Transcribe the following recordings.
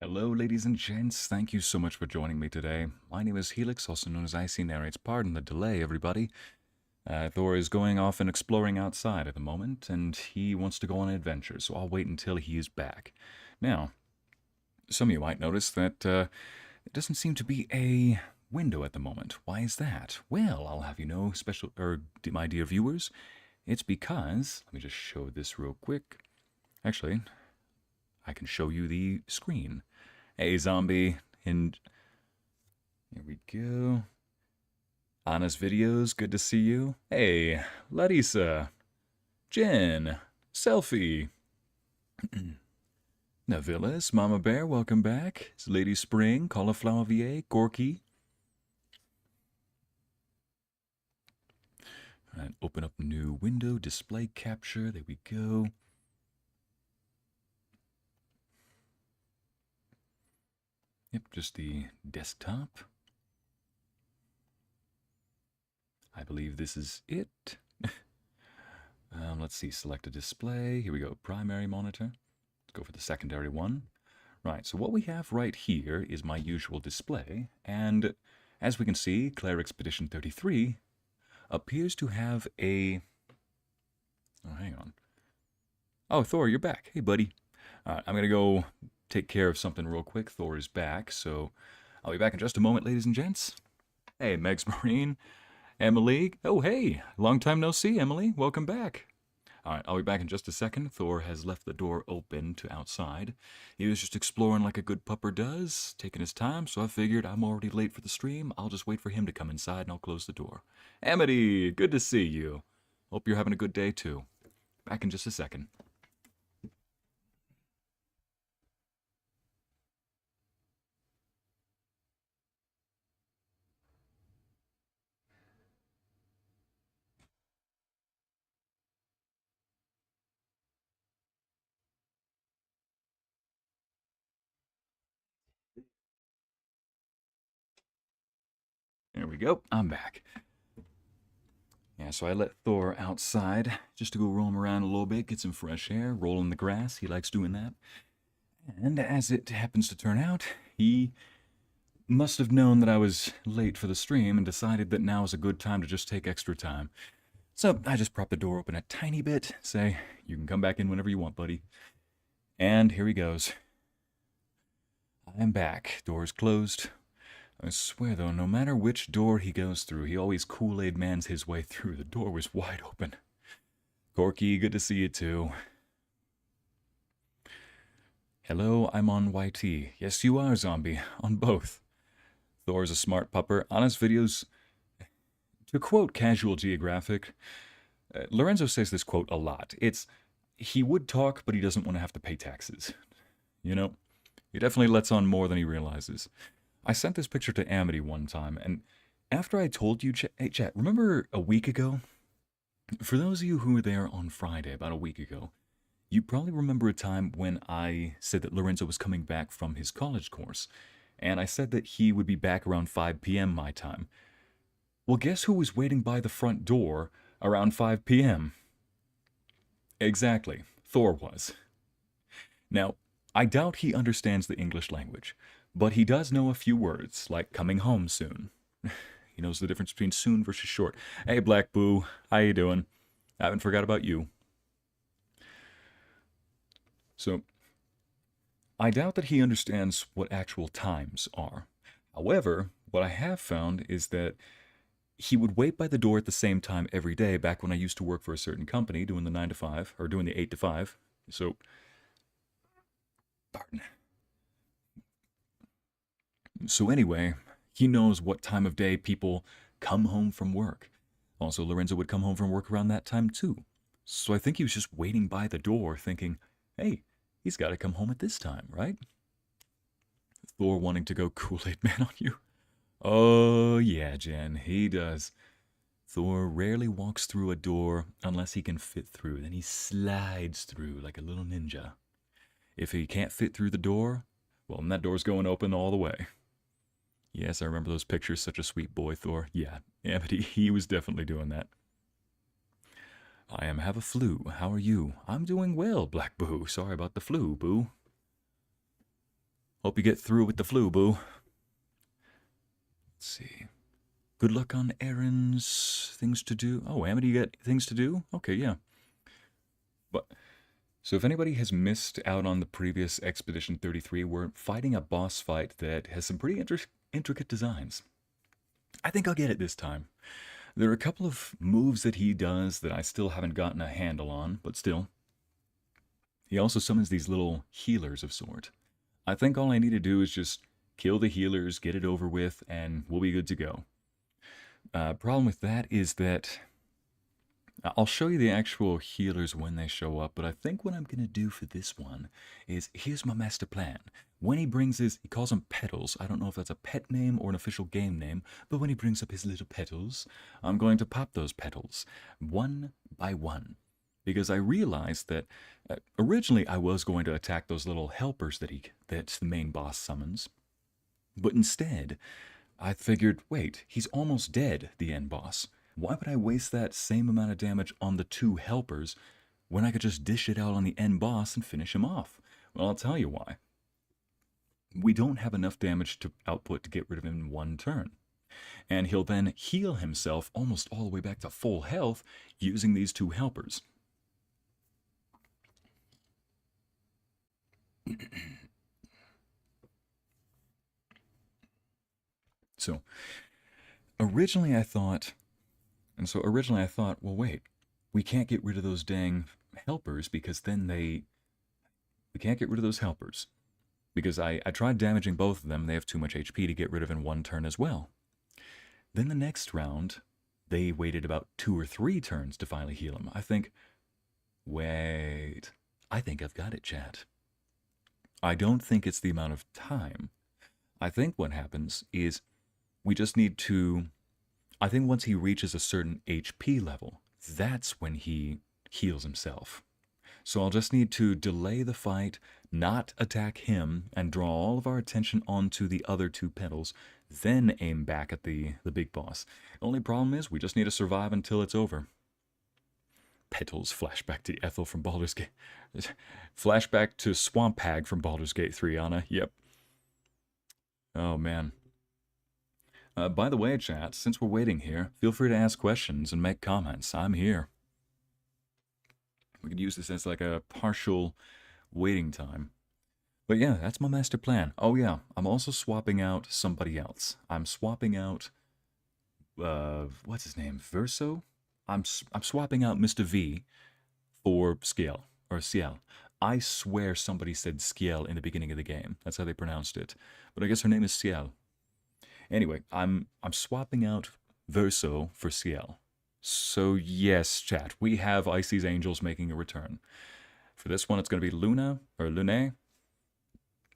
Hello, ladies and gents. Thank you so much for joining me today. My name is Helix, also known as Ycey narrates. Pardon the delay, everybody. Thor is going off and exploring outside at the moment, and he wants to go on an adventure, so I'll wait until he is back. Now, some of you might notice that it doesn't seem to be a window at the moment. Why is that? Well, I'll have you know, my dear viewers, it's because, let me just show this real quick. Actually, I can show you the screen. Hey, zombie, and here we go. Honest Videos, good to see you. Hey, Larissa, Jen, Selfie, Navilis, Mama Bear, welcome back. It's Lady Spring, Cauliflower VA, Gorky. All right, open up new window, display capture, there we go. Yep, just the desktop. I believe this is it. Let's see, select a display. Here we go, primary monitor. Let's go for the secondary one. Right, so what we have right here is my usual display, and as we can see, Claire Expedition 33 appears to have a... Oh, hang on. Oh, Thor, you're back. Hey, buddy. I'm going to go take care of something real quick. Thor is back, so I'll be back in just a moment, ladies and gents. Hey, Megs Marine, Emily. Oh, hey, long time no see, Emily. Welcome back. All right, I'll be back in just a second. Thor has left the door open to outside. He was just exploring like a good pupper does, taking his time, so I figured I'm already late for the stream. I'll just wait for him to come inside and I'll close the door. Amity, good to see you. Hope you're having a good day too. Back in just a second. There we go. I'm back. Yeah, so I let Thor outside just to go roam around a little bit, get some fresh air, roll in the grass. He likes doing that. And as it happens to turn out, he must have known that I was late for the stream and decided that now is a good time to just take extra time. So I just propped the door open a tiny bit, say, you can come back in whenever you want, buddy. And here he goes. I am back. Door's closed. I swear, though, no matter which door he goes through, he always Kool-Aid mans his way through. The door was wide open. Corky, good to see you, too. Hello, I'm on YT. Yes, you are, zombie. On both. Thor's a smart pupper. Honest Videos... To quote Casual Geographic, Lorenzo says this quote a lot. It's, he would talk, but he doesn't want to have to pay taxes. You know? He definitely lets on more than he realizes. I sent this picture to Amity one time, and after I told you, hey chat, remember a week ago? For those of you who were there on Friday, about a week ago, you probably remember a time when I said that Lorenzo was coming back from his college course, and I said that he would be back around 5 p.m. my time. Well, guess who was waiting by the front door around 5 p.m.? Exactly, Thor was. Now, I doubt he understands the English language, but he does know a few words, like coming home soon. He knows the difference between soon versus short. Hey, Black Boo, how you doing? I haven't forgot about you. So, I doubt that he understands what actual times are. However, what I have found is that he would wait by the door at the same time every day back when I used to work for a certain company doing the 9 to 5, or doing the 8 to 5. So, pardon. So anyway, he knows what time of day people come home from work. Also, Lorenzo would come home from work around that time too. So I think he was just waiting by the door thinking, hey, he's got to come home at this time, right? Thor wanting to go Kool-Aid Man on you. Oh, yeah, Jen, he does. Thor rarely walks through a door unless he can fit through. Then he slides through like a little ninja. If he can't fit through the door, well, then that door's going open all the way. Yes, I remember those pictures. Such a sweet boy, Thor. Yeah, Amity, he was definitely doing that. I have a flu. How are you? I'm doing well, Black Boo. Sorry about the flu, Boo. Hope you get through with the flu, boo. Let's see. Good luck on errands, things to do. Oh, Amity, you got things to do? Okay, yeah. But so if anybody has missed out on the previous Expedition 33, we're fighting a boss fight that has some pretty intricate designs. I think I'll get it this time. There are a couple of moves that he does that I still haven't gotten a handle on, but still. He also summons these little healers of sort. I think all I need to do is just kill the healers, get it over with, and we'll be good to go. Problem with that is that I'll show you the actual healers when they show up, but I think what I'm going to do for this one is, here's my master plan. When he brings he calls them petals. I don't know if that's a pet name or an official game name, but when he brings up his little petals, I'm going to pop those petals one by one. Because I realized that originally I was going to attack those little helpers that the main boss summons. But instead, I figured, wait, he's almost dead, the end boss. Why would I waste that same amount of damage on the two helpers when I could just dish it out on the end boss and finish him off? Well, I'll tell you why. We don't have enough damage to output to get rid of him in one turn. And he'll then heal himself almost all the way back to full health using these two helpers. So, originally I thought, well, wait, we can't get rid of those dang helpers because then we can't get rid of those helpers. Because I tried damaging both of them, they have too much HP to get rid of in one turn as well. Then the next round, they waited about 2 or 3 turns to finally heal him. I think, wait, I think I've got it, chat. I don't think it's the amount of time. I think what happens is we just need to, I think once he reaches a certain HP level, that's when he heals himself. So I'll just need to delay the fight, not attack him, and draw all of our attention onto the other 2 petals, then aim back at the big boss. The only problem is we just need to survive until it's over. Petals, flashback to Ethel from Baldur's Gate. Flashback to Swamp Hag from Baldur's Gate 3, Anna. Yep. Oh, man. By the way, chat, since we're waiting here, feel free to ask questions and make comments. I'm here. We could use this as like a partial waiting time. But yeah, that's my master plan. Oh yeah, I'm also swapping out somebody else. I'm swapping out, what's his name? Verso? I'm swapping out Mr. V for Skiel, or Ciel. I swear somebody said Skiel in the beginning of the game. That's how they pronounced it. But I guess her name is Ciel. Anyway, I'm swapping out Verso for Ciel. So yes, chat, we have Ycey's Angels making a return. For this one, it's going to be Luna, or Lune.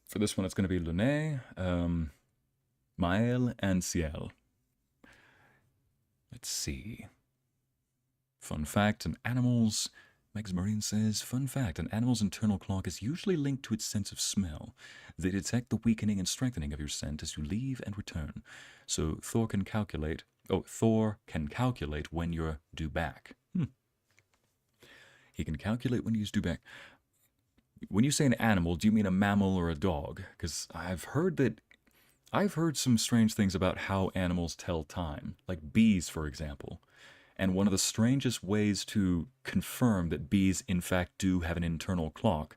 For this one, it's going to be Lune, Mael, and Ciel. Let's see. Fun fact, an animal's, Megs Marine says, fun fact, an animal's internal clock is usually linked to its sense of smell. They detect the weakening and strengthening of your scent as you leave and return. So Thor can calculate when you're due back. He can calculate when you're due back. When you say an animal, do you mean a mammal or a dog? Because I've heard some strange things about how animals tell time, like bees, for example. And one of the strangest ways to confirm that bees, in fact, do have an internal clock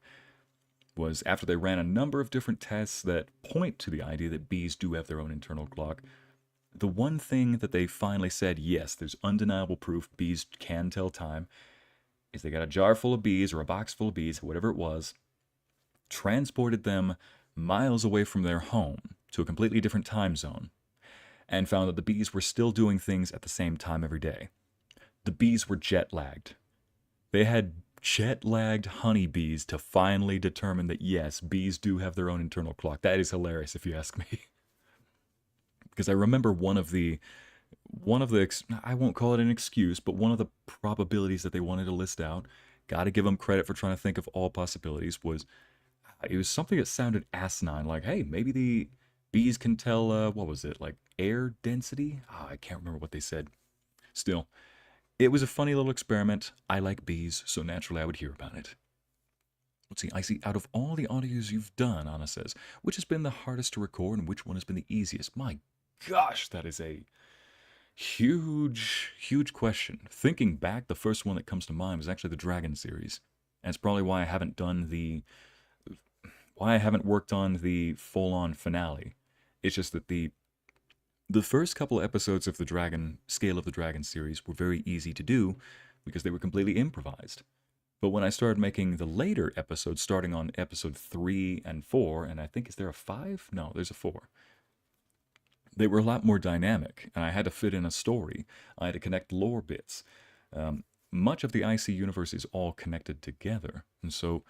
was after they ran a number of different tests that point to the idea that bees do have their own internal clock. The one thing that they finally said, yes, there's undeniable proof bees can tell time, is they got a jar full of bees or a box full of bees, whatever it was, transported them miles away from their home to a completely different time zone, and found that the bees were still doing things at the same time every day. The bees were jet-lagged. They had jet-lagged honeybees to finally determine that, yes, bees do have their own internal clock. That is hilarious, if you ask me. Because I remember one of the, I won't call it an excuse, but one of the probabilities that they wanted to list out, gotta give them credit for trying to think of all possibilities, it was something that sounded asinine, like, hey, maybe the bees can tell, what was it, like air density? I can't remember what they said. Still, it was a funny little experiment. I like bees, so naturally I would hear about it. Let's see, I see out of all the audios you've done, Anna says, which has been the hardest to record and which one has been the easiest? My gosh, that is a huge, huge question. Thinking back, the first one that comes to mind was actually the Dragon series. And it's probably why I haven't worked on the full-on finale. It's just that the first couple episodes of the Scale of the Dragon series were very easy to do because they were completely improvised. But when I started making the later episodes, starting on episode 3 and 4, and I think, is there a 5? No, there's a 4. They were a lot more dynamic, and I had to fit in a story. I had to connect lore bits. Much of the Ycey universe is all connected together, and so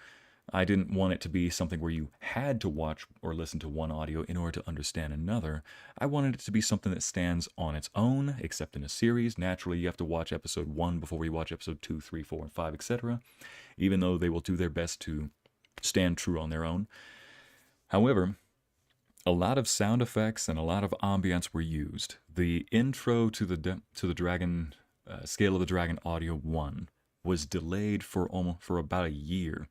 I didn't want it to be something where you had to watch or listen to one audio in order to understand another. I wanted it to be something that stands on its own, except in a series. Naturally, you have to watch episode 1 before you watch episode 2, 3, 4, and 5, etc., even though they will do their best to stand true on their own. However, a lot of sound effects and a lot of ambience were used. The intro to the Dragon Scale of the Dragon Audio 1 was delayed for about a year,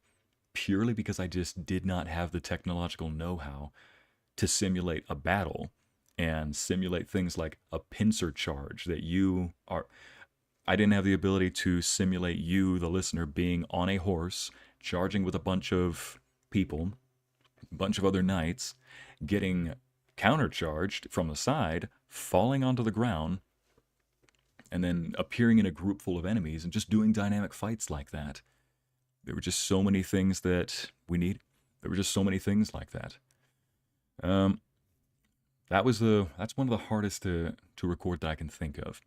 purely because I just did not have the technological know-how to simulate a battle and simulate things like a pincer charge that I didn't have the ability to simulate you, the listener, being on a horse, charging with a bunch of people, a bunch of other knights, getting countercharged from the side, falling onto the ground, and then appearing in a group full of enemies and just doing dynamic fights like that. There were just so many things that we need. There were just so many things like that. That's one of the hardest to record that I can think of.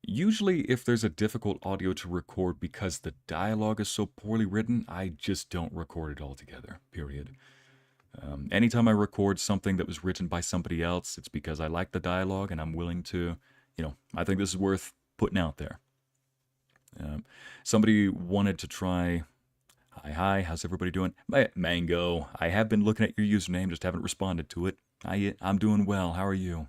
Usually, if there's a difficult audio to record because the dialogue is so poorly written, I just don't record it altogether, period. Anytime I record something that was written by somebody else, it's because I like the dialogue and I'm willing to, I think this is worth putting out there. Somebody wanted to try, hi, how's everybody doing? Mango, I have been looking at your username, just haven't responded to it. I'm doing well, how are you?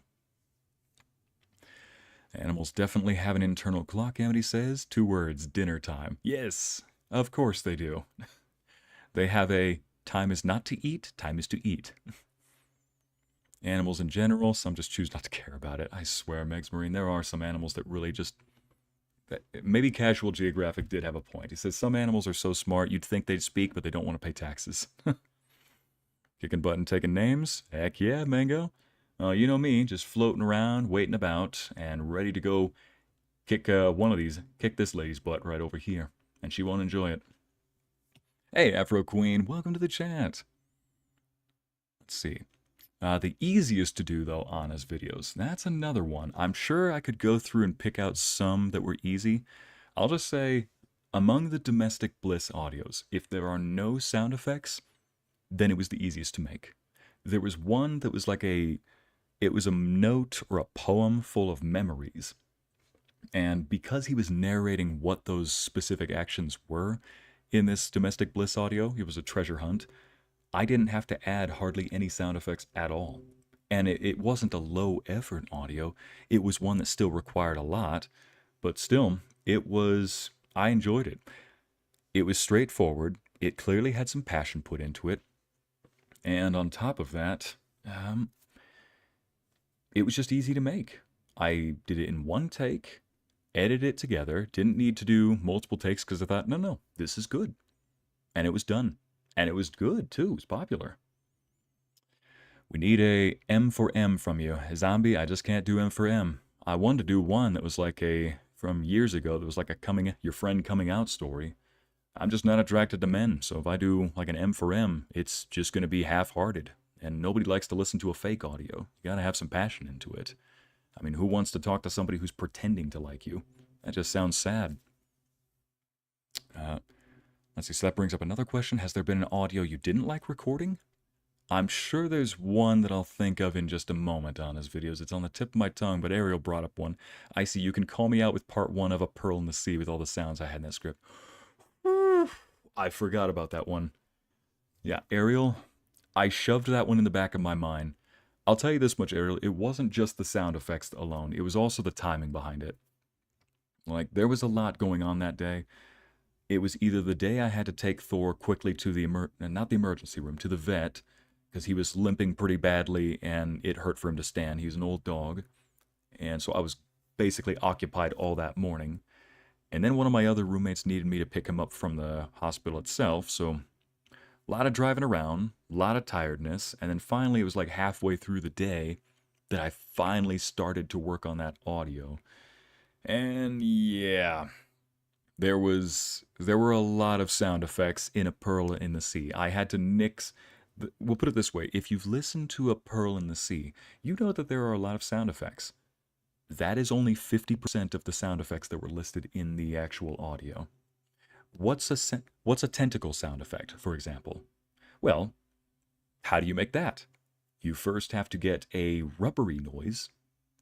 Animals definitely have an internal clock, Amity says. 2 words, dinner time. Yes, of course they do. They have a time is not to eat, time is to eat. Animals in general, some just choose not to care about it. I swear, Megs Marine, there are some animals that really just... Maybe Casual Geographic did have a point. He says some animals are so smart you'd think they'd speak, but they don't want to pay taxes. Kicking butt and taking names? Heck yeah, Mango. You know me, just floating around, waiting about, and ready to go kick this lady's butt right over here. And she won't enjoy it. Hey, Afro Queen, welcome to the chat. Let's see. The easiest to do, though, Anna's videos. That's another one. I'm sure I could go through and pick out some that were easy. I'll just say, among the domestic bliss audios, if there are no sound effects, then it was the easiest to make. There was one that was like it was a note or a poem full of memories. And because he was narrating what those specific actions were in this domestic bliss audio, it was a treasure hunt, I didn't have to add hardly any sound effects at all. And it wasn't a low effort audio. It was one that still required a lot, but still, I enjoyed it. It was straightforward. It clearly had some passion put into it. And on top of that, it was just easy to make. I did it in one take, edited it together, didn't need to do multiple takes because I thought, no, this is good. And it was done. And it was good, too. It was popular. We need a M for M from you. Zombie, I just can't do M for M. I wanted to do one that was like from years ago, that was like your friend coming out story. I'm just not attracted to men, so if I do like an M for M, it's just going to be half-hearted. And nobody likes to listen to a fake audio. You gotta have some passion into it. I mean, who wants to talk to somebody who's pretending to like you? That just sounds sad. Let's see, so that brings up another question. Has there been an audio you didn't like recording? I'm sure there's one that I'll think of in just a moment on his videos. It's on the tip of my tongue, but Ariel brought up one. Ycey, you can call me out with part 1 of A Pearl in the Sea with all the sounds I had in that script. I forgot about that one. Yeah, Ariel, I shoved that one in the back of my mind. I'll tell you this much, Ariel, it wasn't just the sound effects alone. It was also the timing behind it. Like, there was a lot going on that day. It was either the day I had to take Thor quickly to the not the emergency room, to the vet, because he was limping pretty badly and it hurt for him to stand. He was an old dog. And so I was basically occupied all that morning. And then one of my other roommates needed me to pick him up from the hospital itself, so a lot of driving around, a lot of tiredness, and then finally it was like halfway through the day that I finally started to work on that audio. And yeah, there were a lot of sound effects in A Pearl in the Sea. I had to nix we'll put it this way, if you've listened to A Pearl in the Sea, you know that there are a lot of sound effects. That is only 50% of the sound effects that were listed in the actual audio. What's a tentacle sound effect, for example? Well, how do you make that? You first have to get a rubbery noise,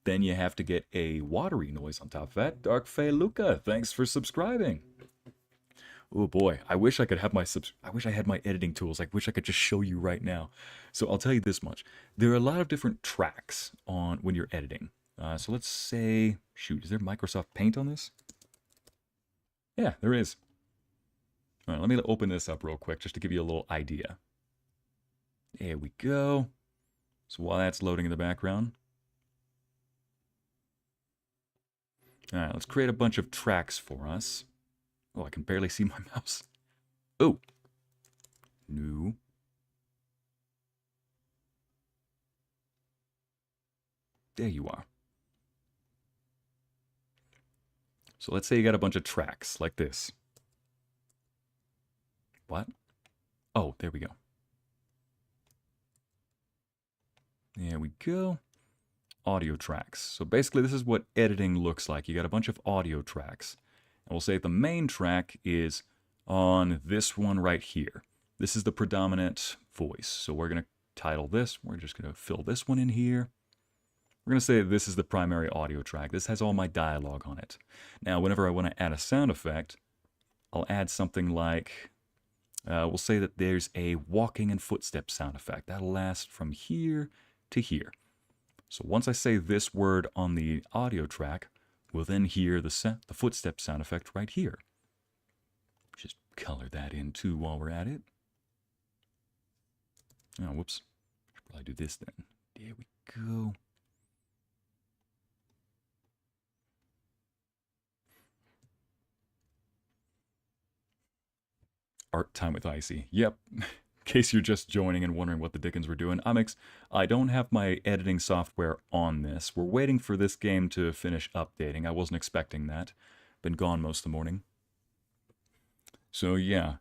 then you have to get a watery noise on top of that. Dark Fey Luca, thanks for subscribing. Oh boy, I wish I could have I wish I had my editing tools. I wish I could just show you right now. So I'll tell you this much. There are a lot of different tracks on when you're editing. So let's say, shoot, is there Microsoft Paint on this? Yeah, there is. All right, let me open this up real quick just to give you a little idea. There we go. So while that's loading in the background. All right, let's create a bunch of tracks for us. Oh, I can barely see my mouse. Oh. No. There you are. So let's say you got a bunch of tracks like this. What? Oh, there we go. There we go. Audio tracks. So basically this is what editing looks like. You got a bunch of audio tracks. And we'll say the main track is on this one right here. This is the predominant voice. So we're going to title this. We're just going to fill this one in here. We're going to say this is the primary audio track. This has all my dialogue on it. Now, whenever I want to add a sound effect, I'll add something like, we'll say that there's a walking and footstep sound effect. That'll last from here to here. So once I say this word on the audio track, we'll then hear the footstep sound effect right here. Just color that in too while we're at it. Oh, whoops. Should probably do this then. There we go. Art time with Ycey. Yep. In case you're just joining and wondering what the dickens we're doing, I don't have my editing software on this. We're waiting for this game to finish updating. I wasn't expecting that. Been gone most of the morning. So yeah,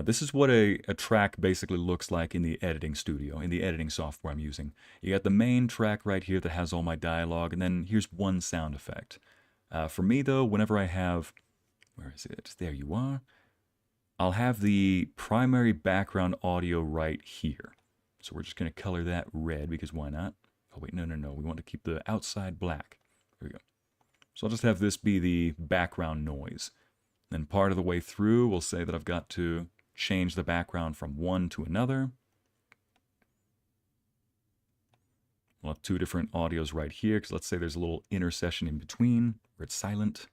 this is what a track basically looks like in the editing studio, in the editing software I'm using. You got the main track right here that has all my dialogue, and then here's one sound effect. For me though, whenever I have, where is it? There you are. I'll have the primary background audio right here. So we're just going to color that red because why not? Oh wait, no. We want to keep the outside black. There we go. So I'll just have this be the background noise. Then part of the way through, we'll say that I've got to change the background from one to another. We'll have two different audios right here, because let's say there's a little intercession in between where it's silent.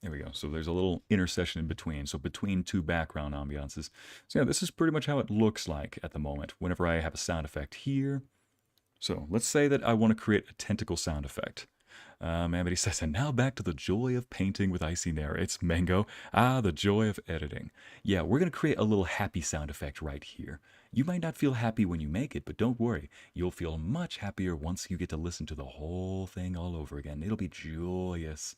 There we go. So there's a little intercession in between. So between two background ambiances. So yeah, this is pretty much how it looks like at the moment. Whenever I have a sound effect here. So let's say that I want to create a tentacle sound effect. Amity says, and now back to the joy of painting with Ycey narrates. Mango, the joy of editing. Yeah, we're going to create a little happy sound effect right here. You might not feel happy when you make it, but don't worry. You'll feel much happier once you get to listen to the whole thing all over again. It'll be joyous.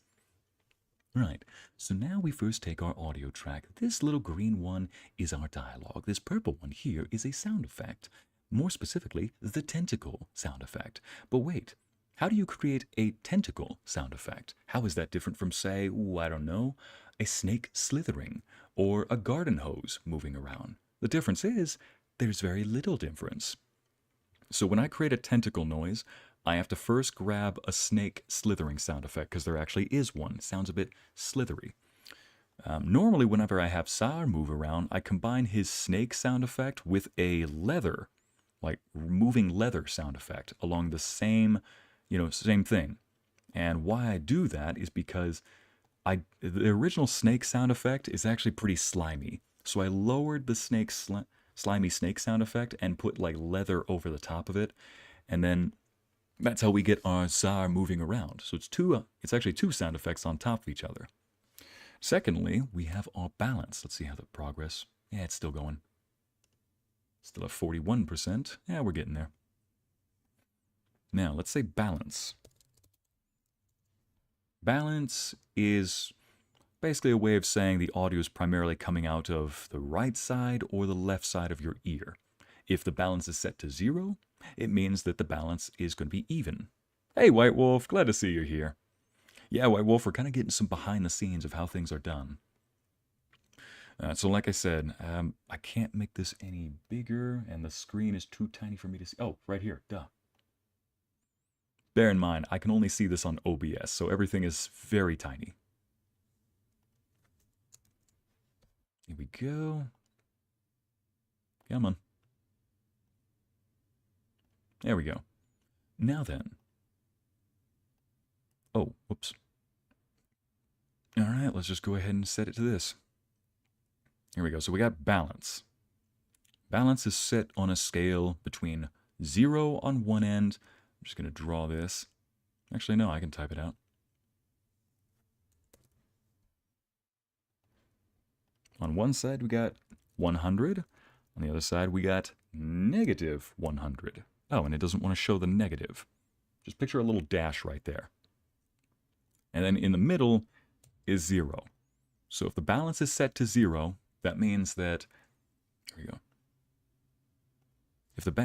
Right, so now we first take our audio track. This little green one is our dialogue. This purple one here is a sound effect. More specifically, the tentacle sound effect. But wait, how do you create a tentacle sound effect? How is that different from, say, I don't know, a snake slithering or a garden hose moving around? The difference is there's very little difference. So when I create a tentacle noise, I have to first grab a snake slithering sound effect because there actually is one. It sounds a bit slithery. Normally, whenever I have Sar move around, I combine his snake sound effect with a leather, like moving leather sound effect along the same, same thing. And why I do that is because the original snake sound effect is actually pretty slimy. So I lowered the slimy snake sound effect and put like leather over the top of it. And then that's how we get our Zar moving around. So it's actually two sound effects on top of each other. Secondly, we have our balance. Let's see how the progress. Yeah, it's still going. Still at 41%. Yeah, we're getting there. Now, let's say balance. Balance is basically a way of saying the audio is primarily coming out of the right side or the left side of your ear. If the balance is set to 0, it means that the balance is going to be even. Hey, White Wolf, glad to see you here. Yeah, White Wolf, we're kind of getting some behind the scenes of how things are done. So like I said, I can't make this any bigger, and the screen is too tiny for me to see. Oh, right here, duh. Bear in mind, I can only see this on OBS, so everything is very tiny. Here we go. Come on. There we go. Now then. Oh, whoops. All right, let's just go ahead and set it to this. Here we go. So we got balance. Balance is set on a scale between 0 on one end. I'm just going to draw this. Actually, no, I can type it out. On one side, we got 100. On the other side, we got negative 100. Oh, and it doesn't want to show the negative. Just picture a little dash right there. And then in the middle is 0. So if the balance is set to 0, that means that, here we go.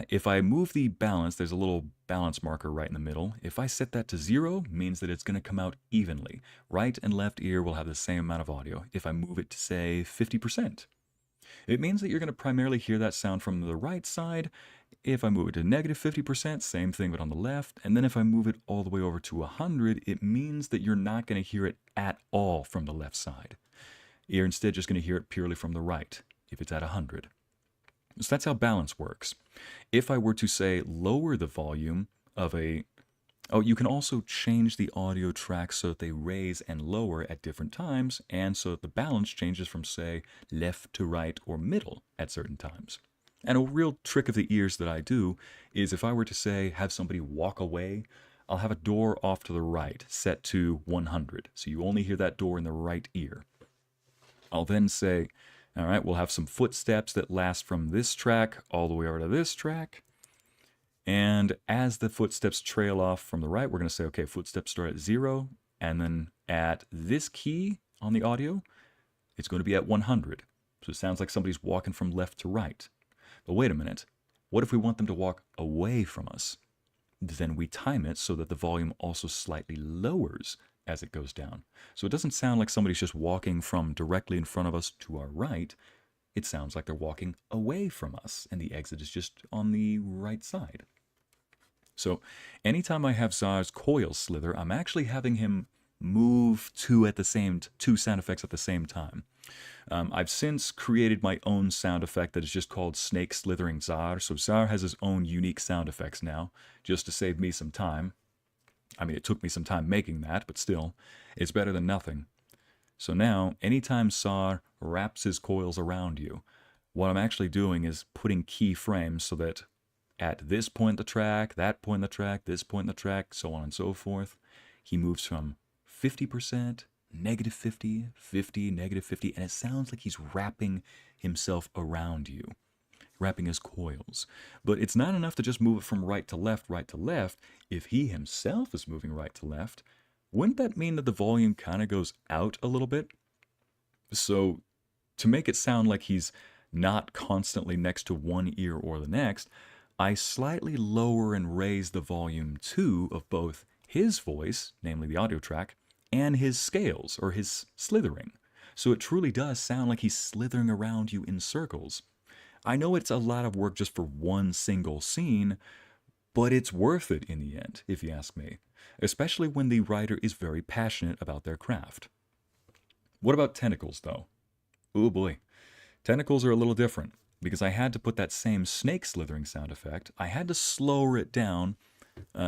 If I move the balance, there's a little balance marker right in the middle. If I set that to 0, means that it's going to come out evenly. Right and left ear will have the same amount of audio. If I move it to, say, 50%, it means that you're going to primarily hear that sound from the right side. If I move it to negative 50%, same thing, but on the left. And then if I move it all the way over to 100, it means that you're not going to hear it at all from the left side. You're instead just going to hear it purely from the right, if it's at 100. So that's how balance works. If I were to, say, lower the volume of a... Oh, you can also change the audio tracks so that they raise and lower at different times, and so that the balance changes from, say, left to right or middle at certain times. And a real trick of the ears that I do is if I were to, say, have somebody walk away, I'll have a door off to the right set to 100. So you only hear that door in the right ear. I'll then say, all right, we'll have some footsteps that last from this track all the way over to this track. And as the footsteps trail off from the right, we're going to say, okay, footsteps start at 0. And then at this key on the audio, it's going to be at 100. So it sounds like somebody's walking from left to right. But wait a minute. What if we want them to walk away from us? Then we time it so that the volume also slightly lowers as it goes down. So it doesn't sound like somebody's just walking from directly in front of us to our right. It sounds like they're walking away from us, and the exit is just on the right side. So anytime I have Zar's coil slither, I'm actually having him move two sound effects at the same time. I've since created my own sound effect that is just called Snake Slithering Zar. So Zar has his own unique sound effects now, just to save me some time. I mean, it took me some time making that, but still, it's better than nothing. So now, anytime Zar wraps his coils around you, what I'm actually doing is putting keyframes so that at this point in the track, that point in the track, this point in the track, so on and so forth, he moves from 50%, negative 50, 50, negative 50, and it sounds like he's wrapping himself around you, wrapping his coils. But it's not enough to just move it from right to left, right to left. If he himself is moving right to left, wouldn't that mean that the volume kind of goes out a little bit? So to make it sound like he's not constantly next to one ear or the next, I slightly lower and raise the volume too of both his voice, namely the audio track, and his scales, or his slithering. So it truly does sound like he's slithering around you in circles. I know it's a lot of work just for one single scene, but it's worth it in the end, if you ask me, especially when the writer is very passionate about their craft. What about tentacles, though? Oh boy. Tentacles are a little different because I had to put that same snake slithering sound effect. I had to slower it down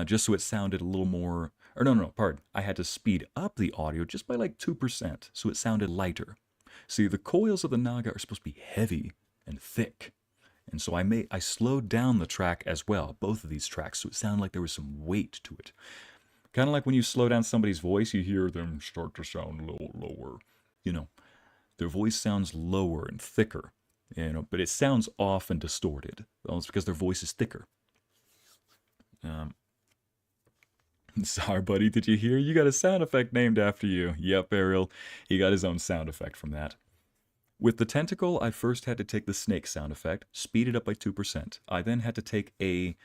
just so it sounded a little more. Or no, pardon. I had to speed up the audio just by like 2% so it sounded lighter. See, the coils of the Naga are supposed to be heavy and thick. And so I slowed down the track as well, both of these tracks, so it sounded like there was some weight to it. Kind of like when you slow down somebody's voice, you hear them start to sound a little lower. You know, their voice sounds lower and thicker, but it sounds off and distorted. Well, it's because their voice is thicker. Sorry, buddy, did you hear? You got a sound effect named after you. Yep, Ariel, he got his own sound effect from that. With the tentacle, I first had to take the snake sound effect, speed it up by 2%. I then had to take a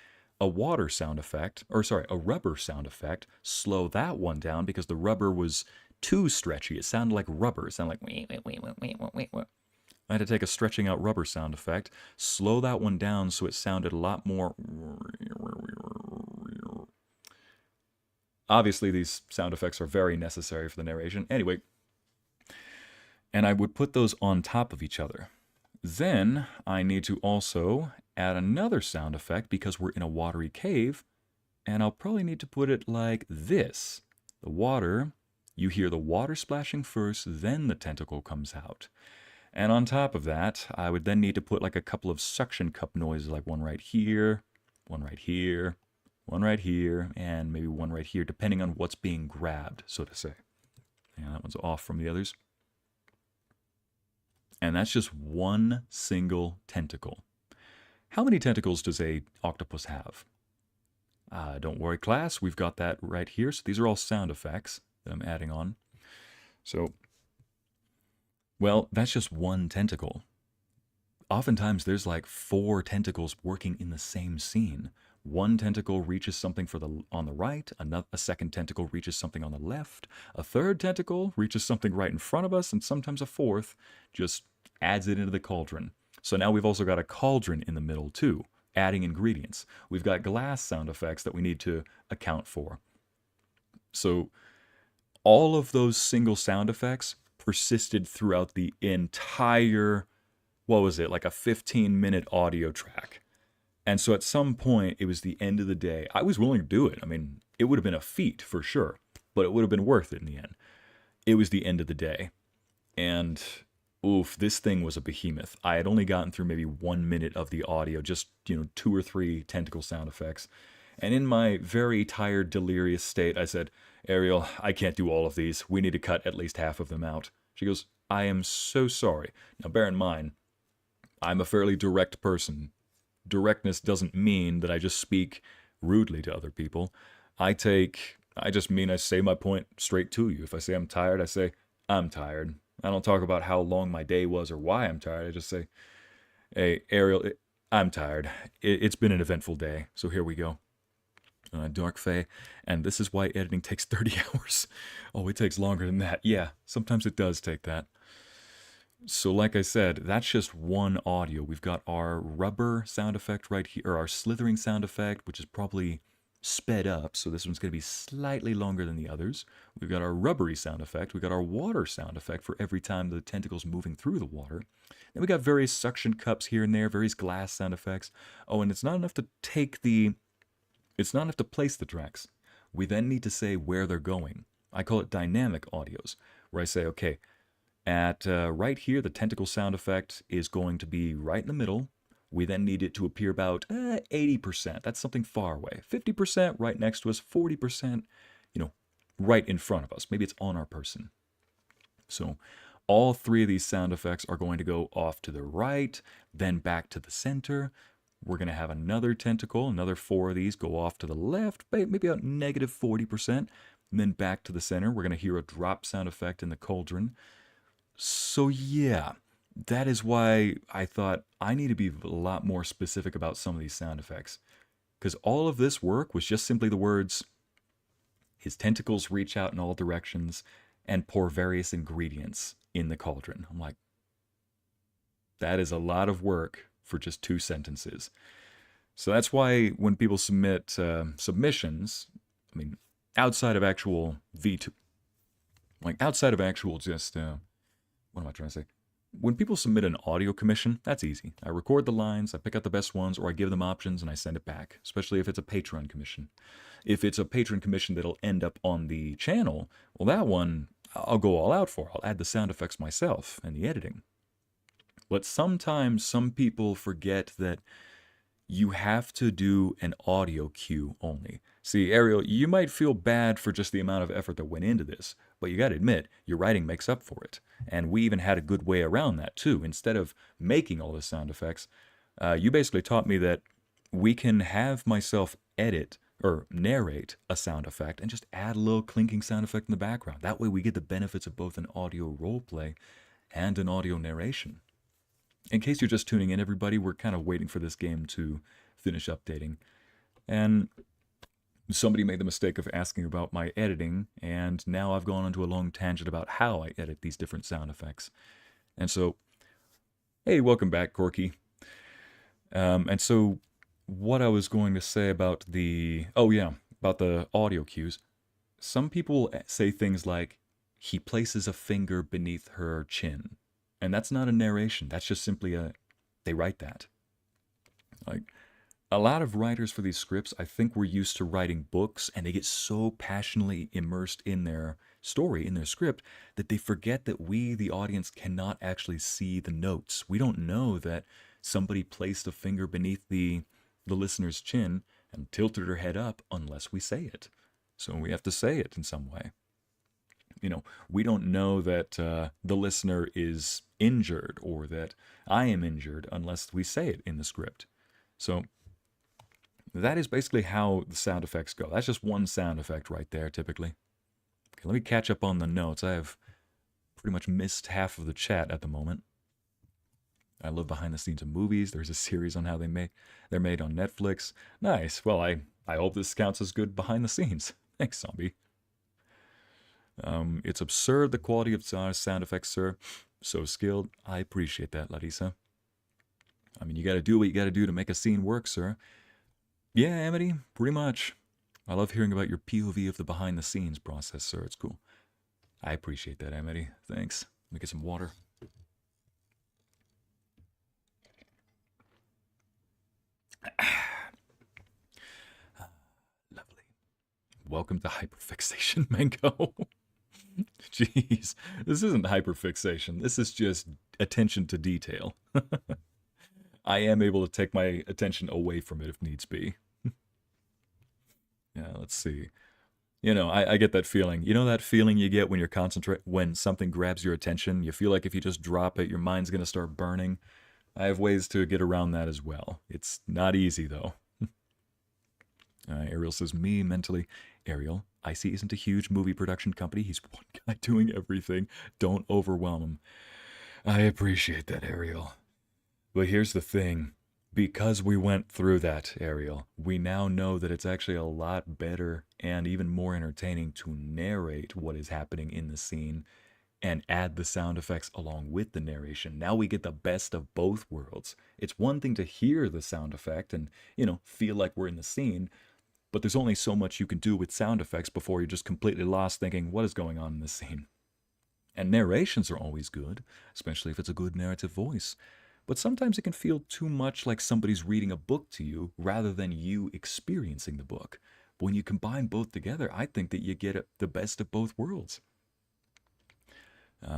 water sound effect, a rubber sound effect, slow that one down because the rubber was too stretchy. It sounded like rubber. It sounded like I had to take a stretching out rubber sound effect, slow that one down so it sounded a lot more. Obviously, these sound effects are very necessary for the narration. Anyway, and I would put those on top of each other. Then I need to also add another sound effect because we're in a watery cave, and I'll probably need to put it like this. The water, you hear the water splashing first, then the tentacle comes out. And on top of that, I would then need to put like a couple of suction cup noises, like one right here, one right here, one right here, and maybe one right here, depending on what's being grabbed, so to say. Yeah, that one's off from the others. And that's just one single tentacle. How many tentacles does a octopus have? Don't worry, class. We've got that right here. So these are all sound effects that I'm adding on. So, well, that's just one tentacle. Oftentimes, there's like 4 tentacles working in the same scene. One tentacle reaches something on the right, a second tentacle reaches something on the left, a third tentacle reaches something right in front of us, and sometimes a fourth just adds it into the cauldron. So now we've also got a cauldron in the middle too, adding ingredients. We've got glass sound effects that we need to account for. So all of those single sound effects persisted throughout the entire, what was it, like a 15-minute audio track. And so at some point, it was the end of the day. I was willing to do it. I mean, it would have been a feat for sure, but it would have been worth it in the end. It was the end of the day. And oof, this thing was a behemoth. I had only gotten through maybe 1 minute of the audio, just, 2 or 3 tentacle sound effects. And in my very tired, delirious state, I said, Ariel, I can't do all of these. We need to cut at least half of them out. She goes, I am so sorry. Now, bear in mind, I'm a fairly direct person. Directness doesn't mean that I just speak rudely to other people. I just mean I say my point straight to you. If I say I'm tired, I say, I'm tired. I don't talk about how long my day was or why I'm tired. I just say, hey, Ariel, I'm tired. It's been an eventful day, so here we go. Dark Fae, and this is why editing takes 30 hours. Oh, it takes longer than that. Yeah, sometimes it does take that. So like I said, that's just one audio. We've got our rubber sound effect right here, or our slithering sound effect, which is probably sped up, so this one's going to be slightly longer than the others. We've got our rubbery sound effect. We've got our water sound effect for every time the tentacle's moving through the water. Then we got various suction cups here and there, various glass sound effects. Oh, and it's not enough to place the tracks. We then need to say where they're going. I call it dynamic audios, where I say, okay, at right here, the tentacle sound effect is going to be right in the middle. We then need it to appear about 80%. That's something far away. 50% right next to us. 40%, right in front of us. Maybe it's on our person. So all 3 of these sound effects are going to go off to the right, then back to the center. We're going to have another tentacle, another 4 of these go off to the left, maybe about negative 40%, and then back to the center. We're going to hear a drop sound effect in the cauldron. So yeah, that is why I thought I need to be a lot more specific about some of these sound effects. Because all of this work was just simply the words, his tentacles reach out in all directions and pour various ingredients in the cauldron. I'm like, that is a lot of work for just 2 sentences. So that's why when people submit submissions, I mean, outside of actual VTuber, outside of actual just what am I trying to say? When people submit an audio commission, that's easy. I record the lines, I pick out the best ones, or I give them options and I send it back, especially if it's a Patreon commission. If it's a patron commission that'll end up on the channel, well, that one I'll go all out for. I'll add the sound effects myself and the editing. But sometimes some people forget that you have to do an audio cue only. See, Ariel, you might feel bad for just the amount of effort that went into this, but you gotta admit, your writing makes up for it. And we even had a good way around that too. Instead of making all the sound effects, you basically taught me that we can have myself edit or narrate a sound effect and just add a little clinking sound effect in the background. That way we get the benefits of both an audio roleplay and an audio narration. In case you're just tuning in, everybody, we're kind of waiting for this game to finish updating. And somebody made the mistake of asking about my editing, and now I've gone into a long tangent about how I edit these different sound effects. And so, hey, welcome back, Corky. And so, what I was going to say about about the audio cues. Some people say things like, he places a finger beneath her chin. And that's not a narration. That's just simply they write that. Like, a lot of writers for these scripts, I think, were used to writing books, and they get so passionately immersed in their story, in their script, that they forget that we, the audience, cannot actually see the notes. We don't know that somebody placed a finger beneath the listener's chin and tilted her head up unless we say it. So we have to say it in some way. You know, we don't know that the listener is injured or that I am injured unless we say it in the script. So that is basically how the sound effects go. That's just one sound effect right there, typically. Okay, let me catch up on the notes. I have pretty much missed half of the chat at the moment. I love behind the scenes of movies. There's a series on how they're made on Netflix. Nice. Well, I hope this counts as good behind the scenes. Thanks, Zombie. It's absurd, the quality of sound effects, sir. So skilled. I appreciate that, Larissa. I mean, you gotta do what you gotta do to make a scene work, sir. Yeah, Amity, pretty much. I love hearing about your POV of the behind the scenes process, sir. It's cool. I appreciate that, Amity. Thanks. Let me get some water. Lovely. Welcome to hyperfixation, Mango. Jeez, this isn't hyperfixation. This is just attention to detail. I am able to take my attention away from it if needs be. Yeah, let's see. You know, I get that feeling. You know that feeling you get when you're when something grabs your attention? You feel like if you just drop it, your mind's going to start burning. I have ways to get around that as well. It's not easy, though. Ariel says, me, mentally. Ariel, Ycey isn't a huge movie production company. He's one guy doing everything. Don't overwhelm him. I appreciate that, Ariel. But here's the thing. Because we went through that, Ariel, we now know that it's actually a lot better and even more entertaining to narrate what is happening in the scene and add the sound effects along with the narration. Now we get the best of both worlds. It's one thing to hear the sound effect and, you know, feel like we're in the scene, but there's only so much you can do with sound effects before you're just completely lost thinking, what is going on in this scene? And narrations are always good, especially if it's a good narrative voice. But sometimes it can feel too much like somebody's reading a book to you rather than you experiencing the book. But when you combine both together, I think that you get the best of both worlds.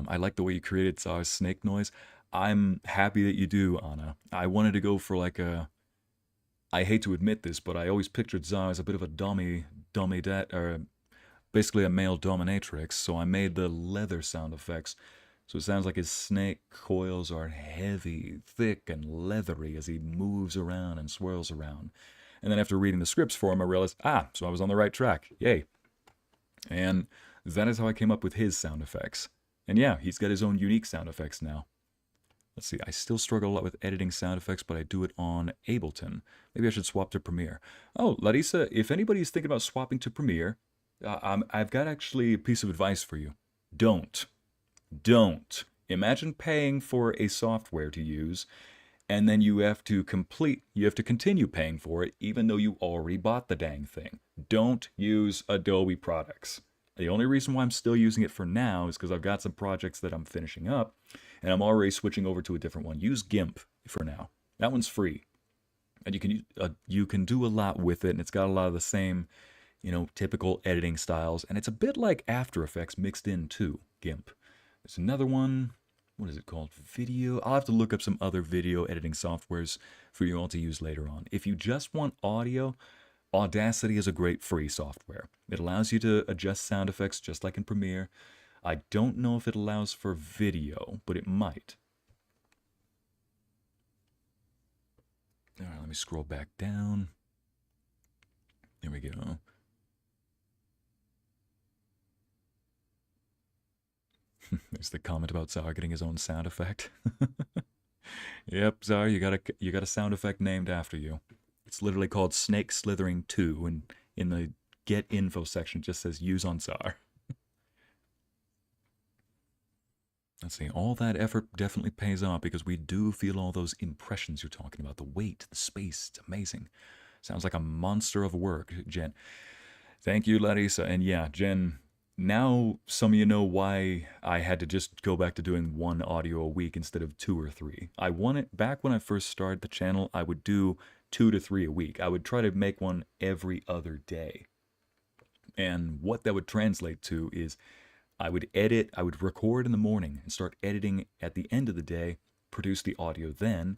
I like the way you created Tsar's snake noise. I'm happy that you do, Anna. I wanted to go for like a... I hate to admit this, but I always pictured Tsar as a bit of a basically a male dominatrix, so I made the leather sound effects. So it sounds like his snake coils are heavy, thick, and leathery as he moves around and swirls around. And then after reading the scripts for him, I realized, so I was on the right track. Yay. And that is how I came up with his sound effects. And yeah, he's got his own unique sound effects now. Let's see, I still struggle a lot with editing sound effects, but I do it on Ableton. Maybe I should swap to Premiere. Oh, Larissa, if anybody's thinking about swapping to Premiere, I've got actually a piece of advice for you. Don't. Imagine paying for a software to use, and then you have to continue paying for it, even though you already bought the dang thing. Don't use Adobe products. The only reason why I'm still using it for now is because I've got some projects that I'm finishing up, and I'm already switching over to a different one. Use GIMP for now. That one's free, and you can do a lot with it, and it's got a lot of the same, typical editing styles, and it's a bit like After Effects mixed in too. GIMP. There's another one. What is it called? Video. I'll have to look up some other video editing softwares for you all to use later on. If you just want audio, Audacity is a great free software. It allows you to adjust sound effects just like in Premiere. I don't know if it allows for video, but it might. All right, let me scroll back down. There we go. There's the comment about Czar getting his own sound effect. Yep, Czar, you got a sound effect named after you. It's literally called Snake Slithering 2, and in the Get Info section it just says use on Czar. Let's see, all that effort definitely pays off because we do feel all those impressions you're talking about. The weight, the space, it's amazing. Sounds like a monster of work, Jen. Thank you, Larissa. And yeah, Jen, now some of you know why I had to just go back to doing one audio a week instead of 2 or 3. I wanted, back when I first started the channel, I would do 2 to 3 a week. I would try to make one every other day. And what that would translate to is I would record in the morning and start editing at the end of the day, produce the audio then.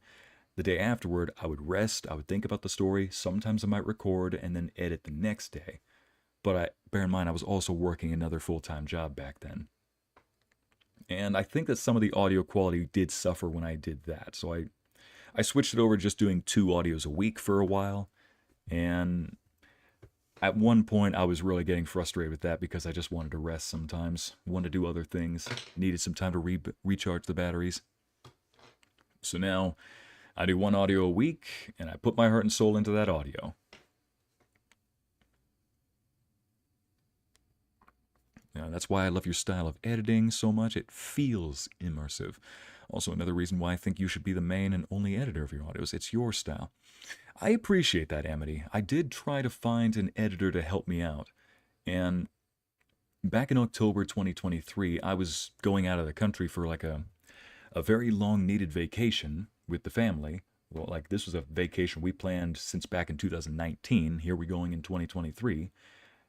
The day afterward, I would rest, I would think about the story, sometimes I might record and then edit the next day. But bear in mind, I was also working another full-time job back then. And I think that some of the audio quality did suffer when I did that. So I switched it over to just doing 2 audios a week for a while. And at one point, I was really getting frustrated with that because I just wanted to rest sometimes, wanted to do other things, needed some time to recharge the batteries. So now I do 1 audio a week, and I put my heart and soul into that audio. That's why I love your style of editing so much. It feels immersive. Also, another reason why I think you should be the main and only editor of your audios. It's your style. I appreciate that, Amity. I did try to find an editor to help me out. And back in October 2023, I was going out of the country for like a very long needed vacation with the family. Well, like this was a vacation we planned since back in 2019. Here we're going in 2023.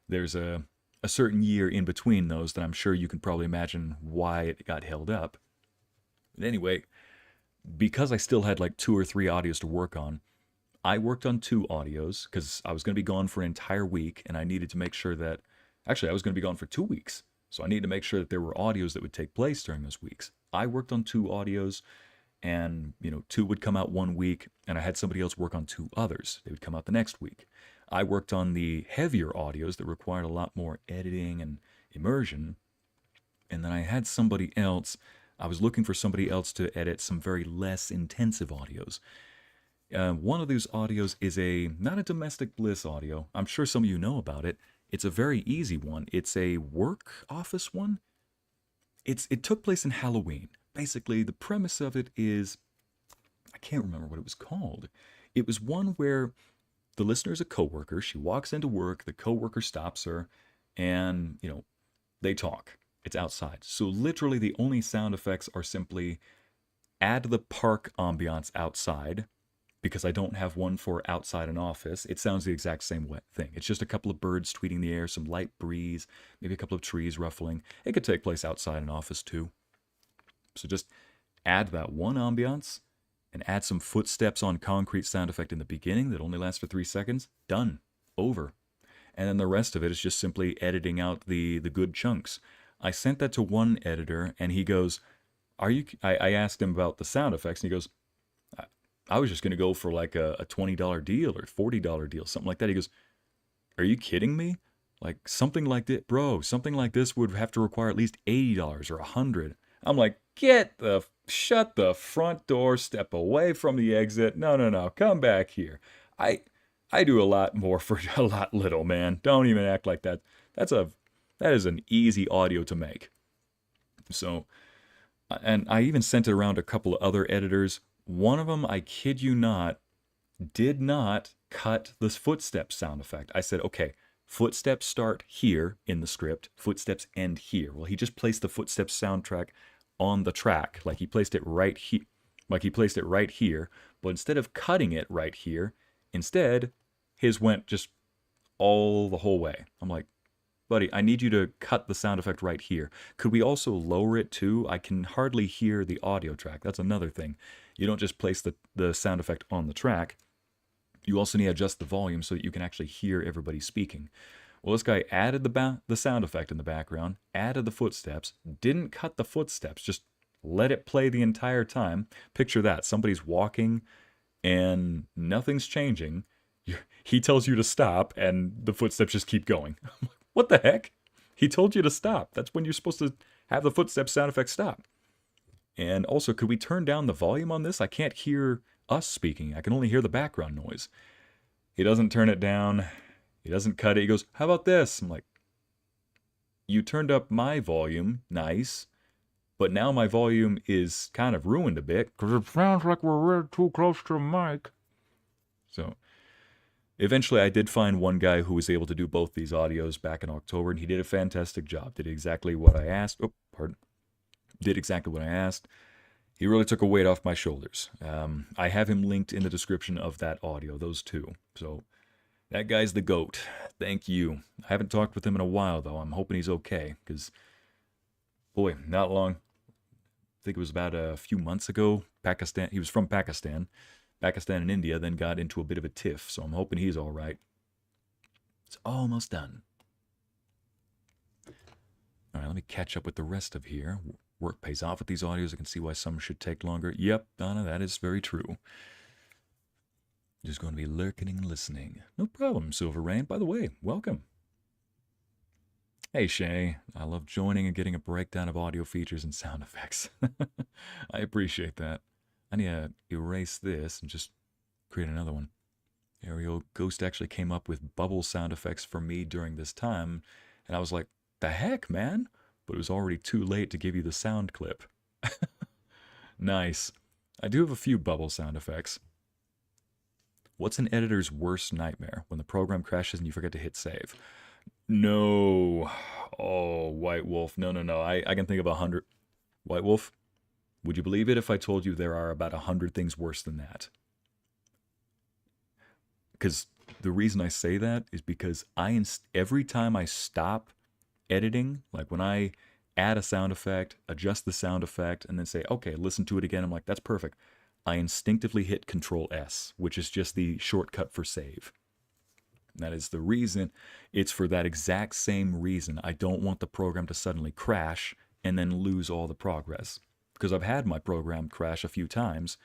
There's a certain year in between those that I'm sure you can probably imagine why it got held up. But anyway, because I still had like 2 or 3 audios to work on, I worked on 2 audios because I was going to be gone for an entire week and I needed to make sure that, actually I was going to be gone for 2 weeks. So I needed to make sure that there were audios that would take place during those weeks. I worked on 2 audios and, 2 would come out 1 week and I had somebody else work on 2 others. They would come out the next week. I worked on the heavier audios that required a lot more editing and immersion. And then I had somebody else, I was looking for somebody else to edit some very less intensive audios. One of those audios is not a domestic bliss audio. I'm sure some of you know about it. It's a very easy one. It's a work office one. It took place in Halloween. Basically, the premise of it is, I can't remember what it was called. It was one where the listener is a coworker. She walks into work. The coworker stops her, and they talk. It's outside. So literally, the only sound effects are simply add the park ambiance outside, because I don't have one for outside an office. It sounds the exact same thing. It's just a couple of birds tweeting the air, some light breeze, maybe a couple of trees ruffling. It could take place outside an office too. So just add that one ambiance and add some footsteps on concrete sound effect in the beginning that only lasts for 3 seconds. Done. Over. And then the rest of it is just simply editing out the good chunks. I sent that to one editor and he goes, I asked him about the sound effects and he goes, I was just going to go for like a $20 deal or $40 deal, something like that. He goes, are you kidding me? Like something like that, bro, something like this would have to require at least $80 or $100. I'm like, shut the front door, step away from the exit. No, come back here. I do a lot more for a lot little, man. Don't even act like that. That is an easy audio to make. So, and I even sent it around a couple of other editors. One of them, I kid you not, did not cut this footstep sound effect. I said, okay, footsteps start here in the script, footsteps end here. Well, he just placed the footsteps soundtrack on the track, like he placed it right here, but instead of cutting it right here, instead his went just all the whole way. I'm like, buddy, I need you to cut the sound effect right here. Could we also lower it too? I can hardly hear the audio track. That's another thing. You don't just place the sound effect on the track. You also need to adjust the volume so that you can actually hear everybody speaking. Well, this guy added the sound effect in the background, added the footsteps, didn't cut the footsteps, just let it play the entire time. Picture that. Somebody's walking and nothing's changing. He tells you to stop and the footsteps just keep going. What the heck? He told you to stop. That's when you're supposed to have the footsteps sound effect stop. And also, could we turn down the volume on this? I can't hear us speaking. I can only hear the background noise. He doesn't turn it down. He doesn't cut it. He goes, how about this? I'm like, you turned up my volume. Nice. But now my volume is kind of ruined a bit because it sounds like we're really too close to the mic. So eventually I did find one guy who was able to do both these audios back in October, and he did a fantastic job. Did exactly what I asked. Oh, pardon. Did exactly what I asked. He really took a weight off my shoulders. I have him linked in the description of that audio, those two. So that guy's the GOAT. Thank you. I haven't talked with him in a while, though. I'm hoping he's okay, because, boy, not long. I think it was about a few months ago. Pakistan. He was from Pakistan. Pakistan and India, then got into a bit of a tiff, so I'm hoping he's all right. It's almost done. All right, let me catch up with the rest of here. Work pays off with these audios. I can see why some should take longer. Yep, Donna, that is very true. Just going to be lurking and listening. No problem, Silver Rain. By the way, welcome. Hey, Shay. I love joining and getting a breakdown of audio features and sound effects. I appreciate that. I need to erase this and just create another one. Ariel Ghost actually came up with bubble sound effects for me during this time, and I was like, the heck, man? But it was already too late to give you the sound clip. Nice. I do have a few bubble sound effects. What's an editor's worst nightmare? When the program crashes and you forget to hit save. No. Oh, White Wolf. No. I can think of 100. White Wolf, would you believe it if I told you there are about 100 things worse than that? Because the reason I say that is because every time I stop editing, like when I add a sound effect, adjust the sound effect, and then say, okay, listen to it again, I'm like, that's perfect. I instinctively hit Control-S, which is just the shortcut for save. And that is the reason. It's for that exact same reason. I don't want the program to suddenly crash and then lose all the progress. Because I've had my program crash a few times,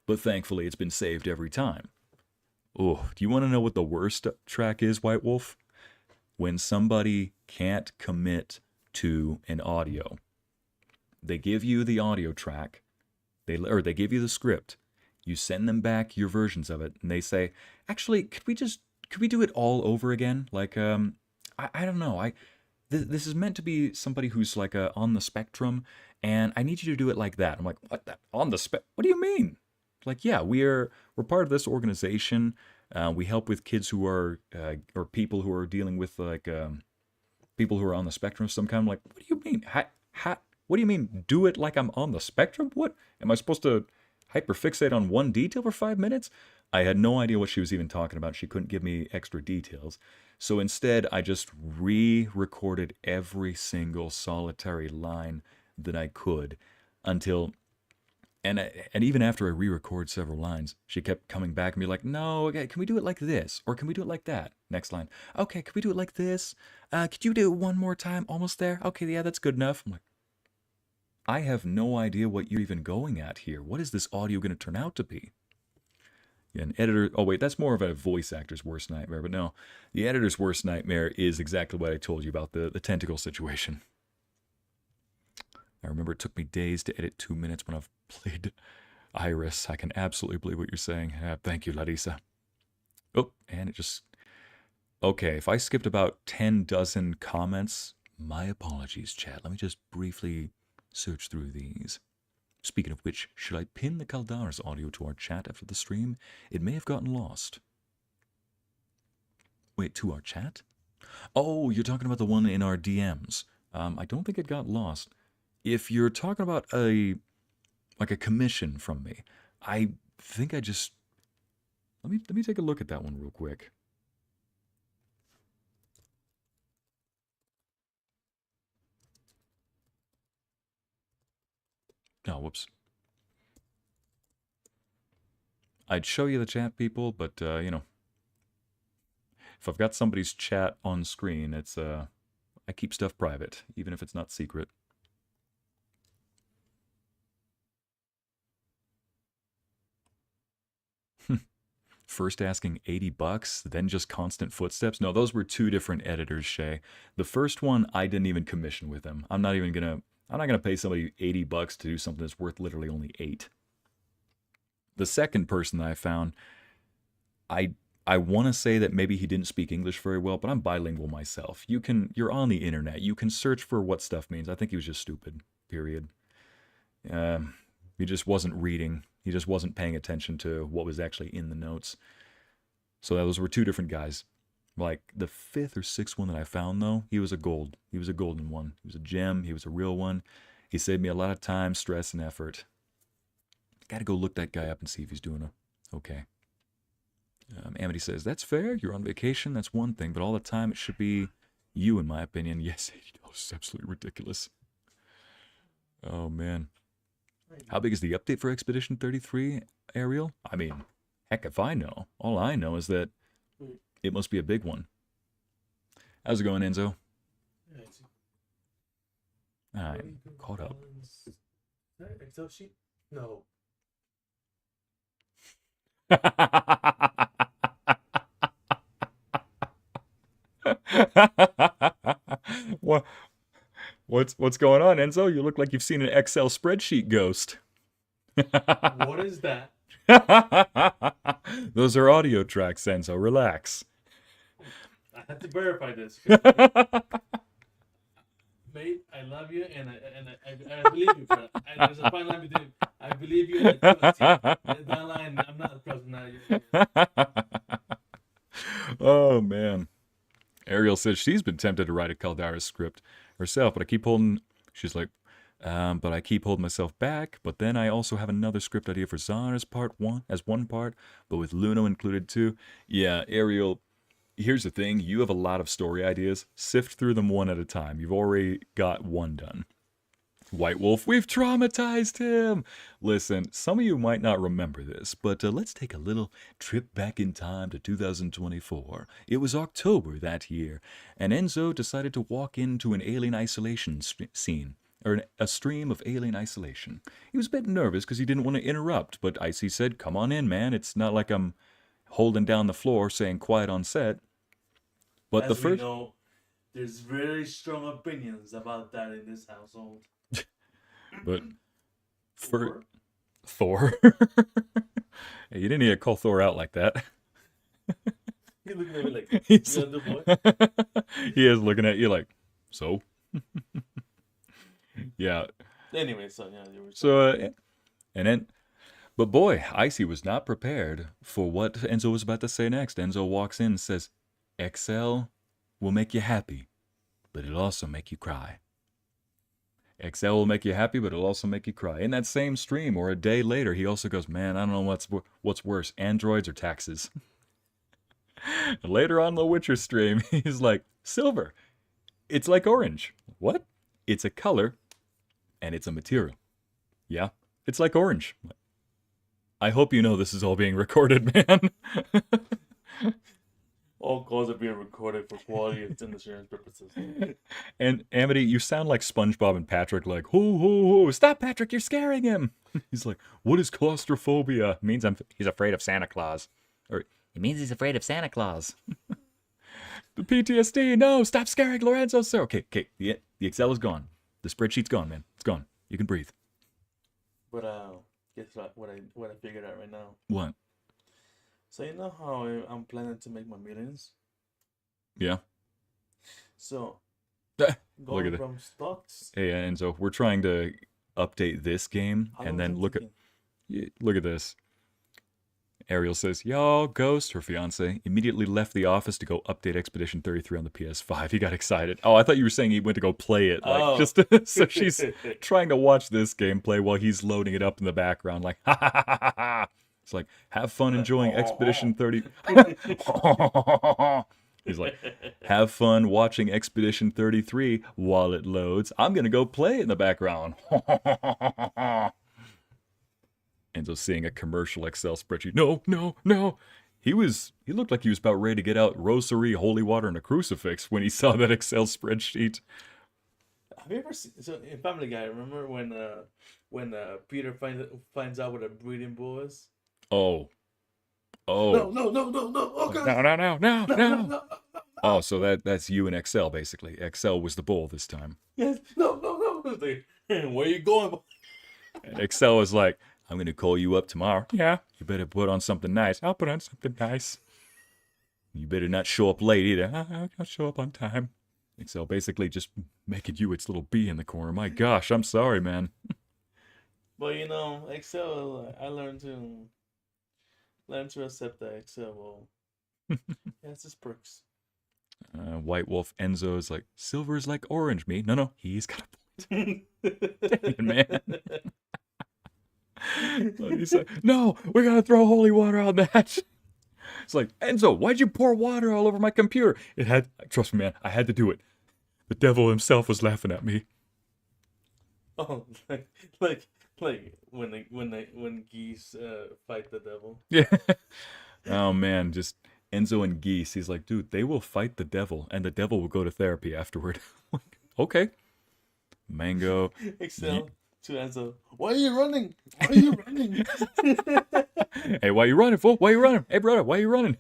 but thankfully it's been saved every time. Oh, do you want to know what the worst track is, White Wolf? When somebody can't commit to an audio. They give you the audio track, they give you the script, you send them back your versions of it, and they say, actually, could we do it all over again? Like, I don't know, this is meant to be somebody who's like on the spectrum, and I need you to do it like that. I'm like, what? On the what do you mean? Like, yeah, we're part of this organization. We help with kids who are, or people who are dealing with like, people who are on the spectrum of some kind. I'm like, what do you mean? What do you mean? Do it like I'm on the spectrum? What? Am I supposed to hyperfixate on one detail for 5 minutes? I had no idea what she was even talking about. She couldn't give me extra details. So instead, I just re-recorded every single solitary line that I could until... And even after I re-record several lines, she kept coming back and be like, no, okay, can we do it like this? Or can we do it like that? Next line. Okay, can we do it like this? Could you do it one more time? Almost there? Okay, yeah, that's good enough. I'm like, I have no idea what you're even going at here. What is this audio going to turn out to be? Yeah, an editor... Oh, wait, that's more of a voice actor's worst nightmare. But no, the editor's worst nightmare is exactly what I told you about the tentacle situation. I remember it took me days to edit 2 minutes when I've played Iris. I can absolutely believe what you're saying. Thank you, Larissa. Oh, and it just... Okay, if I skipped about 10 dozen comments, my apologies, chat. Let me just briefly search through these. Speaking of which, should I pin the Kaldara's audio to our chat after the stream? It may have gotten lost. Wait, to our chat? Oh, you're talking about the one in our DMs. I don't think it got lost. If you're talking about like a commission from me, I think I just let me take a look at that one real quick. Oh, whoops. I'd show you the chat, people, but you know, if I've got somebody's chat on screen, it's I keep stuff private, even if it's not secret. First asking $80, then just constant footsteps. No, those were two different editors, Shay. The first one I didn't even commission with them. I'm not gonna pay somebody $80 to do something that's worth literally only $8. The second person that I found, I want to say that maybe he didn't speak English very well, but I'm bilingual myself. You're on the internet. You can search for what stuff means. I think he was just stupid. Period. He just wasn't reading. He just wasn't paying attention to what was actually in the notes. So those were two different guys. Like the fifth or sixth one that I found, though, he was a gold. He was a golden one. He was a gem. He was a real one. He saved me a lot of time, stress, and effort. Gotta go look that guy up and see if he's doing okay. Amity says, that's fair. You're on vacation. That's one thing. But all the time, it should be you, in my opinion. Yes, $80 is absolutely ridiculous. Oh, man. How big is the update for Expedition 33, Ariel? I mean, heck if I know. All I know is that it must be a big one. How's it going, Enzo? I'm caught up. Excel sheet? No. What's going on, Enzo? You look like you've seen an Excel spreadsheet ghost. What is that? Those are audio tracks, Enzo. Relax. I have to verify this. Mate, I love you, and I believe you. But there's a fine line between I believe you and I trust you. And that line, I'm not trusting that. Oh, man. Ariel says she's been tempted to write a Caldara script herself, but I keep holding... She's like, but I keep holding myself back, but then I also have another script idea for Zahn as one part, but with Luno included too. Yeah, Ariel, here's the thing. You have a lot of story ideas. Sift through them one at a time. You've already got one done. White Wolf, we've traumatized him. Listen, some of you might not remember this, but let's take a little trip back in time to 2024. It was October that year, and Enzo decided to walk into an alien isolation scene, or a stream of alien isolation. He was a bit nervous because he didn't want to interrupt, but Ycey said, come on in, man. It's not like I'm holding down the floor saying quiet on set. But As we know, there's very strong opinions about that in this household. But for Thor. Hey, you didn't need to call Thor out like that. He's looking at me like, he's he is looking at you like, so? Yeah. Anyway, so yeah, you were so and then, but boy, Ycey was not prepared for what Enzo was about to say next. Enzo walks in and says, Excel will make you happy, but it'll also make you cry. Excel will make you happy, but it'll also make you cry. In that same stream, or a day later, he also goes, man, I don't know what's worse, androids or taxes. Later on the Witcher stream, he's like, silver, it's like orange. What? It's a color, and it's a material. Yeah, it's like orange. I hope you know this is all being recorded, man. All calls are being recorded for quality and insurance purposes. And Amity, you sound like SpongeBob and Patrick, like, hoo, hoo, hoo, stop, Patrick, you're scaring him. He's like, what is claustrophobia? It means he's afraid of Santa Claus. Or, it means he's afraid of Santa Claus. The PTSD, no, stop scaring Lorenzo, sir. Okay, the Excel is gone. The spreadsheet's gone, man. It's gone. You can breathe. But, guess what I figured out right now? What? So you know how I'm planning to make my millions? Yeah. So, look at from stocks. Hey, Enzo, we're trying to update this game, and then look at this. Ariel says, "Y'all, Ghost," her fiance, immediately left the office to go update Expedition 33 on the PS5. He got excited. Oh, I thought you were saying he went to go play it. Like, just so she's trying to watch this gameplay while he's loading it up in the background. Like, ha ha ha ha ha. It's like, have fun enjoying Expedition 30. He's like, have fun watching Expedition 33 while it loads. I'm going to go play it in the background. Enzo seeing a commercial Excel spreadsheet. No, no, no. He looked like he was about ready to get out rosary, holy water, and a crucifix when he saw that Excel spreadsheet. Have you ever seen, so in Family Guy, remember when Peter finds out what a breeding bull is? Oh. No. Oh, God. No. Oh, so that's you in Excel, basically. Excel was the bull this time. Yes. No. Where you going? And Excel was like, I'm going to call you up tomorrow. Yeah, you better put on something nice. I'll put on something nice. You better not show up late either. I'll show up on time. Excel basically just making you its little bee in the corner. My gosh, I'm sorry, man. Well, Excel, I learned to accept that Excel. Well, yeah, it's just perks. White Wolf Enzo is like, silver is like orange, me. No, he's got a point. Dang it, man. He's like, no, we gotta throw holy water on that. It's like, Enzo, why'd you pour water all over my computer? Trust me, man, I had to do it. The devil himself was laughing at me. Oh, like when geese fight the devil. Yeah. Oh man, just Enzo and geese. He's like, dude, they will fight the devil, and the devil will go to therapy afterward. Okay. Mango. Excel. To Enzo, why are you running? Hey, why you running, fool? Why you running? Hey, brother, why you running?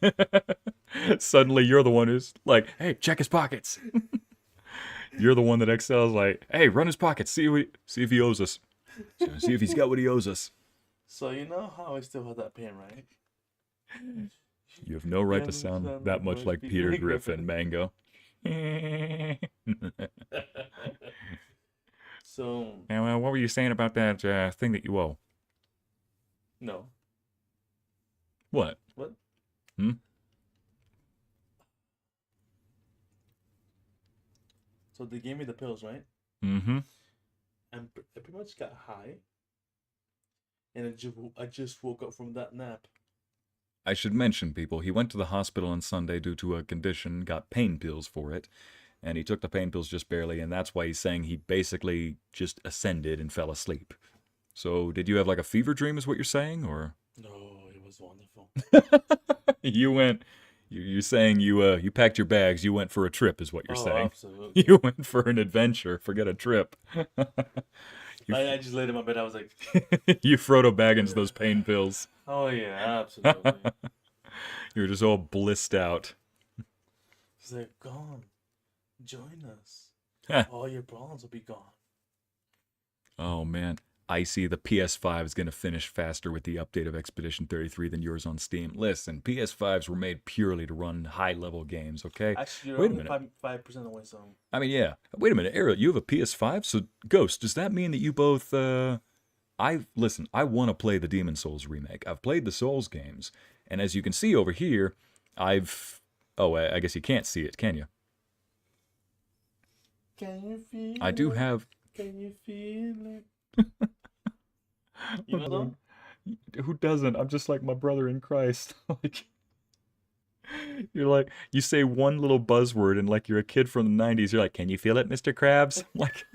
Suddenly, you're the one who's like, hey, check his pockets. You're the one that Excel's like, hey, run his pockets. See if he owes us. See if he's got what he owes us. So you know how I still have that pen, right? You have no right to sound that much like Peter Griffin, Mango. So. Now, what were you saying about that thing that you owe? No. What? What? So they gave me the pills, right? Mm-hmm. And I pretty much got high. And I just woke up from that nap. I should mention, people, he went to the hospital on Sunday due to a condition, got pain pills for it. And he took the pain pills just barely, and that's why he's saying he basically just ascended and fell asleep. So, did you have like a fever dream is what you're saying, or? No, it was wonderful. You're saying you packed your bags, you went for a trip is what you're saying. Absolutely. You went for an adventure, forget a trip. I just laid in my bed, I was like... You Frodo Baggins those pain pills. Oh yeah, absolutely. You were just all blissed out. He's like, gone. Join us. All your problems will be gone. Oh man, Ycey, the PS5 is going to finish faster with the update of Expedition 33 than yours on Steam. Listen, PS5s were made purely to run high-level games, okay? Actually, you're Wait a only minute. 5% away, so... I mean, yeah. Wait a minute, Ariel, you have a PS5? So, Ghost, does that mean that you both, Listen, I want to play the Demon Souls remake. I've played the Souls games, and as you can see over here, Oh, I guess you can't see it, can you? Can you feel I do it? have... Can you feel it? You know? Who doesn't? I'm just like my brother in Christ. Like, you're like, you say one little buzzword and like you're a kid from the 90s. You're like, can you feel it, Mr. Krabs? Like,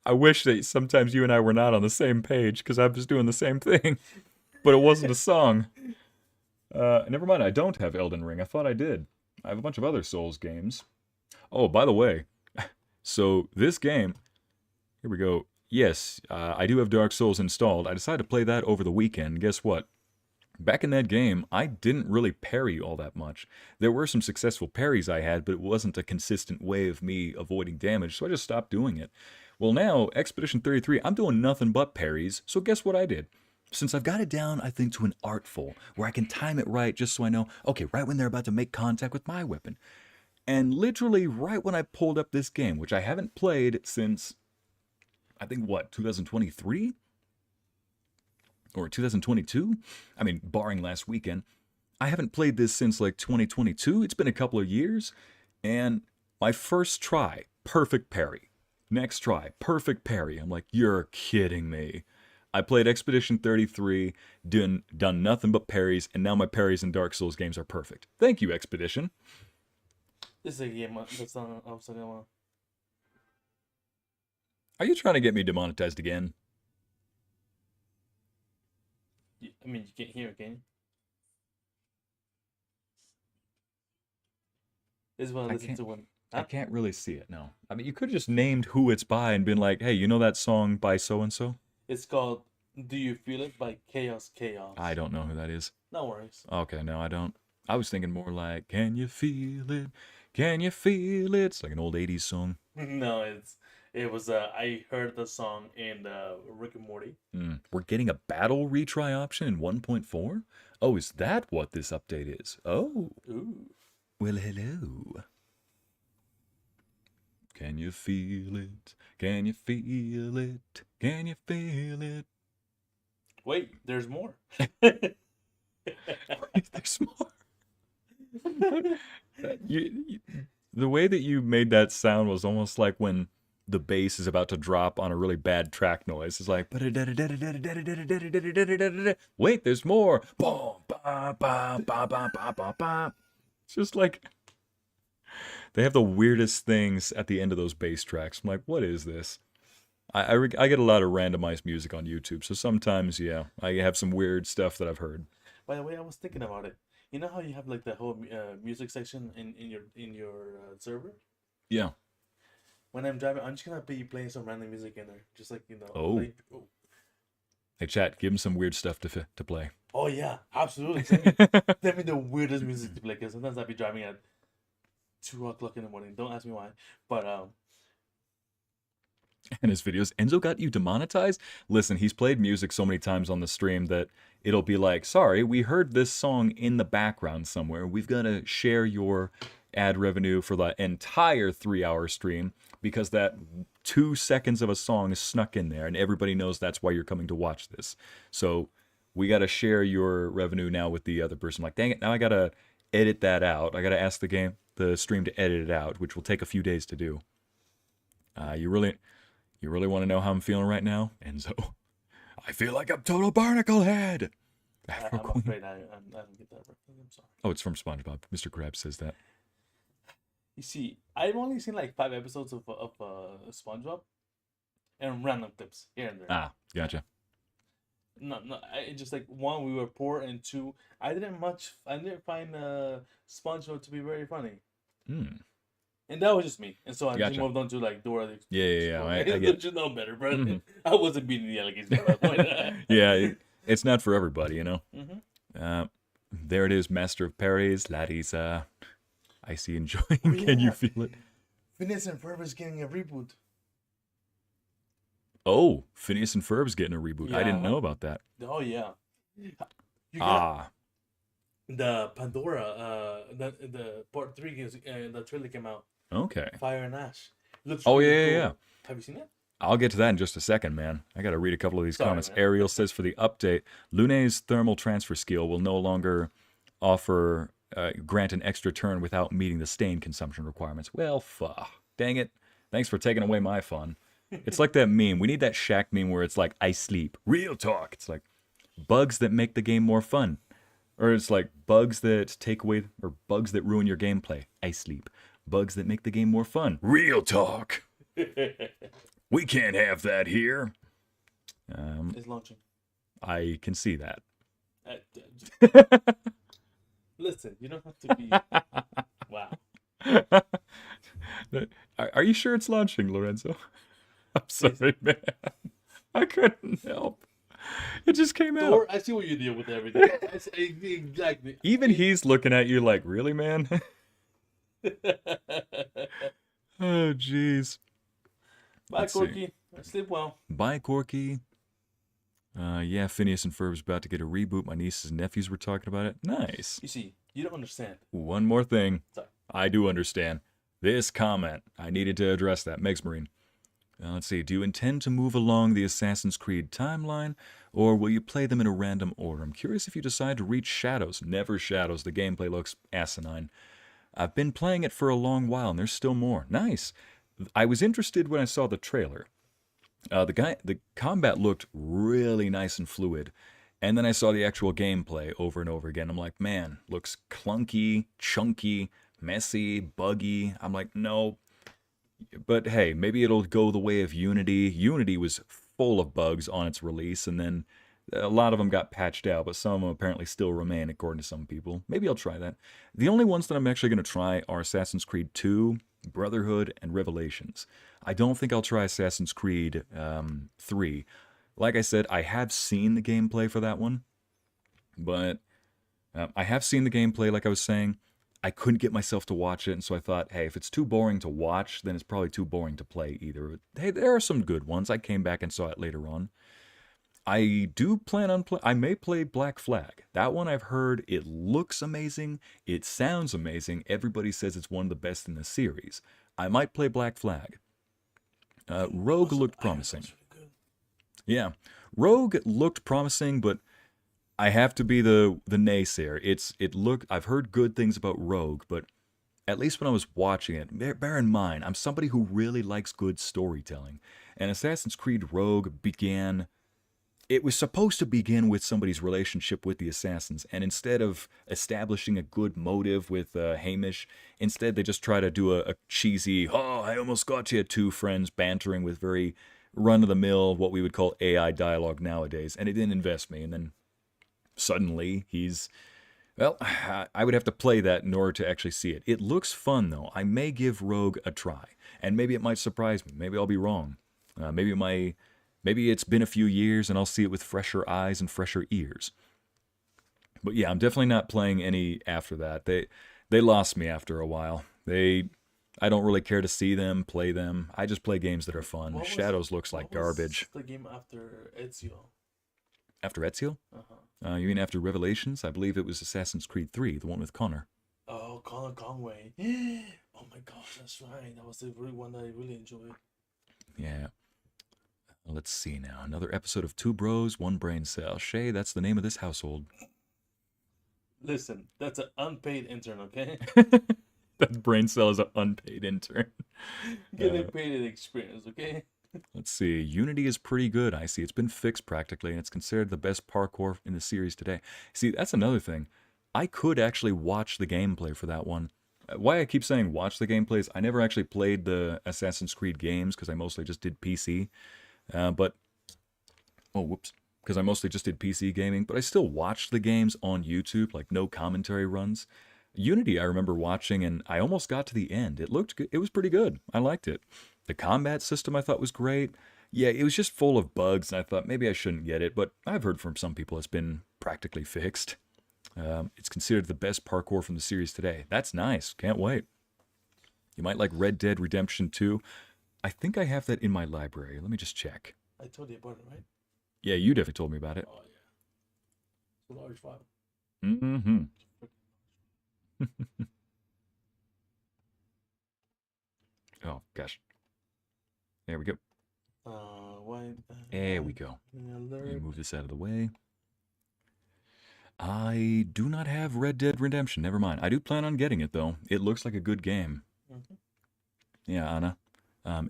I wish that sometimes you and I were not on the same page because I was doing the same thing, but it wasn't a song. Never mind, I don't have Elden Ring. I thought I did. I have a bunch of other Souls games. Oh, by the way, so this game, here we go. Yes, I do have Dark Souls installed. I decided to play that over the weekend. Guess what? Back in that game, I didn't really parry all that much. There were some successful parries I had, but it wasn't a consistent way of me avoiding damage, so I just stopped doing it. Well now, Expedition 33, I'm doing nothing but parries, so guess what I did? Since I've got it down, I think, to an artful, where I can time it right just so I know, okay, right when they're about to make contact with my weapon. And literally right when I pulled up this game, which I haven't played since, I think, what, 2023? or 2022. I mean, barring last weekend. I haven't played this since like 2022. It's been a couple of years. And my first try, perfect parry. Next try, perfect parry. I'm like, you're kidding me. I played Expedition 33, done nothing but parries, and now my parries in Dark Souls games are perfect. Thank you, Expedition. This is a game that's not. I was talking about. Are you trying to get me demonetized again? I mean, you can't hear it, can you? This is what I listen to when. I can't really see it, no. I mean, you could have just named who it's by and been like, hey, you know that song by so-and-so? It's called "Do You Feel It" by Chaos. I don't know who that is. No worries. Okay, no, I don't. I was thinking more like, can you feel it? Can you feel it? It's like an old 80s song. No, it was. I heard the song in Rick and Morty. We're getting a battle retry option in 1.4? Oh, is that what this update is? Oh. Ooh. Well, hello. Can you feel it? Can you feel it? Can you feel it? Wait, there's more. Wait, there's more. The way that you made that sound was almost like when the bass is about to drop on a really bad track noise. It's like, wait, there's more. It's just like, they have the weirdest things at the end of those bass tracks. I'm like, what is this? I get a lot of randomized music on YouTube, so sometimes, yeah, I have some weird stuff that I've heard. By the way, I was thinking about it. You know how you have like the whole music section in your server? Yeah. When I'm driving, I'm just gonna be playing some random music in there, just like Oh. Like, Hey, chat, give him some weird stuff to play. Oh yeah, absolutely. Send me the weirdest music to play, because sometimes I'll be driving at 2 o'clock in the morning. Don't ask me why, but And his videos, Enzo got you demonetized? Listen, he's played music so many times on the stream that it'll be like, sorry, we heard this song in the background somewhere. We've got to share your ad revenue for the entire 3-hour stream because that 2 seconds of a song is snuck in there and everybody knows that's why you're coming to watch this. So we got to share your revenue now with the other person. Like, dang it, now I got to edit that out. I got to ask the stream to edit it out, which will take a few days to do. You really want to know how I'm feeling right now, Enzo? I feel like I'm total barnacle head. I'm afraid I don't get that reference. I'm sorry. Oh, it's from SpongeBob. Mr. Krabs says that. You see, I've only seen like 5 episodes of SpongeBob, and random clips here and there. Ah, gotcha. No, I just like, one, we were poor, and two, I didn't find SpongeBob to be very funny. And that was just me. And so I just moved on to like Dora the Explorer. Yeah. I get you know better, bro. I wasn't beating the alligators at that point. Yeah, it's not for everybody, you know. There it is, Master of Parries, laddies. I see enjoying. Oh, yeah. Can you feel it? Phineas and Ferb is getting a reboot. Oh, Phineas and Ferb's getting a reboot. Yeah. I didn't know about that. Oh yeah. The Pandora, the part 3 is the trailer came out. Okay. Fire and Ash. Looks really cool. Yeah. Have you seen it? I'll get to that in just a second, man. I got to read a couple of these comments. Man. Ariel says for the update, Lune's thermal transfer skill will no longer grant an extra turn without meeting the stain consumption requirements. Well, dang it. Thanks for taking away my fun. It's like that meme. We need that Shaq meme where it's like, I sleep. Real talk. It's like bugs that make the game more fun. Or it's like bugs that take away, or bugs that ruin your gameplay. I sleep. Bugs that make the game more fun. Real talk. We can't have that here. It's launching. I can see that. Listen, you don't have to be... Wow. Are you sure it's launching, Lorenzo? I'm sorry, man. I couldn't help. It just came out. Thor, I see what you deal with everything. Exactly. Even he's looking at you like, really, man? Oh, jeez. Bye, Corky. Sleep well. Bye, Corky. Yeah, Phineas and Ferb's about to get a reboot. My nieces and nephews were talking about it. Nice. You see, you don't understand. One more thing. Sorry. I do understand. This comment. I needed to address that. Megs Marine. Let's see. Do you intend to move along the Assassin's Creed timeline, or will you play them in a random order? I'm curious if you decide to reach Shadows. Never Shadows. The gameplay looks asinine. I've been playing it for a long while, and there's still more. Nice. I was interested when I saw the trailer. The combat looked really nice and fluid. And then I saw the actual gameplay over and over again. I'm like, man, looks clunky, chunky, messy, buggy. I'm like, no. But hey, maybe it'll go the way of Unity. Unity was full of bugs on its release, and then a lot of them got patched out, but some of them apparently still remain, according to some people. Maybe I'll try that. The only ones that I'm actually going to try are Assassin's Creed 2, Brotherhood, and Revelations. I don't think I'll try Assassin's Creed 3. Like I said, I have seen the gameplay for that one, but I have seen the gameplay, like I was saying. I couldn't get myself to watch it, and so I thought, hey, if it's too boring to watch, then it's probably too boring to play either. Hey, there are some good ones. I came back and saw it later on. I do plan on I may play Black Flag. That one I've heard, it looks amazing, it sounds amazing, everybody says it's one of the best in the series. I might play Black Flag. Rogue looked promising. Yeah, Rogue looked promising, but I have to be the naysayer. I've heard good things about Rogue, but at least when I was watching it, bear in mind, I'm somebody who really likes good storytelling. And Assassin's Creed Rogue it was supposed to begin with somebody's relationship with the assassins, and instead of establishing a good motive with Hamish, instead they just try to do a cheesy, oh, I almost got you, two friends bantering with very run-of-the-mill, what we would call AI dialogue nowadays, and it didn't invest me, and then suddenly well, I would have to play that in order to actually see it. It looks fun, though. I may give Rogue a try, and maybe it might surprise me. Maybe I'll be wrong. Maybe it's been a few years and I'll see it with fresher eyes and fresher ears. But yeah, I'm definitely not playing any after that. They lost me after a while. I don't really care to see them, play them. I just play games that are fun. Shadows looks like garbage. The game after Ezio? After Ezio? Uh-huh. You mean after Revelations? I believe it was Assassin's Creed 3, the one with Connor. Oh, Connor Conway. Oh my gosh, that's right. That was the one that I really enjoyed. Yeah. Let's see now. Another episode of Two Bros, One Brain Cell. Shay, that's the name of this household. Listen, that's an unpaid intern, okay? That brain cell is an unpaid intern. Getting paid in experience, okay? Let's see. Unity is pretty good, I see. It's been fixed practically, and it's considered the best parkour in the series today. See, that's another thing. I could actually watch the gameplay for that one. Why I keep saying watch the gameplays, I never actually played the Assassin's Creed games because I mostly just did PC. Because I mostly just did PC gaming, but I still watched the games on YouTube, like no commentary runs. Unity, I remember watching, and I almost got to the end. It looked good. It was pretty good. I liked it. The combat system I thought was great. Yeah, it was just full of bugs, and I thought maybe I shouldn't get it, but I've heard from some people it's been practically fixed. It's considered the best parkour from the series today. That's nice. Can't wait. You might like Red Dead Redemption 2. I think I have that in my library. Let me just check. I told you about it, right? Yeah, you definitely told me about it. Oh, yeah. It's a large file. Mm-hmm. Oh, gosh. There we go. There we go. Let me move this out of the way. I do not have Red Dead Redemption. Never mind. I do plan on getting it, though. It looks like a good game. Mm-hmm. Yeah, Anna.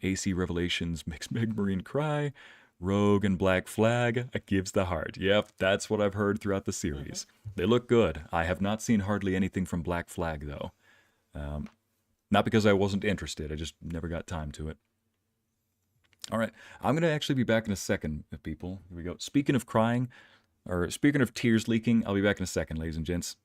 AC Revelations makes Meg Marine cry. Rogue and Black Flag gives the heart. Yep, that's what I've heard throughout the series. They look good. I have not seen hardly anything from Black Flag, though. Not because I wasn't interested. I just never got time to it. All right, I'm going to actually be back in a second, people. Here we go. Speaking of crying, or speaking of tears leaking, I'll be back in a second, ladies and gents.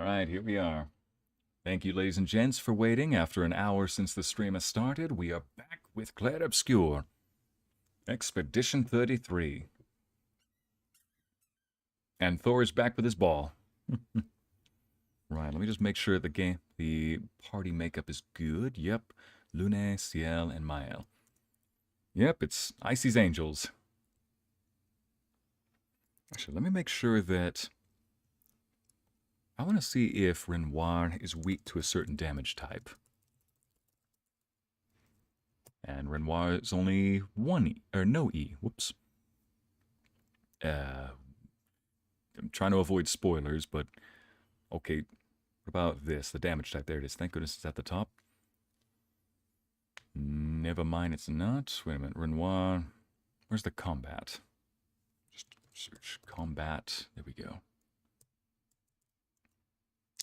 Alright, here we are. Thank you, ladies and gents, for waiting. After an hour since the stream has started, we are back with Clair Obscure. Expedition 33. And Thor is back with his ball. Right, let me just make sure the party makeup is good. Yep, Lune, Ciel, and Mael. Yep, it's Ycey's Angels. Actually, let me make sure that... I want to see if Renoir is weak to a certain damage type. And Renoir is only one E, or no E. Whoops. I'm trying to avoid spoilers, but okay. What about this? The damage type. There it is. Thank goodness it's at the top. Never mind, it's not. Wait a minute. Renoir. Where's the combat? Just search combat. There we go.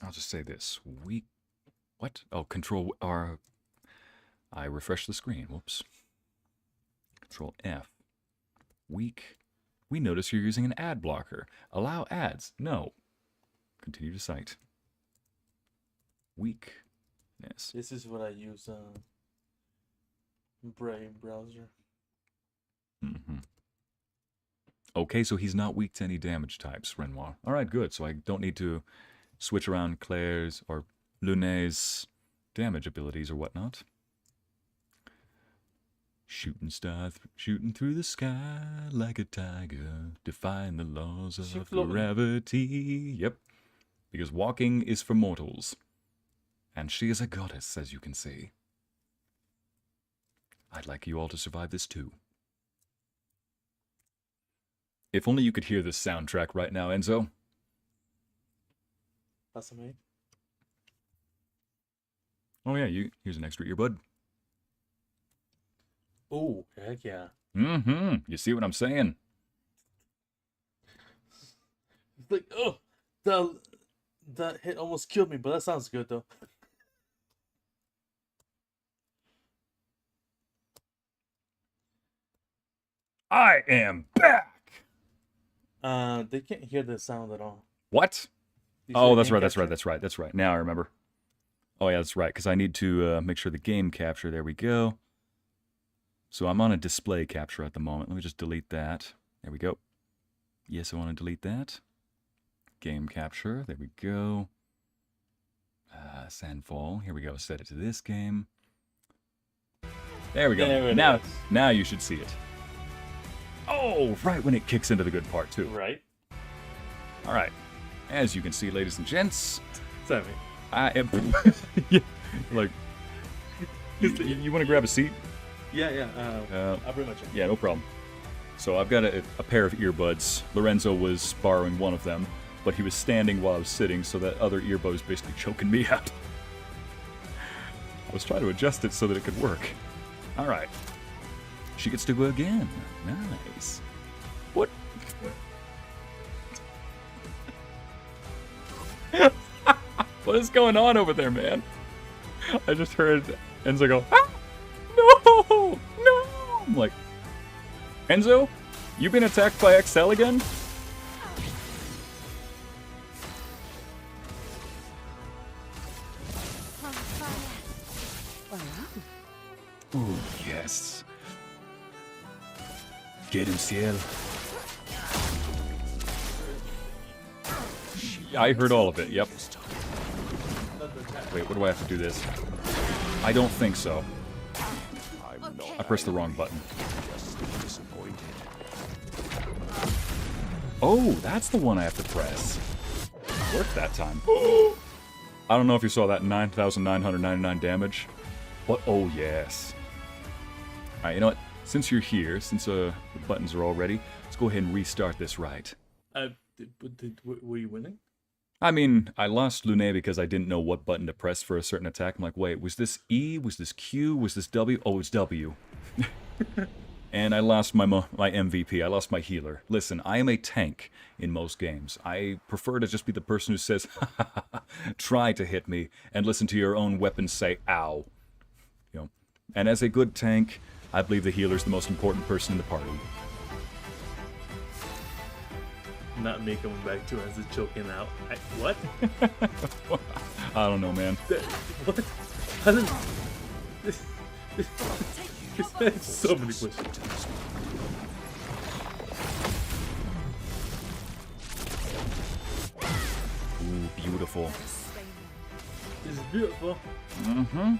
I'll just say this. Weak. What? Oh, Control R. I refresh the screen. Whoops. Control F. Weak. We notice you're using an ad blocker. Allow ads. No. Continue to cite. Weakness. This is what I use Brave browser. Mm-hmm. Okay, so he's not weak to any damage types, Renoir. Alright, good. So I don't need to switch around Claire's or Lune's damage abilities or whatnot. Shooting star, shooting through the sky like a tiger, defying the laws of gravity. Yep, because walking is for mortals. And she is a goddess, as you can see. I'd like you all to survive this too. If only you could hear this soundtrack right now, Enzo. That's amazing. Oh yeah, here's an extra earbud. Oh, heck yeah. Mm-hmm. You see what I'm saying? It's like, oh, that hit almost killed me, but that sounds good though. I am back! They can't hear the sound at all. What? Oh, that's right. Now I remember. Oh, yeah, that's right, because I need to make sure the game capture, there we go. So I'm on a display capture at the moment. Let me just delete that. There we go. Yes, I want to delete that. Game capture, there we go. Sandfall, here we go. Set it to this game. There we go. There now you should see it. Oh, right when it kicks into the good part, too. Right. All right. As you can see, ladies and gents, Sammy. I am... yeah, like, you want to grab a seat? Yeah. I'll bring my chair. Yeah, no problem. So I've got a pair of earbuds. Lorenzo was borrowing one of them, but he was standing while I was sitting, so that other earbud was basically choking me out. I was trying to adjust it so that it could work. All right. She gets to go again. Nice. What? What is going on over there, man? I just heard Enzo go, ah! No! No! I'm like, Enzo, you been attacked by XL again? Oh, yes. Get him, Ciel. I heard all of it, yep. Wait, what do I have to do this? I don't think so. I pressed the wrong button. Oh, that's the one I have to press. Worked that time. I don't know if you saw that 9,999 damage, but oh yes. Alright, you know what? Since you're here, since the buttons are all ready, let's go ahead and restart this right. Were you winning? I mean, I lost Lune because I didn't know what button to press for a certain attack. I'm like, wait, was this E? Was this Q? Was this W? Oh, it's W. And I lost my MVP. I lost my healer. Listen, I am a tank in most games. I prefer to just be the person who says, try to hit me, and listen to your own weapon say, ow. You know. And as a good tank, I believe the healer's the most important person in the party. not me coming back to Enzo choking out. What? I don't know, man. What? I don't... There's so many questions. Ooh, beautiful. It's beautiful. Mm-hmm.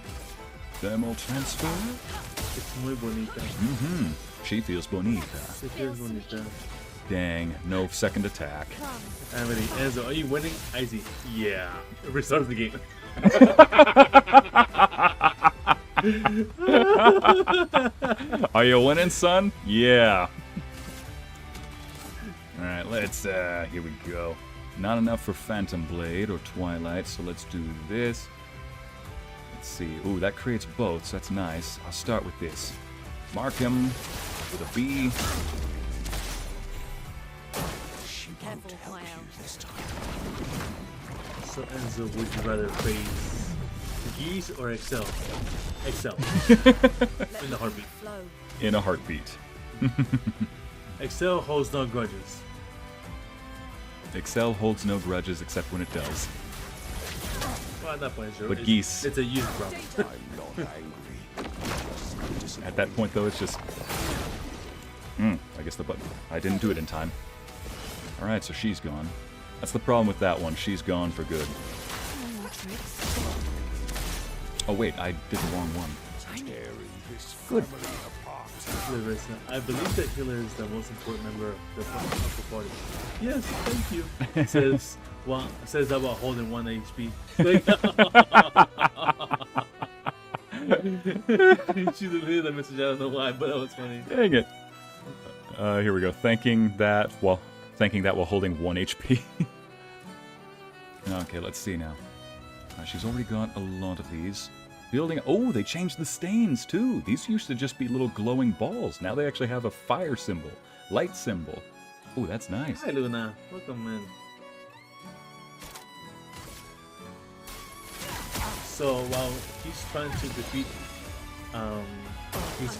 Thermal transfer. It's muy bonita. Mm-hmm. She feels bonita. It feels bonita. Dang, no second attack. Amity, Enzo, are you winning? Ycey, yeah. Restart the game. Are you winning, son? Yeah. Alright, let's, here we go. Not enough for Phantom Blade or Twilight, so let's do this. Let's see. Ooh, that creates both, so that's nice. I'll start with this. Mark him with a B. So Enzo, would you rather face Geese or Excel? Excel. In a heartbeat. In a heartbeat. Excel holds no grudges. Excel holds no grudges except when it does. Well, at that point, sure. But Geese. It's a user problem. At that point, though, it's just... I guess the button... I didn't do it in time. Alright, so she's gone. That's the problem with that one. She's gone for good. Oh, wait. I did the wrong one. Good. I believe that Healer is the most important member of the party. Yes, thank you. Says that while holding 1 HP. She deleted the message. I don't know why, but that was funny. Dang it. Here we go. Thanking that while holding 1 HP. Okay, let's see now. She's already got a lot of these. Building. Oh, they changed the stains too. These used to just be little glowing balls. Now they actually have a fire symbol, light symbol. Oh, that's nice. Hi, Luna. Welcome in. So while he's trying to defeat, he's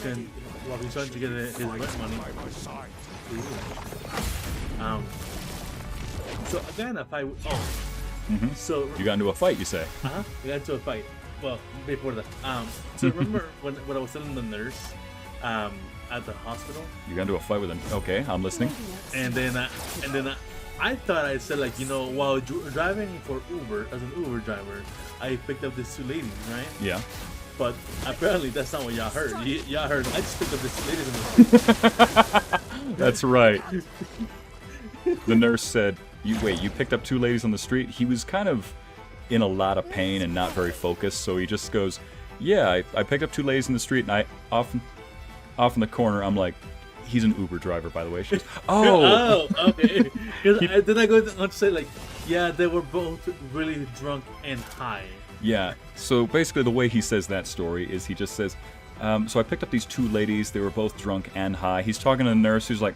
trying to get his rent money. So again, if I so you got into a fight, you say? We got into a fight. Well, before that. So remember when I was telling the nurse, at the hospital? You got into a fight with an. Okay, I'm listening. And then I thought I said, like, you know, while driving for Uber as an Uber driver, I picked up these 2 ladies, right? Yeah. But apparently that's not what y'all heard. Y'all heard I just picked up these 2 ladies in the street. That's right. The nurse said, "You picked up 2 ladies on the street." He was kind of in a lot of pain and not very focused, so he just goes, "Yeah, I picked up 2 ladies in the street," and I off in the corner, I'm like, "He's an Uber driver, by the way." She goes, "Oh, oh, okay." Then I go on to say, like, yeah, they were both really drunk and high. Yeah. So basically, the way he says that story is he just says, "So I picked up these 2 ladies. They were both drunk and high." He's talking to the nurse, who's like,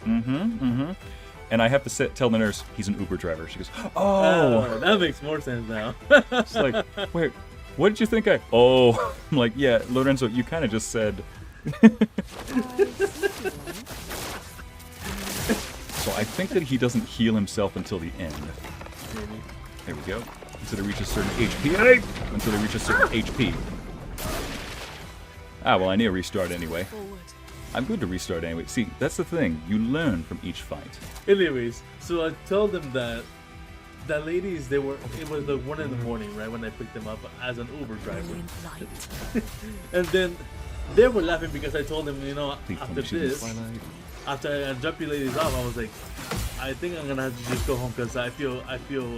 And I have to tell the nurse he's an Uber driver. She goes, "Oh, that makes more sense now." It's like, wait, what did you think I? Oh, I'm like, yeah, Lorenzo, you kind of just said. So I think that he doesn't heal himself until the end. Maybe. There we go. Until they reach a certain HP. Until they reach a certain HP. Well, I need a restart anyway. I'm good to restart anyway. See, that's the thing. You learn from each fight. Anyways, so I told them that the ladies, it was like 1 in the morning, right, when I picked them up as an Uber driver. And then they were laughing because I told them, you know, after I dropped you ladies off, I was like, I think I'm gonna have to just go home because I feel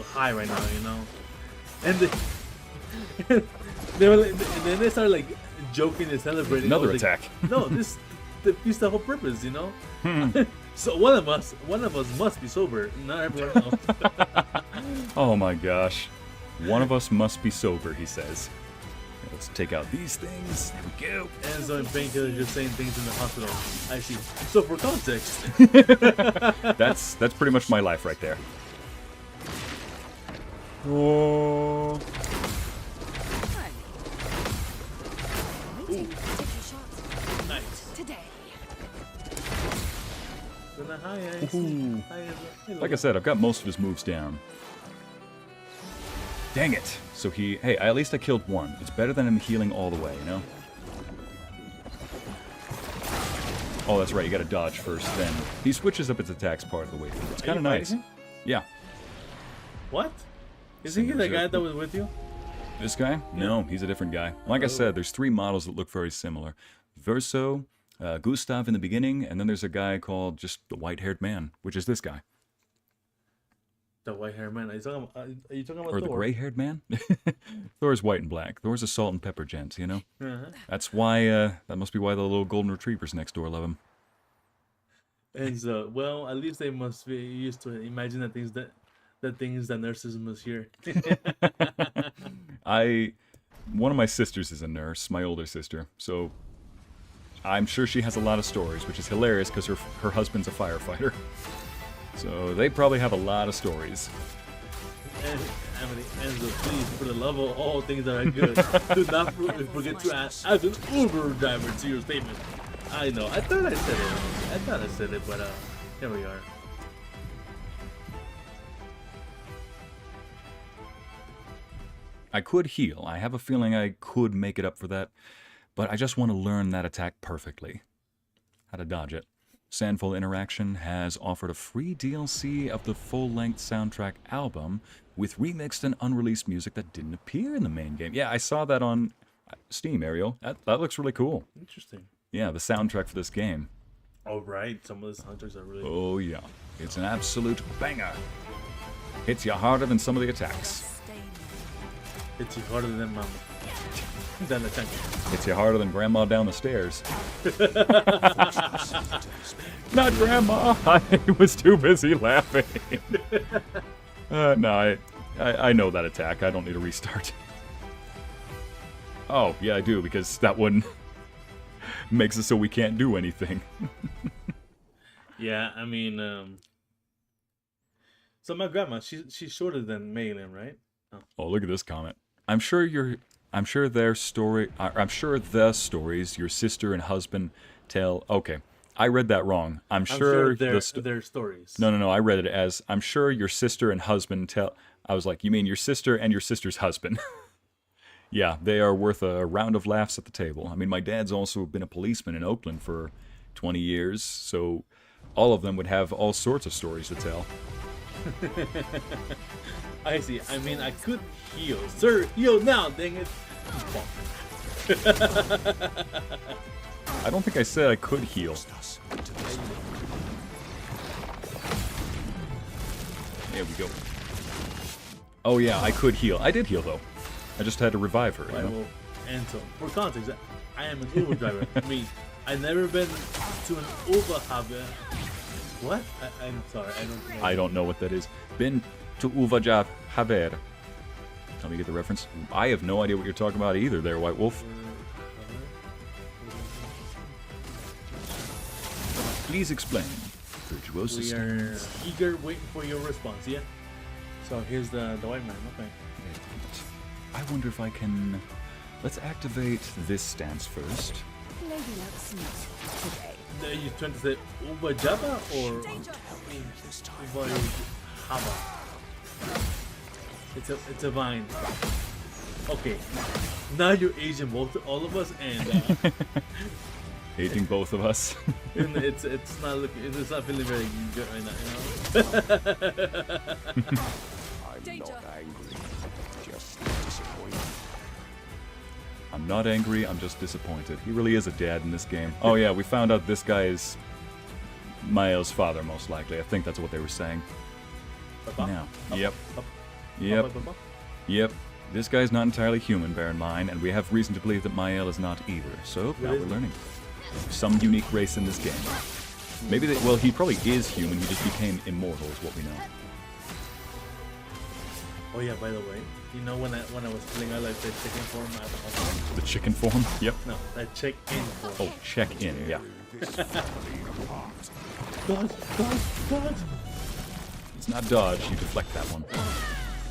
high right now, you know. And then they started like joking and celebrating. Another attack. Like, no, this defeats the whole purpose, you know. So one of us must be sober, not everyone else. Oh my gosh, one of us must be sober, he says. Let's take out these things. There we go. Enzo and Painkiller just saying things in the hospital. I see. So for context, that's pretty much my life right there. Oh. Nice. Ooh. Like I said, I've got most of his moves down. Dang it! So hey, at least I killed one. It's better than him healing all the way, you know? Oh, that's right, you gotta dodge first, then. He switches up his attacks part of the way through. It's kind of nice. Yeah. What? Is he the guy that was with you? This guy? No, he's a different guy. Like I said, there's 3 models that look very similar. Verso, Gustav in the beginning, and then there's a guy called just the white-haired man, which is this guy. The white-haired man? Are you talking about Or Thor? the gray-haired man? Thor's white and black. Thor's a salt and pepper gent, you know? That's why, that must be why the little golden retrievers next door love him. And so, well, at least they must be used to it. Imagine the things that nurses must hear. One of my sisters is a nurse, my older sister, so I'm sure she has a lot of stories, which is hilarious because her husband's a firefighter. So they probably have a lot of stories. And Enzo, please, for the love of all things that are good, do not forget to add as an Uber driver to your statement. I know, I thought I said it, but here we are. I could heal. I have a feeling I could make it up for that, but I just want to learn that attack perfectly. How to dodge it. Sandful Interaction has offered a free DLC of the full-length soundtrack album with remixed and unreleased music that didn't appear in the main game. Yeah, I saw that on Steam, Ariel. That looks really cool. Interesting. Yeah, the soundtrack for this game. Oh, right. Some of the soundtracks are really Oh, yeah. It's an absolute banger. Hits you harder than some of the attacks. Hits you harder than Mama. Than the tank. Hits you harder than Grandma down the stairs. Not Grandma! I was too busy laughing. No, I know that attack. I don't need a restart. Oh, yeah, I do, because that one makes it so we can't do anything. Yeah, I mean, so my grandma, she's shorter than Mainland, right? Oh, look at this comment. I'm sure the stories your sister and husband tell. Okay, I read that wrong. I'm sure their stories. No. I read it as I'm sure your sister and husband tell. I was like, you mean your sister and your sister's husband? Yeah, they are worth a round of laughs at the table. I mean, my dad's also been a policeman in Oakland for 20 years, so all of them would have all sorts of stories to tell. I see. I mean, I could heal. Sir, heal now, dang it. I don't think I said I could heal. There we go. Oh yeah, I could heal. I did heal though. I just had to revive her. Right, well, and so, for context, I am an Uber driver. I mean, I've never been to an Uber hub. What? I'm sorry, I don't know what that is. Been to Uvajab Haber. Tell me, get the reference. I have no idea what you're talking about either there, White Wolf. Please explain. We are eager waiting for your response, yeah? So here's the white man, okay. I wonder if I can... Let's activate this stance first. Lady looks neat today. You trying to say Uvajaba or Uvajaba? It's a vine. Okay. Now you're Asian, both all of us, and hating both of us. and it's not feeling very good right now, you know. I'm not angry, just disappointed. I'm not angry, I'm just disappointed. He really is a dad in this game. Oh yeah, we found out this guy is Mael's father, most likely. I think that's what they were saying. Now, Yep. This guy's not entirely human, bear in mind, and we have reason to believe that Mael is not either. So now we're learning some unique race in this game. Maybe he probably is human. He just became immortal, is what we know. Oh yeah, by the way, you know when I was filling out like the chicken form, The chicken form? Yep. No, that check-in form. Oh, check-in, yeah. Dodge! It's not dodge, you deflect that one.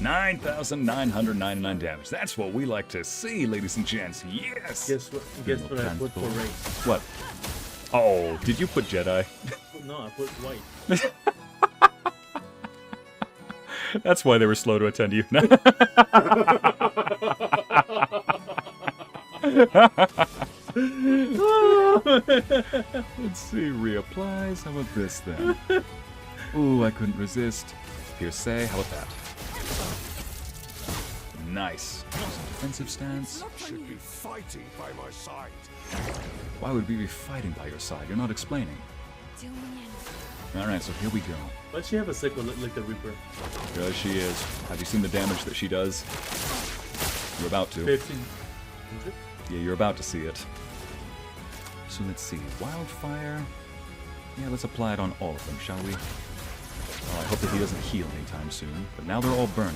9,999 damage. That's what we like to see, ladies and gents. Yes! Guess what I put for race? What? Oh, did you put Jedi? No, I put white. That's why they were slow to attend to you. Let's see, reapplies. How about this then? Ooh, I couldn't resist. Hearsay, how about that? Nice. Defensive stance. Should be fighting by my side. Why would we be fighting by your side? You're not explaining. Alright, so here we go. But she have a sickle like the Reaper. There she is. Have you seen the damage that she does? You're about to. 15. Yeah, you're about to see it. So let's see. Wildfire. Yeah, let's apply it on all of them, shall we? Oh, I hope that he doesn't heal anytime soon. But now they're all burning.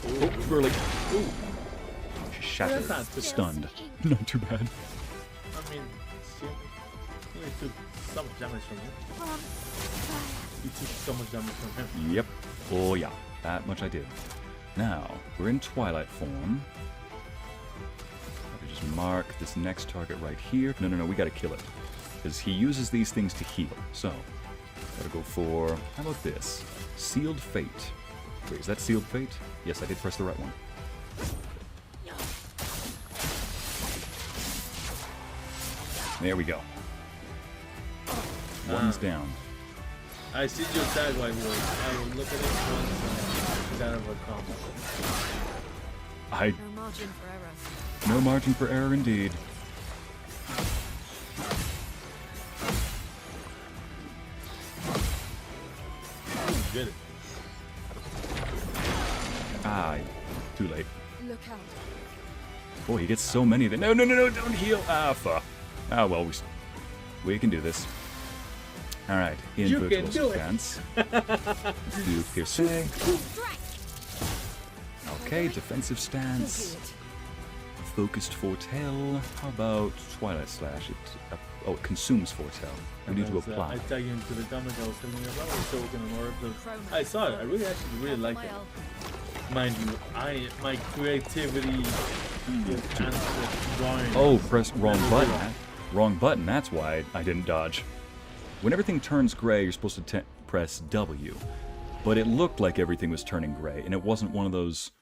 Oh, Burley. Ooh. She's shattered. That's not too Stunned. Not too bad. I mean, she only took so much damage from him. You took so much damage from him. Yep. Oh yeah. That much I did. Now, we're in Twilight form. Let me just mark this next target right here. No, we gotta kill it. Because he uses these things to heal. So, gotta go for, how about this? Sealed Fate. Wait, is that Sealed Fate? Yes, I did press the right one. There we go. One's down. I see your tag white boy. I will look at it once kind of a combo. No margin for error. No margin for error indeed. Good. Ah, too late. Look out. Boy, he gets so many that. No, don't heal. Ah, fuck. Ah, well, we can do this. All right, in You virtual can do it. stance. Let's do Piercing. Okay, defensive stance. Focused foretell. How about Twilight Slash? It consumes foretell. We need to apply. I tag you into the comment I was telling you about. We're still working on more episodes. I saw it. I really actually like it. Mind you, my creativity is drawing. Oh, press wrong button. Wrong button. That's why I didn't dodge. When everything turns gray, you're supposed to press W. But it looked like everything was turning gray, and it wasn't one of those.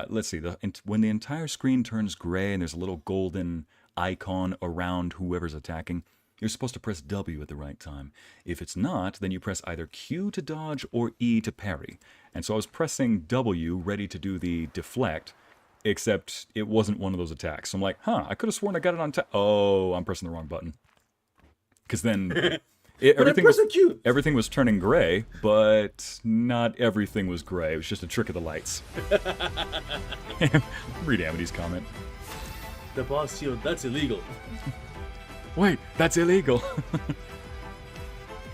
Let's see. When the entire screen turns gray and there's a little golden icon around whoever's attacking, you're supposed to press W at the right time. If it's not, then you press either Q to dodge or E to parry. And so I was pressing W, ready to do the deflect, except it wasn't one of those attacks. So I'm like, huh, I could have sworn I got it on Oh, I'm pressing the wrong button. Because then everything was turning gray, but not everything was gray. It was just a trick of the lights. Read Amity's comment. The boss shield, that's illegal. Wait, that's illegal.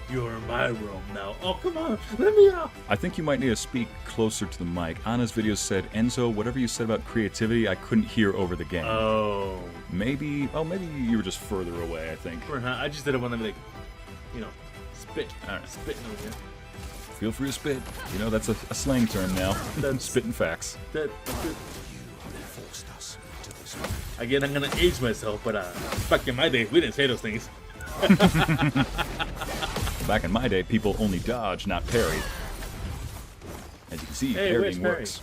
You're in my room now. Oh, come on, let me out. I think you might need to speak closer to the mic. Anna's video said, Enzo, whatever you said about creativity, I couldn't hear over the game. Oh. Maybe you were just further away, I think. I just didn't want to be like, spit. Alright. Spitting over here. Feel free to spit. You know, that's a slang term now. Spitting facts. Again, I'm gonna age myself, but back in my day, we didn't say those things. Back in my day, people only dodge, not parry. As you can see, parrying works.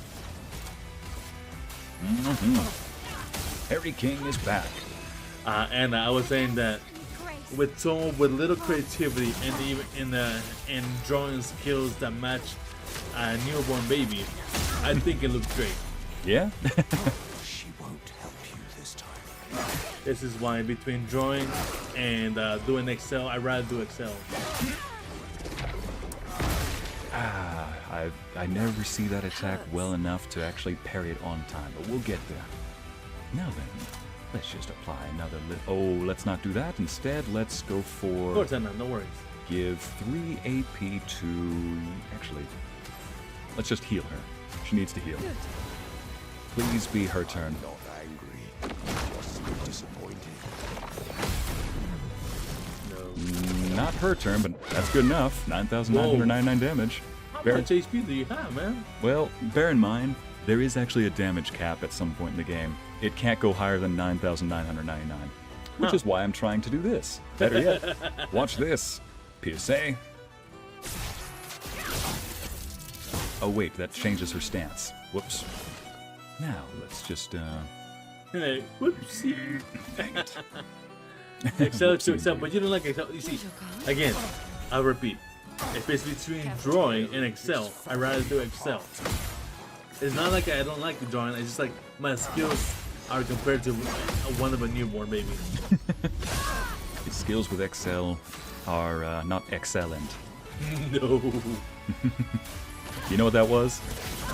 Harry King is back. And I was saying that with little creativity and even in drawing skills that match a newborn baby, I think it looks great. Yeah. She won't help you this time. This is why between drawing and doing Excel, I'd rather do Excel. I never see that attack well enough to actually parry it on time, but we'll get there. Now then, let's just apply another let's not do that. Instead, let's go for... Of course, no worries. Give 3 AP to... Actually, let's just heal her. She needs to heal. Please be her turn. Not angry, just disappointed. No. Not her turn, but that's good enough. 9,999 damage. How How much HP do you have, man? Well, bear in mind, there is actually a damage cap at some point in the game. It can't go higher than 9,999, which is why I'm trying to do this. Better yet, watch this. PSA. Oh wait, that changes her stance. Whoops. Now, let's just, Hey, whoopsie. dang it. Excel to Excel, but you don't like Excel. You see, again, I'll repeat. If it's between drawing and Excel, I'd rather do Excel. It's not like I don't like the drawing, it's just like my skills are compared to one of a newborn baby. His skills with Excel are not excellent. No. You know what that was?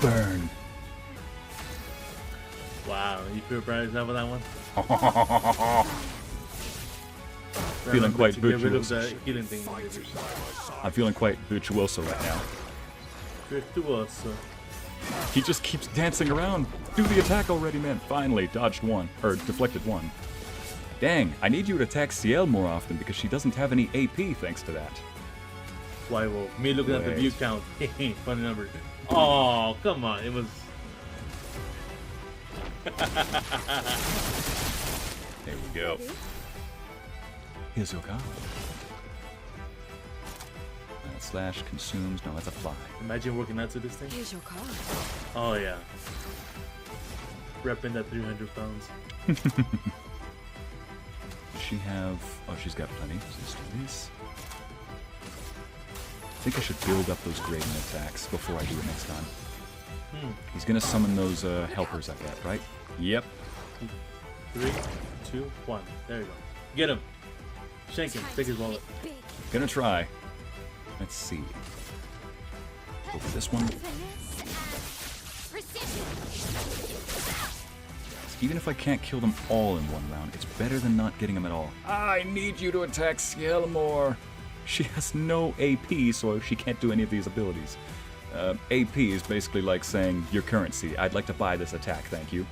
Burn. Wow, you feel proud of yourself with that one? Feeling quite to get rid of virtuoso. the healing thing. I'm feeling quite virtuoso right now. Virtuoso. He just keeps dancing around. Do the attack already, man. Finally, dodged one. Or deflected one. Dang, I need you to attack Ciel more often because she doesn't have any AP thanks to that. Why, well, me looking at the Wait. view count. Funny number. Oh, come on. It was. There we go. Here's your card. Slash consumes. No, that's a fly. Imagine working out to this thing. Here's your card. Oh, yeah. Repping that 300 pounds. Does she have... Oh, she's got plenty. Let's do this. I think I should build up those gradient attacks before I do it next time. He's gonna summon those helpers, I bet, right? Yep. 3, 2, 1. There you go. Get him. Shank him. Take his wallet. Gonna try. Let's see. Go for this one. Even if I can't kill them all in one round, it's better than not getting them at all. I need you to attack Ciel more. She has no AP, so she can't do any of these abilities. AP is basically like saying, your currency. I'd like to buy this attack, thank you.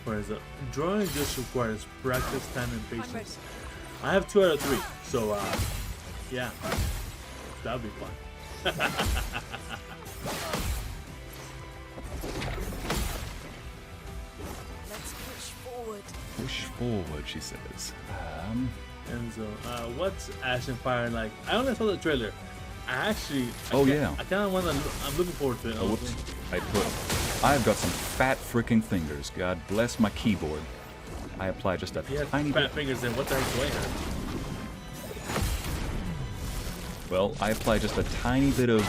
Whereas drawing just requires practice, time, and patience. I have 2 out of 3, so yeah, that'll be fun. Let's push forward. Push forward, she says. And so, what's Ash and Fire like? I only saw the trailer. I Oh, kinda- yeah. I kind of want to. I'm looking forward to it. Oh, whoops. I've got some fat freaking fingers. God bless my keyboard. I apply just a Yeah, tiny fat bit. fingers. And what the heck do I have? Well, I apply just a tiny bit of...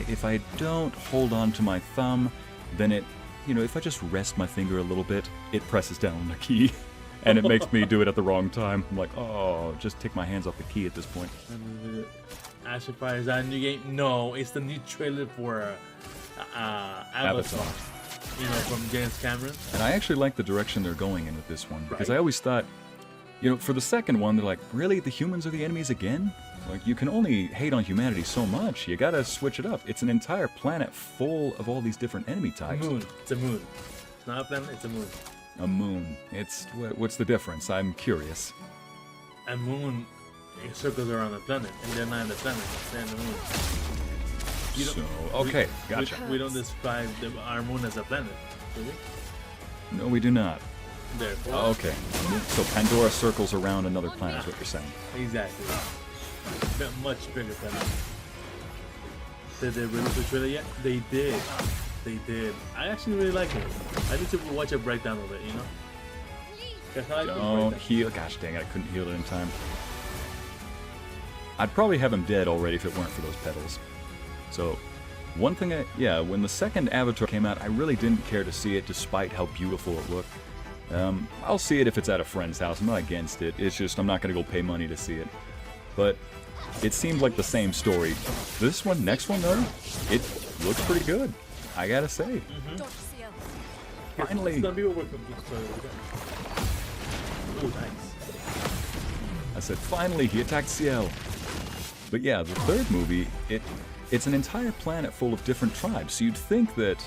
if I don't hold on to my thumb, then it... You know, if I just rest my finger a little bit, it presses down on the key. And it makes me do it at the wrong time. I'm like, oh, just take my hands off the key at this point. Ash and Fire, is that a new game? No, it's the new trailer for Avatar. You know, from James Cameron. And I actually like the direction they're going in with this one. Because Right. I always thought, you know, for the second one, they're like, really? The humans are the enemies again? Like, you can only hate on humanity so much. You gotta switch it up. It's an entire planet full of all these different enemy A types. moon. It's a moon. It's not a planet, it's a moon. A moon. It's... What's the difference? I'm curious. A moon circles around the planet, and they're not in the planet, they're in the moon. You don't- So, okay, we- gotcha. We don't describe our moon as a planet, do we? No, we do not. Therefore, Okay. So Pandora circles around another planet is what you're saying. exactly. Much bigger planet. Did they release the trailer yet? They did. They did. I actually really like it. I need to watch a breakdown of it, you know? 'Cause I like the Don't breakdown. heal. Gosh dang it, I couldn't heal it in time. I'd probably have him dead already if it weren't for those petals. So, one thing when the second Avatar came out, I really didn't care to see it despite how beautiful it looked. I'll see it if it's at a friend's house. I'm not against it. It's just I'm not going to go pay money to see it. But it seemed like the same story. This one, next one though, it looks pretty good. I gotta say. Dodge Ciel. Finally. Some people work on this trailer. Oh, nice. I said, finally, he attacked Ciel. But yeah, the third movie, it's an entire planet full of different tribes. So you'd think that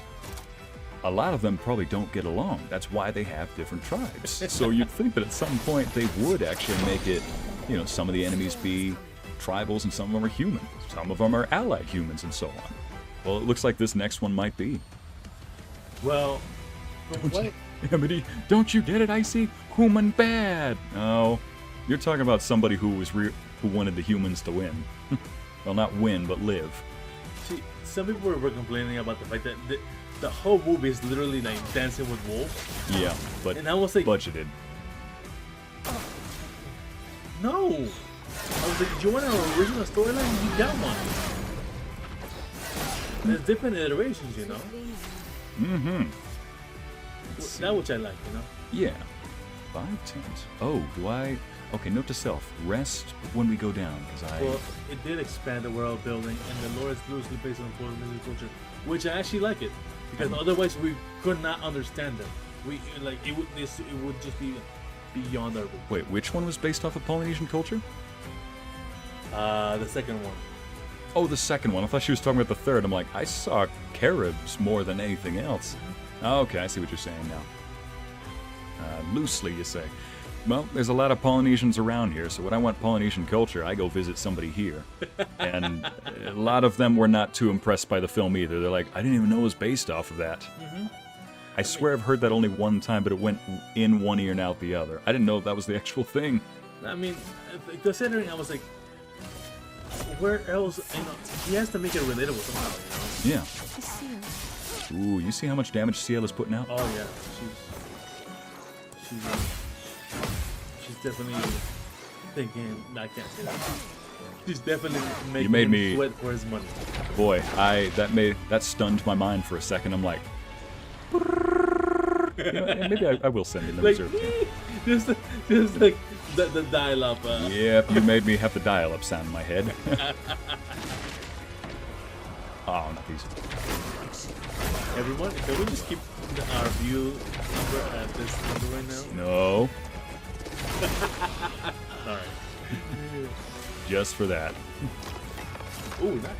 a lot of them probably don't get along. That's why they have different tribes. So you'd think that at some point they would actually make it, you know, some of the enemies be tribals and some of them are human. Some of them are allied humans and so on. Well, it looks like this next one might be. Well, what? Amity, don't you get it, Ycey? Human bad. Oh, you're talking about somebody who was who wanted the humans to win. Well, not win, but live. See, some people were complaining about the fact that the whole movie is literally like Dancing with Wolves. Yeah, but and I was like, budgeted. No. I was like, do you want an original storyline? You got one. There's different iterations, you know. Mm-hmm. That which I like, you know. Yeah. 5 tens. Oh, do I? Okay, note to self. Rest when we go down, because I... Well, it did expand the world building, and the lore is loosely based on Polish culture, which I actually like it, because otherwise we could not understand them. We like it would just be beyond our reach. Wait, which one was based off of Polynesian culture? The second one. Oh, the second one. I thought she was talking about the third. I'm like, I saw Caribs more than anything else. Oh, okay, I see what you're saying now. Loosely, you say. Well, there's a lot of Polynesians around here, so when I want Polynesian culture, I go visit somebody here. And a lot of them were not too impressed by the film either. They're like, I didn't even know it was based off of that. Mm-hmm. I swear I've heard that only one time, but it went in one ear and out the other. I didn't know that was the actual thing. I mean, considering, I was like, where else? You know, he has to make it relatable somehow. You know? Yeah. Ooh, you see how much damage CL is putting out? Oh yeah, she's definitely thinking. I can't say that. She's definitely making him sweat for his money. Boy, that stunned my mind for a second. I'm like, you know, maybe I will send in the like, reserve. just like the dial-up. Yep, you made me have the dial-up sound in my head. Oh, not these. Everyone, can we just keep our view number at this number right now? No. Alright. Just for that. Ooh, nice.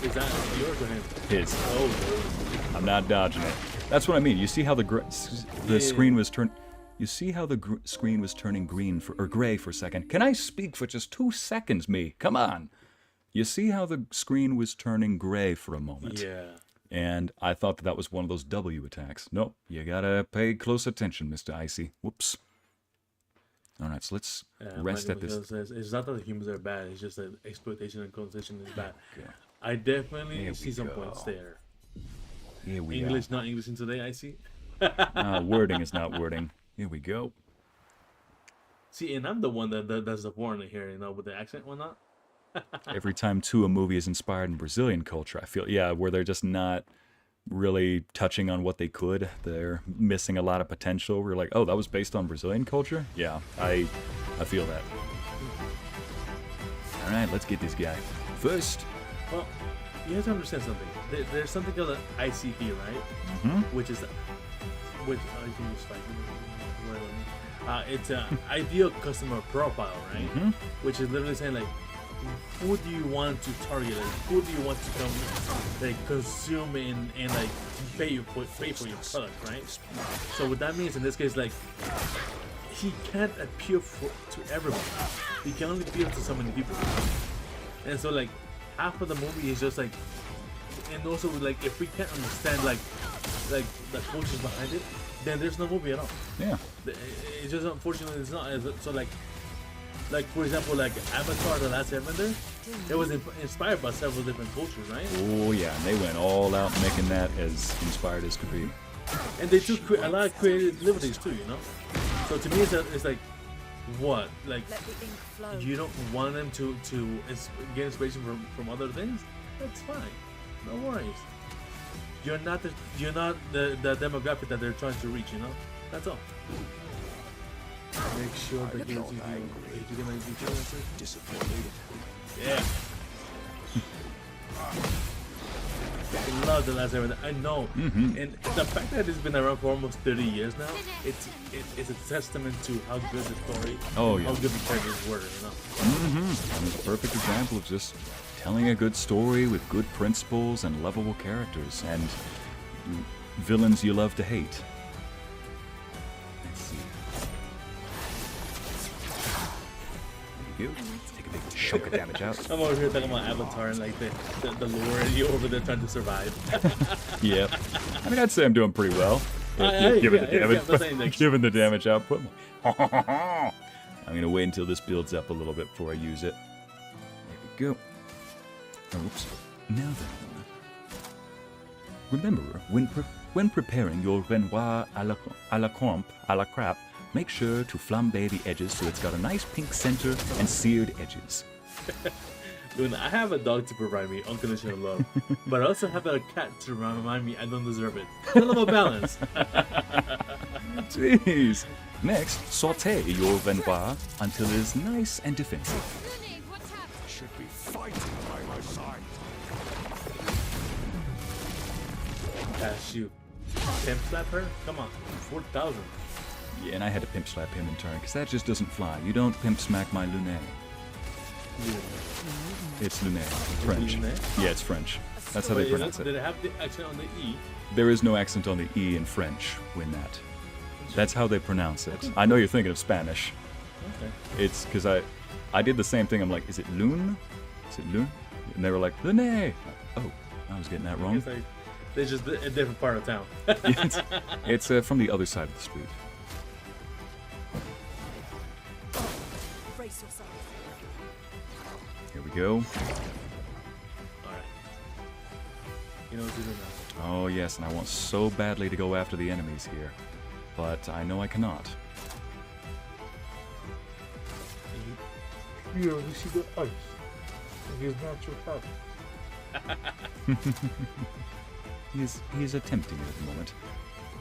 Is that yours or his? His. Oh, I'm not dodging it. That's what I mean. You see how the screen was turned. You see how the screen was turning green or gray for a second. Can I speak for just 2 seconds, me? Come on. You see how the screen was turning gray for a moment. yeah. And I thought that was one of those W attacks. Nope. You gotta pay close attention, Mr. Ycey. Whoops. All right, so let's rest at this. Says, it's not that the humans are bad. It's just that exploitation and colonization is bad. Okay. I definitely see some points there. Here we English, not English in today, I see. Wording is not wording. Here we go. See, and I'm the one that does the foreign here, you know, with the accent and whatnot. Every time, too, a movie is inspired in Brazilian culture, I feel, where they're just not really touching on what they could. They're missing a lot of potential. We're like, oh, that was based on Brazilian culture? Yeah, I feel that. All right, let's get this guy. First. Well, you have to understand something. There's something called an ICP, right? Mm-hmm. Which is, I can use it's an ideal customer profile, right? Mm-hmm. Which is literally saying like, who do you want to target? Like, who do you want to come, like, consume and like pay for your product, right? So what that means in this case, like, he can't appeal to everyone. He can only appeal to so many people. And so like half of the movie is just like, and also like if we can't understand like the culture behind it, then there's no movie at all. Yeah. It's just unfortunately it's not. So like for example, like Avatar: The Last Airbender, it was inspired by several different cultures, right? Oh yeah, and they went all out making that as inspired as could be. And they took a lot of creative liberties too, you know. So to me, it's like, what? Like, you don't want them to get inspiration from other things? That's fine, no worries. You're not the demographic that they're trying to reach, you know. That's all. Make sure that you're gonna be disappointed. Yeah. I love The Last Airbender. I know, and the fact that it's been around for almost 30 years now, it's a testament to how good the story, how good the characters were, you know. And it's a perfect example of just telling a good story with good principles and lovable characters and villains you love to hate. Let's see. you go. Take a big chunk of damage out. I'm over here talking about Avatar and like the lore, and you over there trying to survive. Yep. I mean, I'd say I'm doing pretty well. Given the damage output. I'm gonna wait until this builds up a little bit before I use it. There we go. Oops. Now then. Remember, when preparing your Renoir à la crêpe, make sure to flambe the edges so it's got a nice pink center and seared edges. Luna, I have a dog to provide me unconditional love, but I also have a cat to remind me I don't deserve it. A little balance. Jeez. Next, saute your Renoir until it is nice and defensive. Should be fighting by my side. Shoot. Pimp slap her? Come on. 4,000. Yeah, and I had to pimp slap him in turn, because that just doesn't fly. You don't pimp smack my Lumiere. It's Lumiere. French. Lumiere? Yeah, it's French. That's how they pronounce it. Did it have the accent on the E? There is no accent on the E in French, win that. That's how they pronounce it. I know you're thinking of Spanish. Okay. It's because I did the same thing. I'm like, is it Loon? Is it Loon? And they were like, Lumiere. Oh, I was getting that wrong. It's like, they're just a different part of town. It's from the other side of the street. Brace yourself. Here we go. Alright. You know what to do now. Oh yes, and I want so badly to go after the enemies here, but I know I cannot. Yeah, you see the ice. It is natural power. He's attempting it at the moment.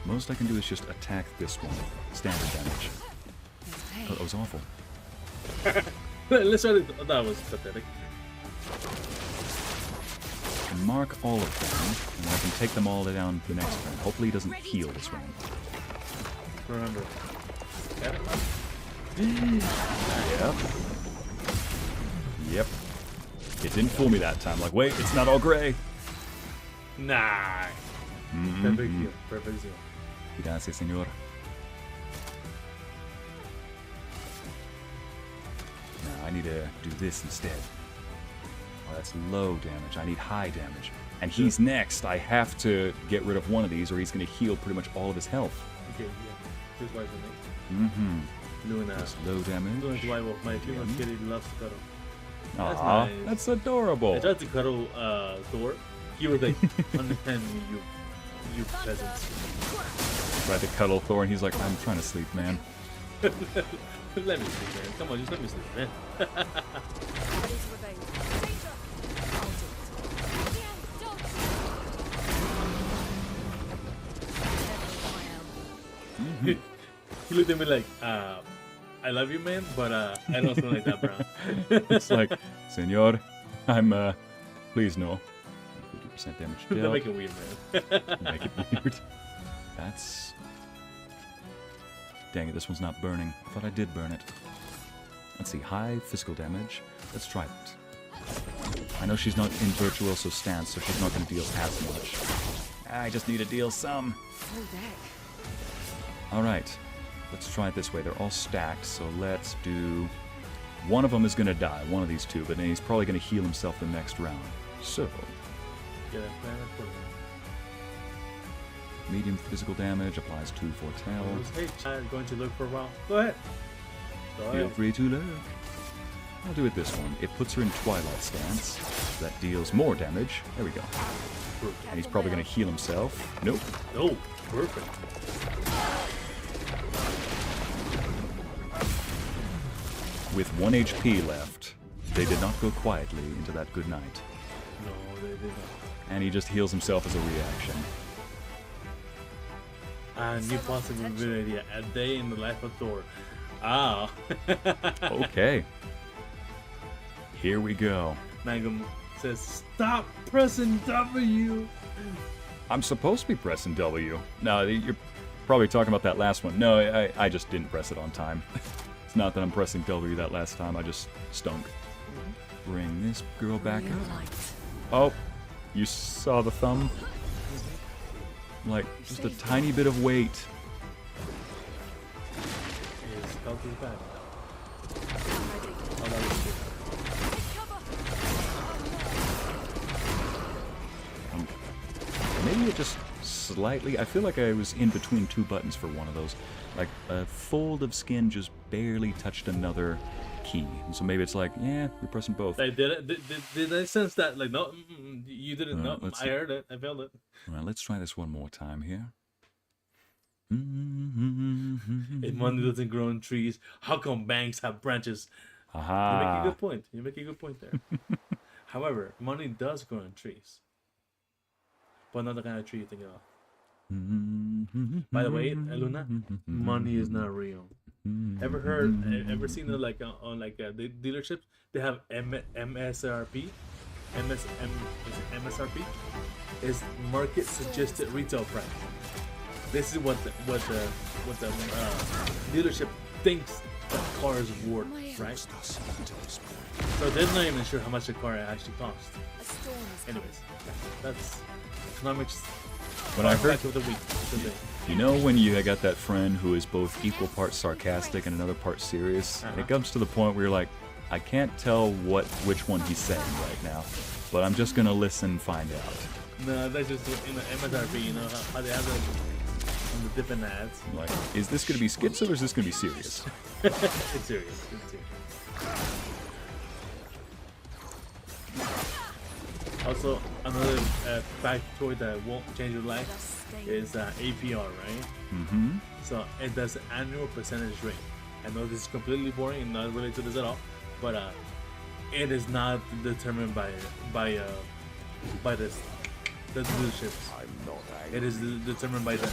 Most I can do is just attack this one. Standard damage. Oh, that was awful. Let's try to. That was pathetic. I can mark all of them, and I can take them all down the next turn. Hopefully he doesn't heal this round. Remember. Yep. It didn't fool me that time. Like, wait, it's not all gray. Nah. Perfect deal. Perfect deal. Gracias, señor. Now I need to do this instead. Oh, that's low damage. I need high damage. And he's next. I have to get rid of one of these or he's going to heal pretty much all of his health. Okay, yeah. Here's why for me. Mm-hmm. Luna. That's low damage. Luna's why my female kitty loves to cuddle. That's Aw, nice. that's adorable. I tried to cuddle Thor. He was like, understand me, you peasants. Tried to cuddle Thor and he's like, I'm trying to sleep, man. Let me sleep, man. Come on, just let me sleep, man. Ready to revenge. Danger. I'll do it. He looked at me like, I love you, man, but I don't feel like that, bro. It's like, senor, I'm, please no. 50% damage Don't dealt. make it weird, man. Make it weird. That's... Dang it, this one's not burning. I thought I did burn it. Let's see, high physical damage. Let's try it. I know she's not in virtuoso stance, so she's not going to deal as much. I just need to deal some. Full deck. Alright, let's try it this way. They're all stacked, so let's do... One of them is going to die, one of these two, but then he's probably going to heal himself the next round. So... Get a plan accordingly. Medium physical damage applies 2 foretell. Hey, child, going to look for a while? Go ahead. Go Feel ahead. free to look. I'll do it this one. It puts her in Twilight stance. That deals more damage. There we go. And he's probably going to heal himself. Nope. No, perfect. With 1 HP left, they did not go quietly into that good night. No, they didn't. And he just heals himself as a reaction. A new possibility, a day in the life of Thor. Ah. Okay. Here we go. Mangum says, stop pressing W. I'm supposed to be pressing W. No, you're probably talking about that last one. No, I just didn't press it on time. It's not that I'm pressing W that last time. I just stunk. Bring this girl back up. Oh, you saw the thumb? Like, just a tiny bit of weight. His health is back. that was good. Maybe it just slightly... I feel like I was in between two buttons for one of those. Like, a fold of skin just barely touched another key. And so maybe it's like, yeah, you're pressing both. Like, did I sense that? Like, no, you didn't know. I heard it. I felt it. All right, let's try this one more time here. If money doesn't grow in trees, how come banks have branches? Aha. You make a good point. You make a good point there. However, money does grow in trees. But not the kind of tree you think of. By the way, Luna, money is not real. Ever seen it like on like the dealerships? They have MSRP. MSRP is market suggested retail price. This is what the dealership thinks the car is worth, right? So they're not even sure how much the car actually costs. Anyways, that's economics. When I heard of the week, you know when you got that friend who is both equal parts sarcastic and another part serious, and it comes to the point where you're like, I can't tell which one he's saying right now, but I'm just gonna listen and find out. No, that's just MSRP. You know how they have it on the different ads. Like, is this gonna be schizo or is this gonna be serious? It's serious. It's serious. Also, another factoid that won't change your life is APR, right? Mm-hmm. So it does an annual percentage rate. I know this is completely boring and not related to this at all, but it is not determined by the dealerships. It is determined by the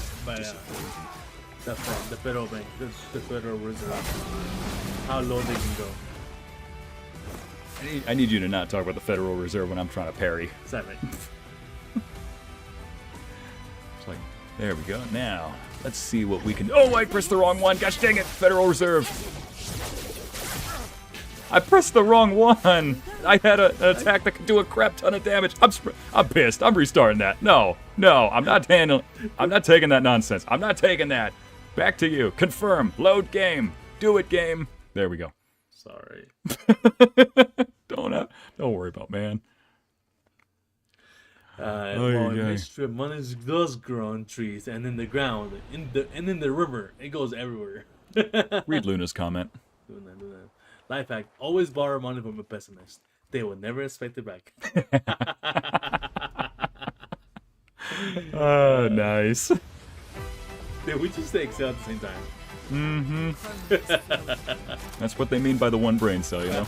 federal bank, the Federal Reserve, how low they can go. I need you to not talk about the Federal Reserve when I'm trying to parry. Is that right? It's like, there we go. Now, let's see what we can... Oh, I pressed the wrong one. Gosh dang it, Federal Reserve. I pressed the wrong one. I had an attack that could do a crap ton of damage. I'm pissed. I'm restarting that. No, I'm not handling... I'm not taking that nonsense. I'm not taking that. Back to you. Confirm. Load game. Do it, game. There we go. Sorry. Don't worry about man. Mystery money does grow on trees and in the ground, in the river. It goes everywhere. Read Luna's comment. Do that. Life hack: always borrow money from a pessimist. They will never expect it back. Nice. Dude, we just say excel at the same time. Mm-hmm. That's what they mean by the one brain cell, you know?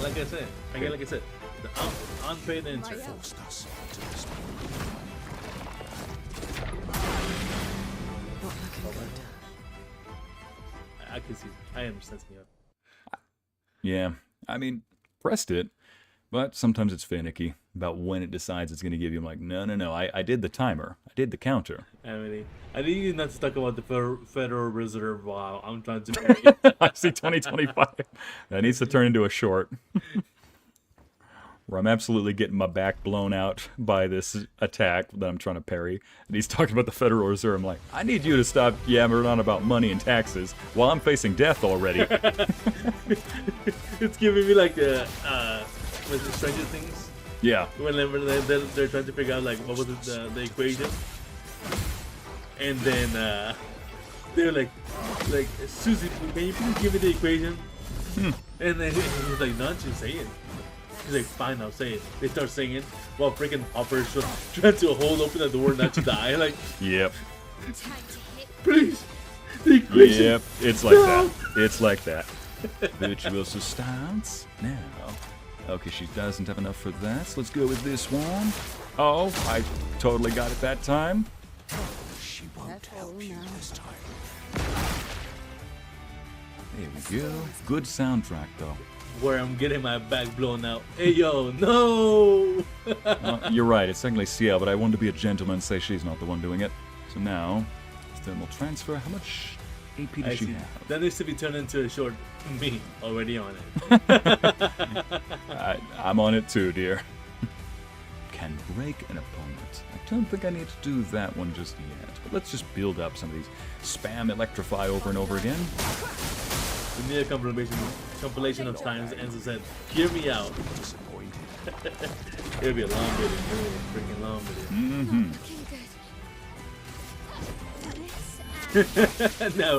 Like I said, the unpaid intern. I can see. I am sensing it. Yeah, I mean, pressed it, but sometimes it's finicky about when it decides it's going to give you. I'm like, no, I did the timer. I did the counter. I need you not to talk about the Federal Reserve while I'm trying to... I see 2025. That needs to turn into a short. Where I'm absolutely getting my back blown out by this attack that I'm trying to parry. And he's talking about the Federal Reserve. I'm like, I need you to stop yammering on about money and taxes while I'm facing death already. It's giving me like was it Stranger Things? Yeah. Whenever they're trying to figure out like what was it, the equation, and then they're like Susie, can you please give me the equation? And then he's like, not you say it. He's like, fine, I'll say it. They start singing while freaking Hopper's trying to hold open the door not to die. Like, yep. Please, the equation. Yep, it's like that. It's like that. Virtuoso stance. Now, okay, she doesn't have enough for that, so let's go with this one. Oh, I totally got it that time. She won't help you this time. There we go. Good soundtrack, though. Where I'm getting my back blown out. Hey, yo, no! You're right, it's technically CL, but I wanted to be a gentleman and say she's not the one doing it. So now, thermal transfer. How much AP does she have? That needs to be turned into a short. Me, already on it. I'm on it too, dear. Can break an opponent. I don't think I need to do that one just yet, but let's just build up some of these. Spam electrify over and over again. We need a confirmation compilation of times Enzo said, "Hear me out." Disappointed. It'll be a long video. It'll be a freaking long video. No,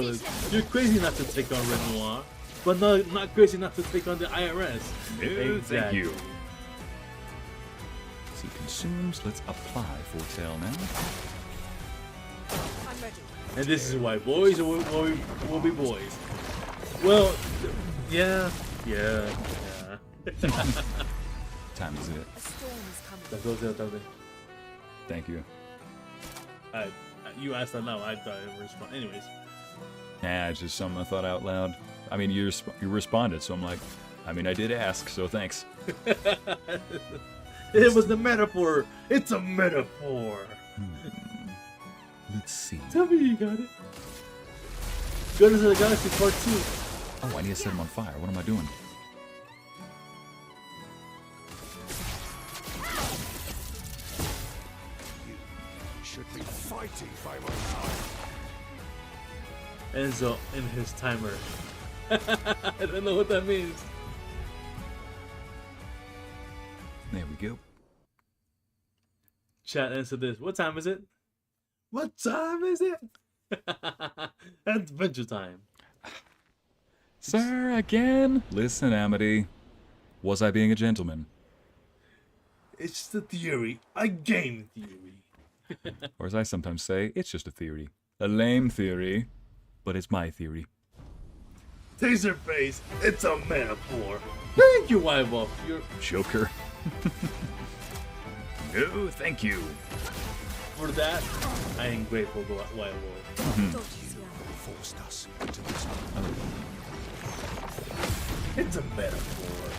you're crazy not to take on Red Noir, but not crazy not to take on the IRS. No, thank you. See, consumes. Let's apply foretell now. I'm ready. And this is why boys will be boys. Well, yeah. Time is it. A storm is coming. That goes there, doesn't it? Thank you. You asked that now. I thought I would respond. Anyways. Nah, it's just something I thought out loud. I mean, you responded, so I'm like, I mean, I did ask, so thanks. It was the metaphor. It's a metaphor. Let's see. Tell me you got it. Guardians of the Galaxy Part 2. Oh, I need to set him on fire. What am I doing? You should be fighting by my side. Enzo in his timer. I don't know what that means. There we go. Chat answer this. What time is it? What time is it? Adventure time. Sir, again? Listen, Amity. Was I being a gentleman? It's just a theory. I gain theory. Or as I sometimes say, it's just a theory. A lame theory, but it's my theory. Taserface, it's a metaphor. Thank you, Wyvolf. You're Joker. No, thank you. for that. I am grateful to Wyvolf. Forced us into this. It's a metaphor.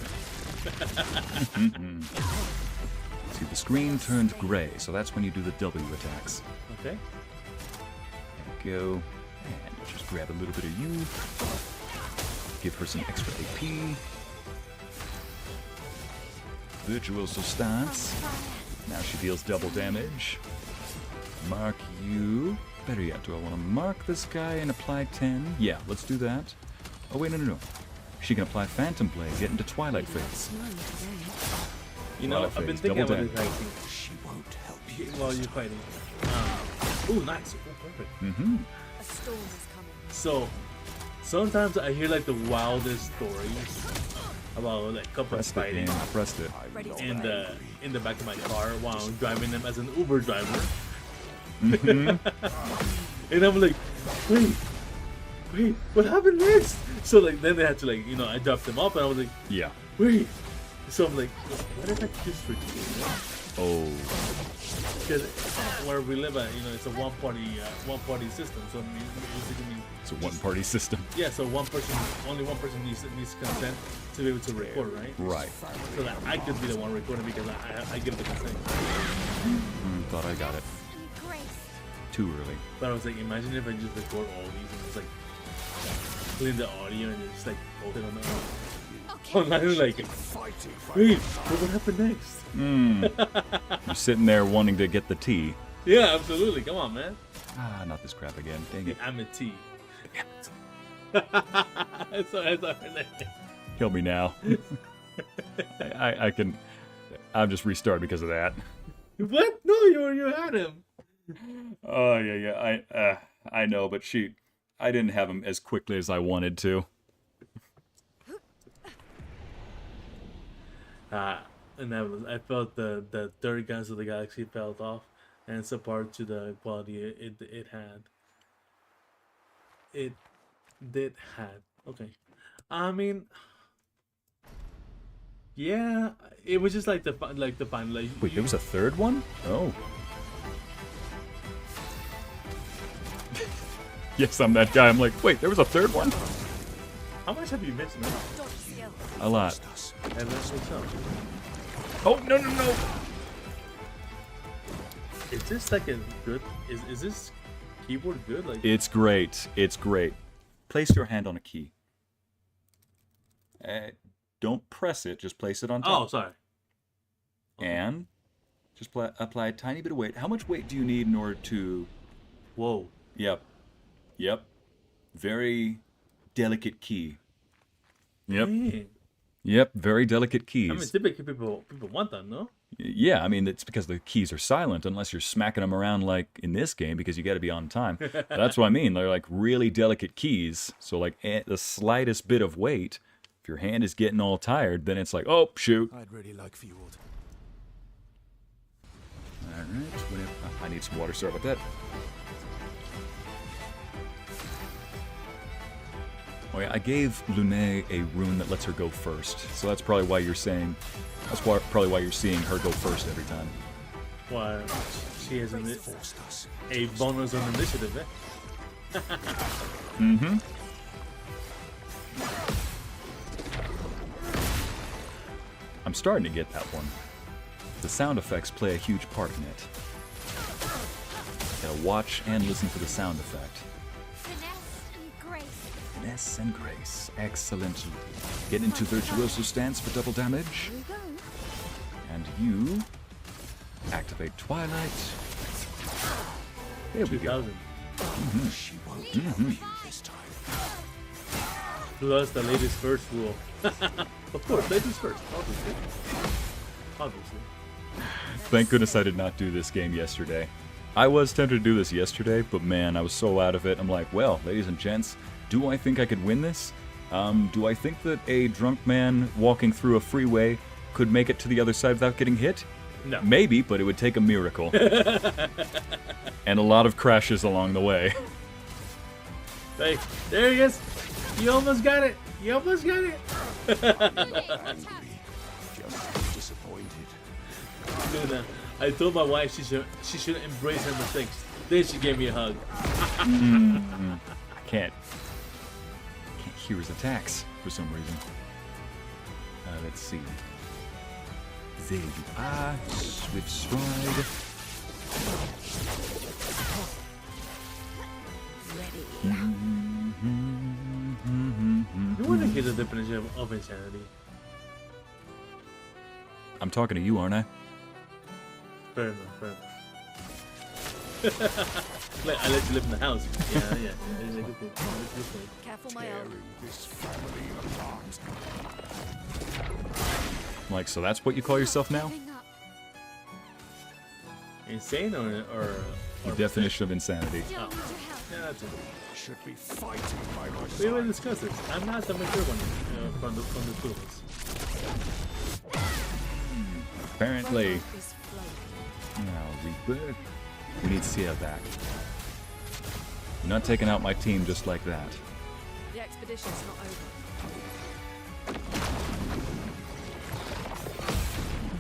See, the screen turned gray, so that's when you do the W attacks. Okay. There we go. And just grab a little bit of you. Give her some extra AP. Virtuoso stance. Now she deals double damage. Mark you. Better yet, do I want to mark this guy and apply 10? Yeah, let's do that. Oh, wait, no. She can apply Phantom Blade, get into Twilight Phase. You know, Twilight I've been Phase, thinking double about this damage. writing She won't help you. while you're fighting. Oh, nice. Oh, perfect. A storm is coming. So, sometimes I hear like the wildest stories about like couples Pressed it, fighting man. I pressed it. Ready to in the back of my car while I'm driving them as an Uber driver. Mm-hmm. And I'm like, wait, what happened next? So like then they had to like, you know, I dropped them off and I was like, Yeah. wait. So I'm like, what if I just for you? Oh. Because where we live at, you know, it's a one party system. So basically, It's a one-party system. yeah. So only one person needs consent to be able to record, right? Right. So that I could be the one recording because I give the consent. Thought I got it. Grace. Too early. But I was like, imagine if I just record all these and just like clean the audio and just like post it on the online. Like, Fighting by wait, what happened next? You're sitting there wanting to get the tea. Yeah, absolutely. Come on, man. Ah, not this crap again. Dang it. I'm a T. So that's our name. Kill me now. I can. I'm just restart because of that. What? No, you had him. Oh yeah. I know, but I didn't have him as quickly as I wanted to. And I felt the third Guardians of the Galaxy felt off, and it's a part to the quality it had. It did had. Okay. I mean, yeah, it was just like the final. Like, Wait, there was a third one? Oh. Yes, I'm that guy. I'm like, wait, there was a third one? How much have you missed, man? Dodge skill. A lot. And that's what's up. Oh, no. Is this like a good? Is this keyboard good? Like, It's great. It's great. Place your hand on a key. Don't press it. Just place it on top. oh, sorry. And just apply a tiny bit of weight. How much weight do you need in order to... Whoa. Yep. Very delicate key. Yep. Dang. Yep, very delicate keys. I mean, typically people want that, no? Yeah, I mean, it's because the keys are silent unless you're smacking them around like in this game because you got to be on time. That's what I mean. They're like really delicate keys. So like the slightest bit of weight, if your hand is getting all tired, then it's like, oh, shoot. I'd really like for you all to... All right, I need some water. Sorry about that. Oh yeah, I gave Lumiere a rune that lets her go first. So that's probably why you're saying... That's probably why you're seeing her go first every time. Why? She has a bonus on initiative, eh? Mm-hmm. I'm starting to get that one. The sound effects play a huge part in it. Gotta watch and listen for the sound effect. Finesse and grace. Finesse and grace. Excellent. Get into virtuoso stance for double damage. Here we go. And you activate Twilight. There we go. 2000. She won't help you this time. Plus the ladies first rule. Of course, ladies first, obviously. Obviously. Thank goodness I did not do this game yesterday. I was tempted to do this yesterday, but man, I was so out of it. I'm like, well, ladies and gents, do I think I could win this? Do I think that a drunk man walking through a freeway could make it to the other side without getting hit? No. Maybe, but it would take a miracle. And a lot of crashes along the way. Hey, there he is. You almost got it. You almost got it. Angry. Just disappointed. Luna, I told my wife she should embrace her mistakes. Then she gave me a hug. I can't hear his attacks for some reason. Let's see. There you are, swift stride. Ready. You want to hear the definition of insanity? I'm talking to you, aren't I? Fair enough, fair enough. Like, I let you live in the house. Yeah. It's a good thing. Careful, my own. Tearing this family apart. Like, so that's what you call yourself now? Moving up. Insane or The definition of insanity. Still need your help. Yeah, that's it. Should be fighting by my We will side. discuss this. I'm not the mature one from the two of us. Apparently. Life is flowing. Now, Reaper. We need Sia back. You're not taking out my team just like that. The expedition's not over.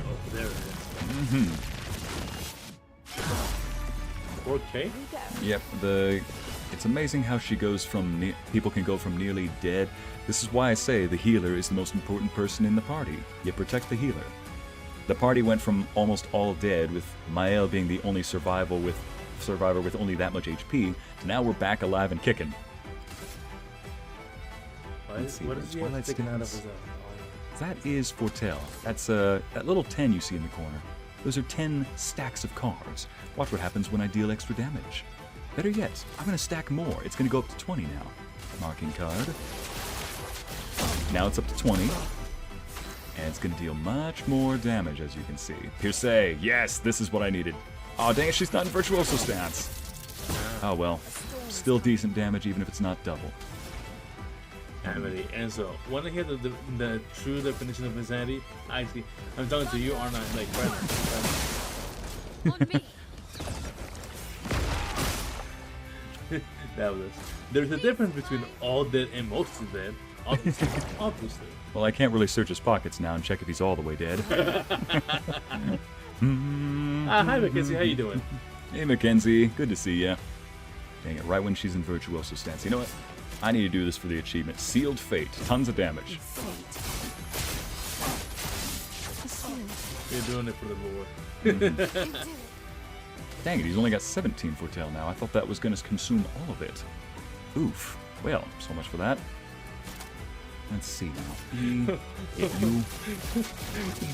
Oh, there it is. 4K? Here we go. Yep, it's amazing how she goes from people can go from nearly dead. This is why I say the healer is the most important person in the party. You protect the healer. The party went from almost all dead, with Mael being the only survivor with only that much HP, to now we're back alive and kicking. Let's see, What is he Twilight sticking out of stance. his eye? That is Fortell. That's that little 10 you see in the corner. Those are 10 stacks of cards. Watch what happens when I deal extra damage. Better yet, I'm going to stack more. It's going to go up to 20 now. Marking card. Now it's up to 20. And it's going to deal much more damage, as you can see. Pierce, yes, this is what I needed. Oh, dang it, she's not in Virtuoso stance. Oh, well. Still decent damage, even if it's not double. Insanity. And so, want to hear the true definition of insanity? Actually, I'm talking to you, aren't I? Like, right On me. That was it. There's a difference between all dead and mostly dead. Obviously. Obviously. Well, I can't really search his pockets now and check if he's all the way dead. Hi, Mackenzie. How you doing? Hey, Mackenzie. Good to see ya. Dang it, right when she's in Virtuoso stance. You know what? I need to do this for the achievement. Sealed Fate. Tons of damage. Fate. Assume. You're doing it for the Lord. You do it. Dang it, he's only got 17 Fortell now. I thought that was going to consume all of it. Oof. Well, so much for that. Let's see now. Hit you.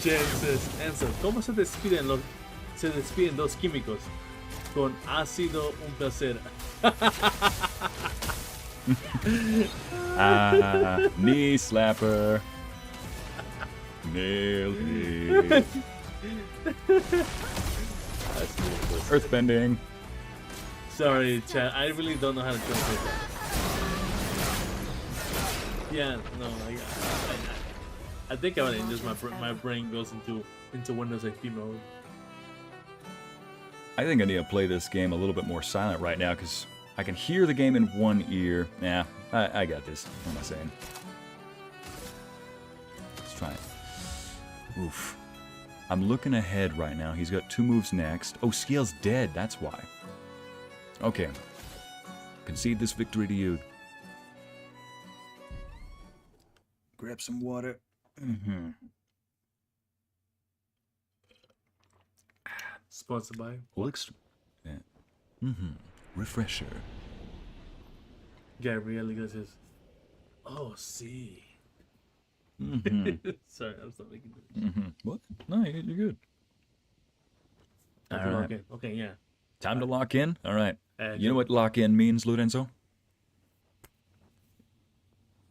Jen says, Enzo, ¿cómo se despiden dos químicos? Con ha sido un placer. Knee slapper. Nailed it. Earthbending. Sorry, chat. I really don't know how to translate that. Yeah, no, I think I would just my brain goes into Windows XP mode. I think I need to play this game a little bit more silent right now because I can hear the game in one ear. Nah, I got this. What am I saying? Let's try it. Oof. I'm looking ahead right now. He's got 2 moves next. Oh, Scale's dead. That's why. Okay. Concede this victory to you. Grab some water. Mm-hmm. Sponsored by Helix. Yeah. Mm-hmm. Refresher. Gabrielle goes his. Oh, see. Mm-hmm. Sorry, I'm still making it. Mm-hmm. What? No, you're good. All right. Okay. Okay. Yeah. Time to lock in? All right. You yeah. know what lock in means, Lorenzo?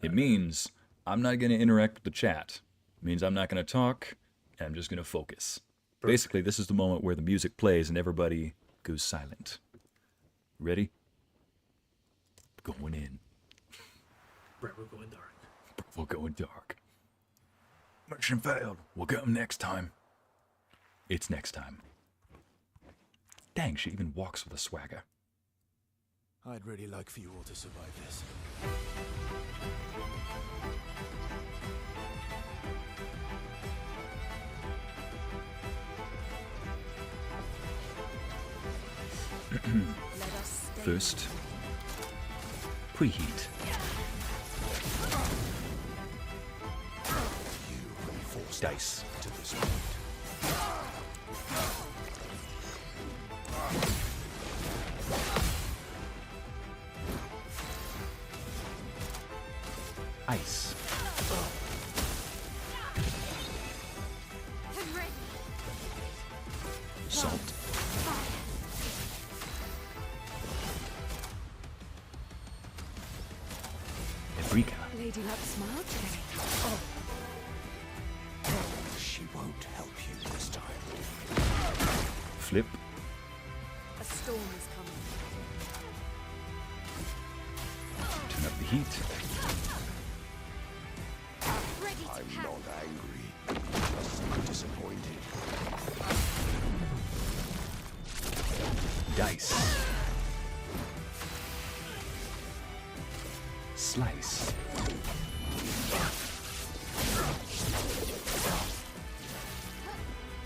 It means I'm not going to interact with the chat. It means I'm not going to talk, and I'm just going to focus. Perfect. Basically, this is the moment where the music plays and everybody goes silent. Ready? Going in. Bro, we're going dark. We're going dark. Mission failed. We'll get them next time. It's next time. Dang, she even walks with a swagger. I'd really like for you all to survive this. First, preheat. Dice. To this point. Ice. Salt. Paprika. Lady Luck smiled today. She won't help you this time. Flip. A storm is coming. Turn up the heat. Ready to I'm pounce. not angry, just disappointed. Dice. Slice.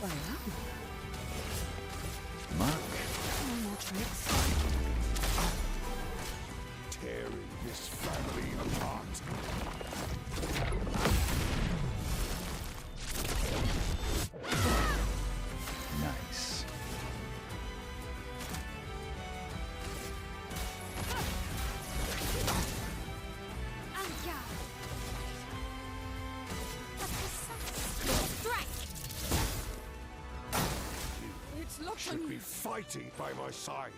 Well, Mark. no more tricks. Tearing this family apart. Nice. Anka. A precise strike. It's locked on Should you. be fighting by my side.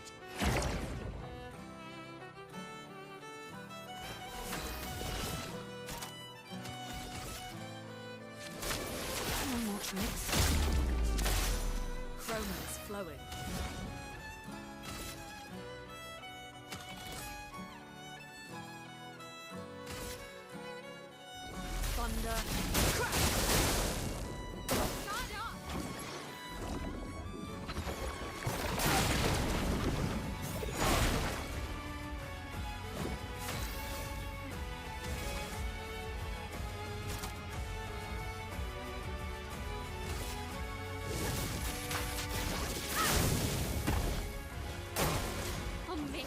No more tricks. Chroma's flowing. Thunder. Crash! Guard up! On me.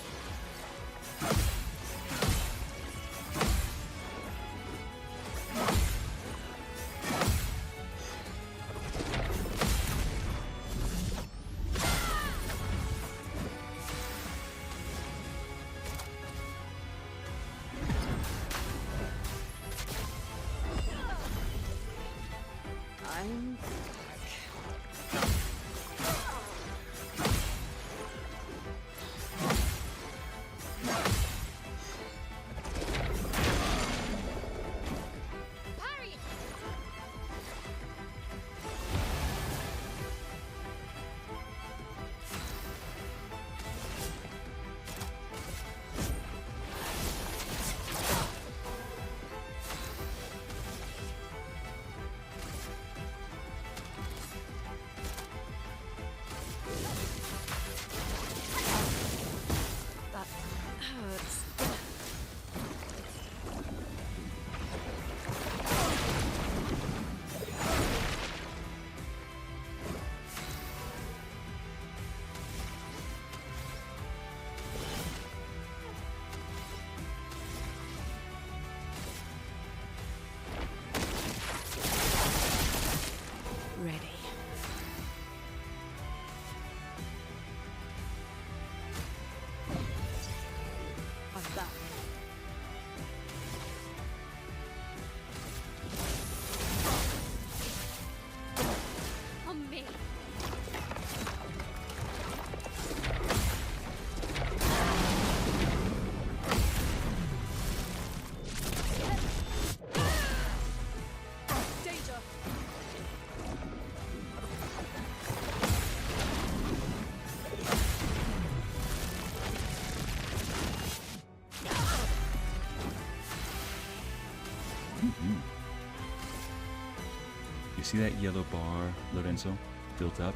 You see that yellow bar, Lorenzo, built up?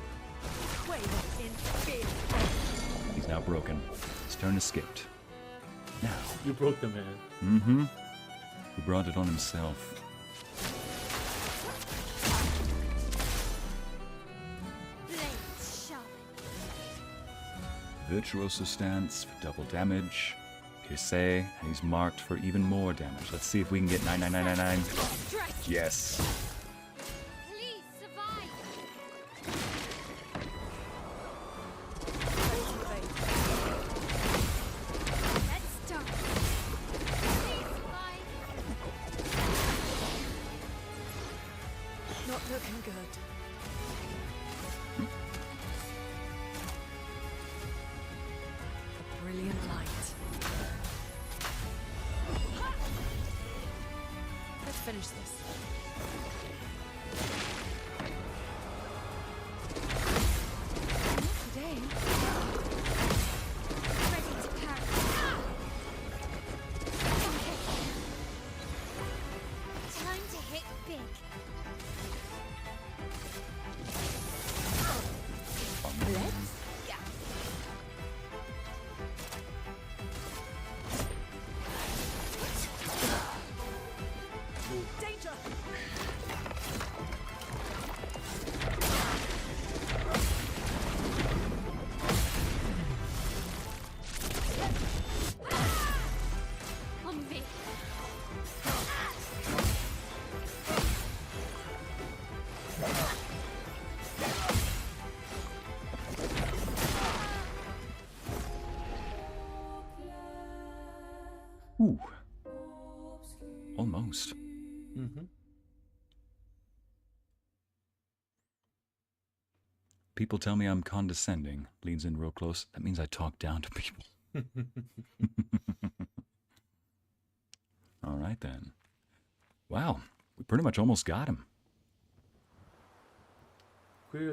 He's now broken. His turn is skipped. Now. You broke the man. Mm-hmm. He brought it on himself. Virtuoso stance for double damage. Ycey, and he's marked for even more damage. Let's see if we can get 99999. Yes. Please survive. Let's start. Please survive. Not looking good. A brilliant light. Let's finish this. Not today. Ready to carry. Time to hit big. Let's go. Danger! On me. Ooh. Almost. Mm-hmm. People tell me I'm condescending. Leans in real close. That means I talk down to people. All right, then. Wow. We pretty much almost got him. Query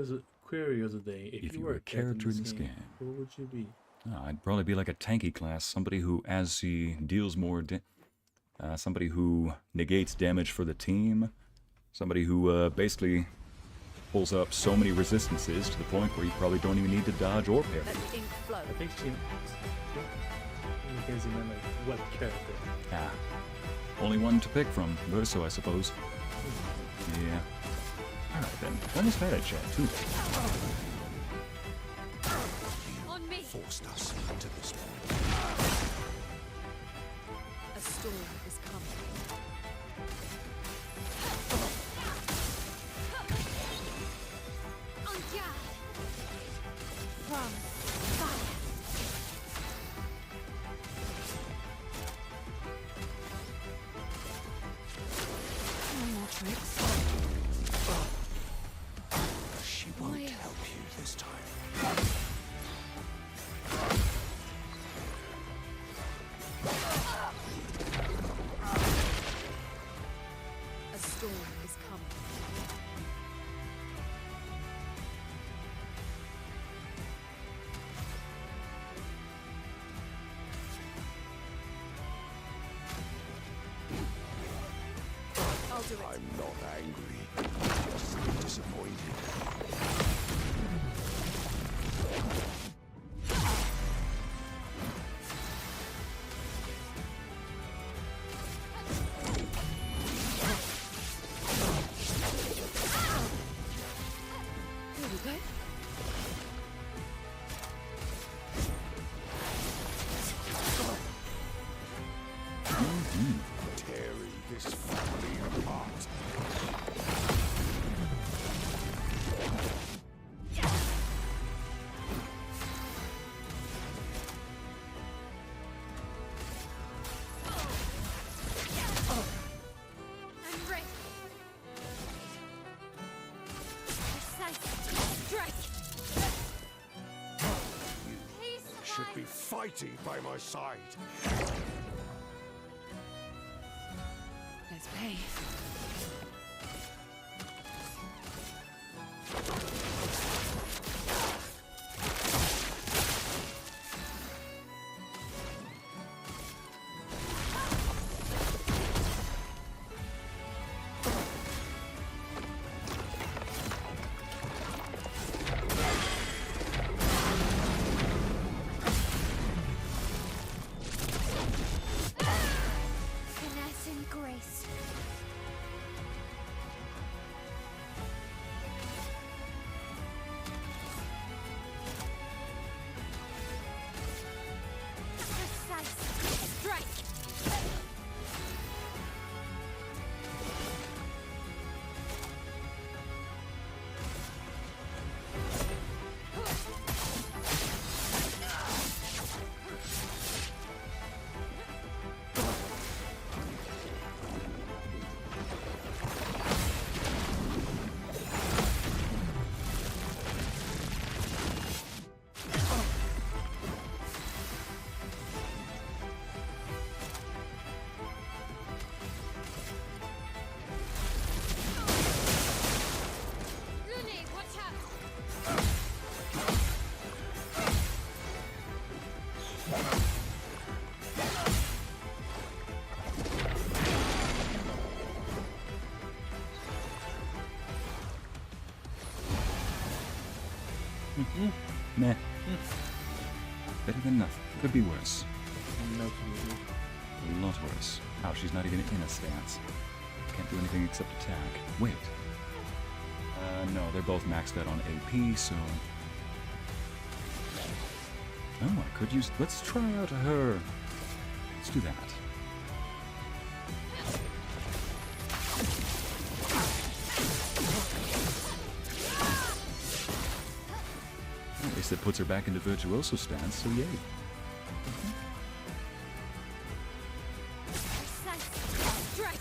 of the day. If you were a character in this game, what would you be? Oh, I'd probably be like a tanky class. Somebody who, as he deals more... somebody who negates damage for the team. Somebody who basically pulls up so many resistances to the point where you probably don't even need to dodge or parry. Let the ink flow. I think she. Because you meant like what character? Ah. Only one to pick from. Verso, I suppose. Yeah. Alright then. Almost had it, chat, too. On me. Forced us to this point. A storm is coming. On guard. From fire. No more tricks. She won't help you this time. A storm is coming. I'll do it. I'm not angry, just disappointed. Here we go. Tearing this family apart. I'm ready. Precise strike. Please Should be survive. fighting by my side. Let's play. Meh. Better than nothing. Could be worse. A lot worse. Oh, she's not even in a stance. Can't do anything except attack. Wait. No, they're both maxed out on AP, so... Oh, I could use... Let's try out her. Let's do that. At least it puts her back into Virtuoso stance, so yay. Strike.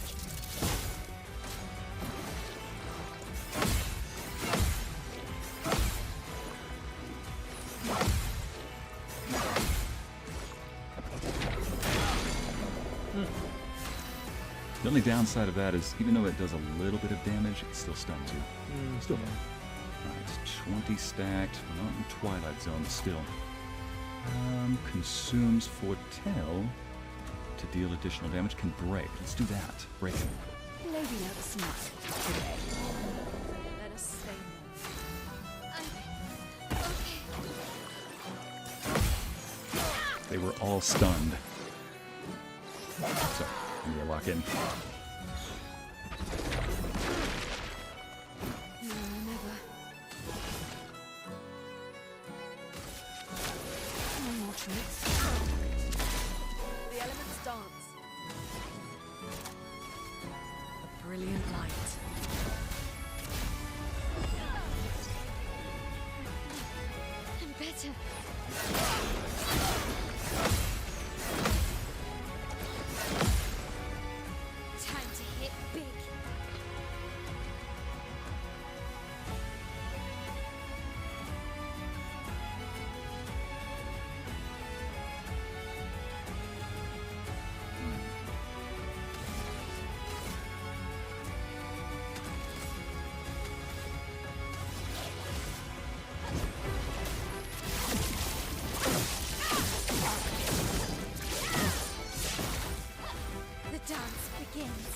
The only downside of that is, even though it does a little bit of damage, it still stuns you. Still though. Alright, it's 20 stacked. We're not in Twilight Zone still. Consumes Foretell to deal additional damage. Can break. Let's do that. Break it. Maybe not smart today. Let us stay. Okay. They were all stunned. So, I'm gonna lock in. No, never. No more tricks. The elements dance. A brilliant light. And better. Time to hit big. The dance begins.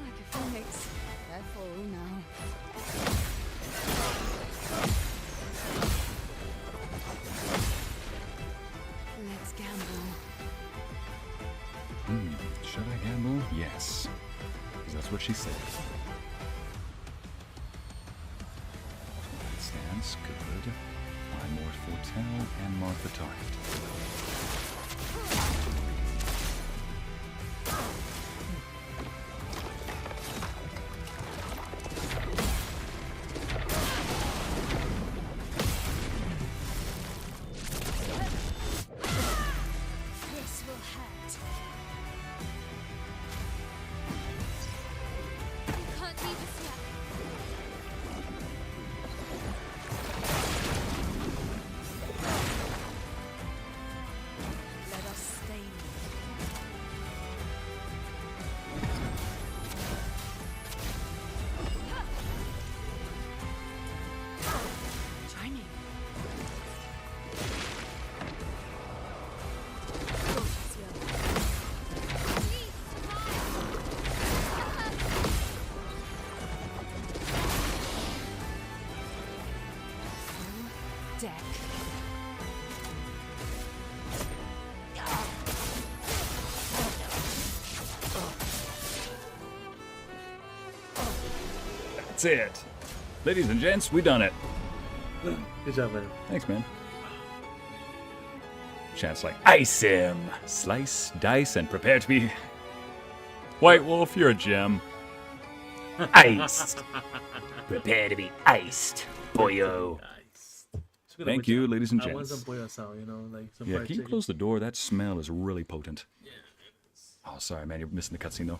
Like a phoenix. Careful now. Let's gamble. Should I gamble? Yes. 'Cause that's what she said. Stance, good. I'm more Foretell and Martha Target. This will hurt. You can't leave us yet. Let us stay. Try me. Gorgeous will. Please, deck. That's it. Ladies and gents, we done it. Good job, man. Thanks, man. Chat's like, ice him! Slice, dice, and prepare to be... White Wolf, you're a gem. Iced. Prepare to be iced, boyo. Nice. Thank you, ladies and I want some gents. pollo sound, you know, like some Yeah, fried can you chicken. close the door? That smell is really potent. Oh, sorry, man. You're missing the cutscene, though.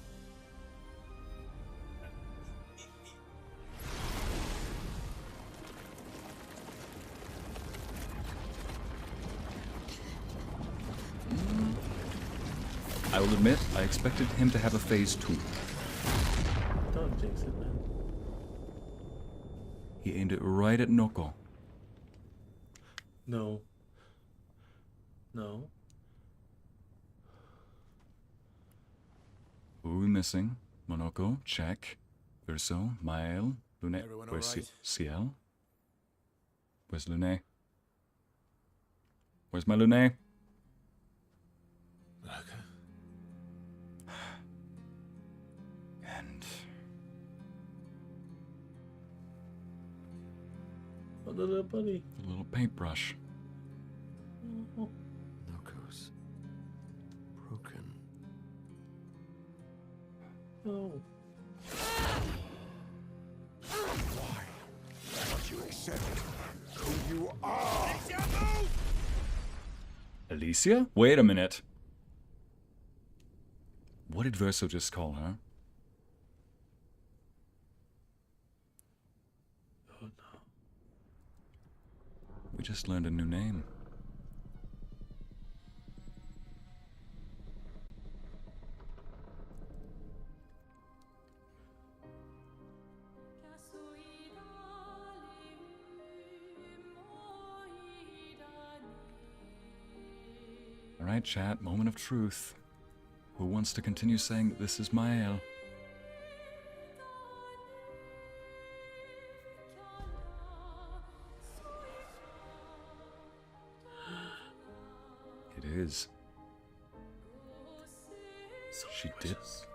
will admit, I expected him to have a phase 2. Don't jinx it, man. He aimed it right at Noko. No. No. Who are we missing? Monoko, check. Verso, Mael, Lune. Everyone Where's alright? Ciel? Where's Lune? Where's my Lune? And Oh, the little buddy. a little paintbrush. Oh. Noko's broken. No. Why don't you accept who you are? Alicia? Wait a minute. What did Verso just call her? Oh no. We just learned a new name. Alright, chat, moment of truth. Who wants to continue saying that this is Mael? It is. So She precious.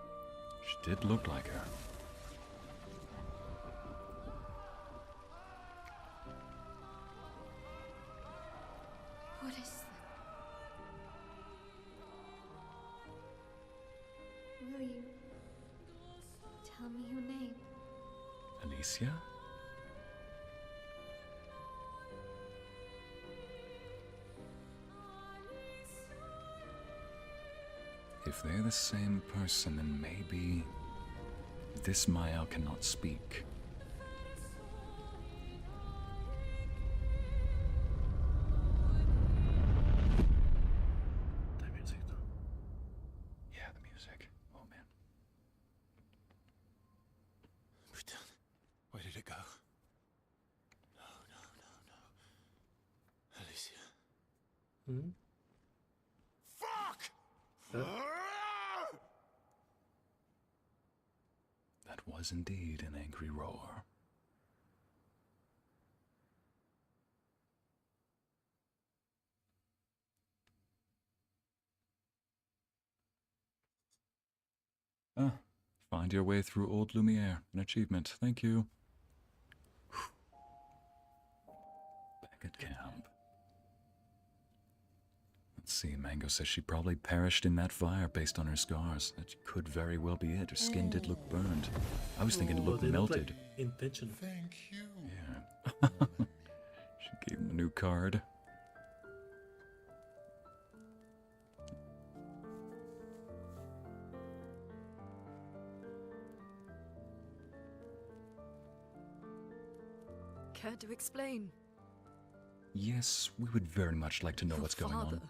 She did look like her. What is that? Will you tell me your name? Alicia? If they're the same person, then maybe this Mael cannot speak. That music though. Yeah, the music. Oh man. We're done. Where did it go? No, no, no, no. Alicia. Hmm? Fuck! That was indeed an angry roar. Ah, find your way through old Lumiere. An achievement. Thank you. Back at camp. Let's see, Mango says she probably perished in that fire based on her scars. That could very well be it. Her skin did look burned. I was thinking it Oh, looked they look melted. like intentional. Thank you. Yeah. She gave him a new card. Care to explain? Yes, we would very much like to know Your what's going father. on.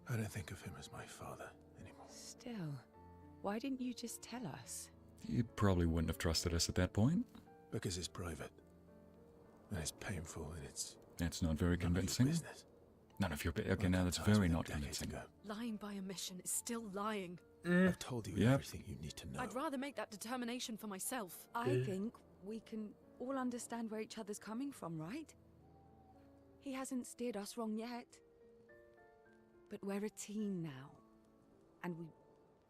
I don't think of him as my father anymore. Still, why didn't you just tell us? You probably wouldn't have trusted us at that point. Because it's private. And it's painful and it's That's not very none of your convincing. business. None of your... Okay, My now that's dad passed very me not decades convincing. ago. Lying by omission is still lying. I've told you Yep. everything you need to know. I'd rather make that determination for myself. I Yeah. think we can all understand where each other's coming from, right? He hasn't steered us wrong yet. But we're a team now. And we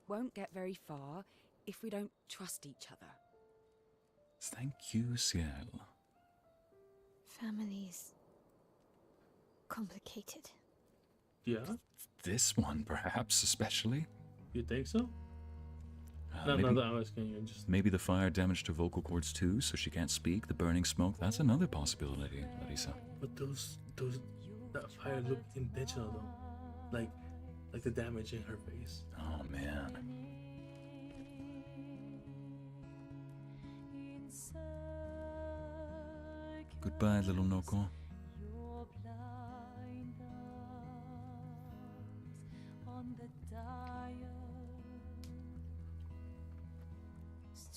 won't get very far if we don't trust each other. Thank you, Ciel. Family's complicated. Yeah? This one, perhaps, especially. You think so? Maybe, No, I'm asking you. Just maybe the fire damaged her vocal cords too, so she can't speak. The burning smoke, that's another possibility, Larissa. but that fire looked intentional though, like the damage in her face. Oh, man. Goodbye, little Noko.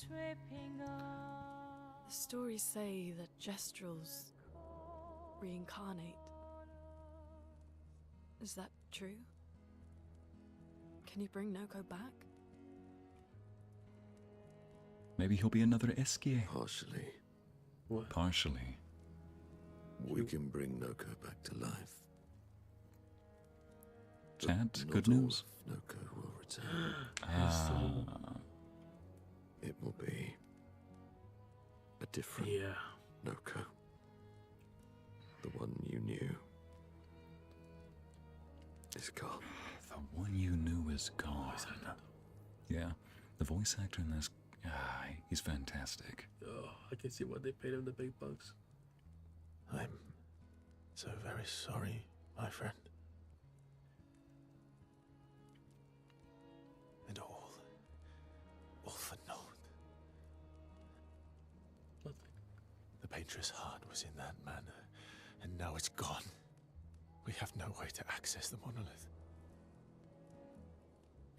The stories say that gestrels reincarnate. Is that true? Can you bring Noko back? Maybe he'll be another Eskie. Partially. What? Partially. We can bring Noko back to life. But Chat, not good all news. of Noko will return. Ah, It will be a different Yeah. Noko. The one you knew is gone. the one you knew is gone. Yeah, the voice actor in this, he's fantastic. Oh, I can see why they paid him the big bucks. I'm so very sorry, my friend. And all for naught. Nothing. The Paintress heart was in that manor, and now it's gone. We have no way to access the monolith.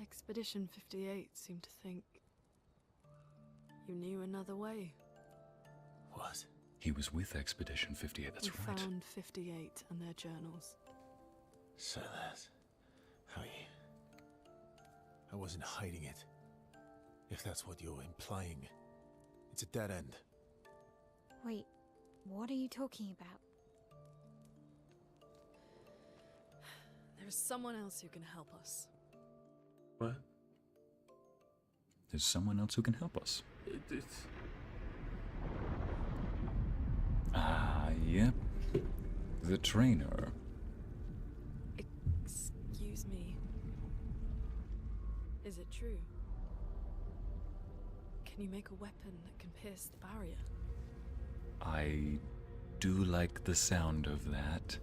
Expedition 58 seemed to think you knew another way. What? He was with Expedition 58, that's We right. found 58 and their journals. So that's how you... I wasn't hiding it. If that's what you're implying, it's a dead end. Wait, what are you talking about? There's someone else who can help us. What? There's someone else who can help us. It's... Yep. The trainer. Excuse me. Is it true? Can you make a weapon that can pierce the barrier? I do like the sound of that.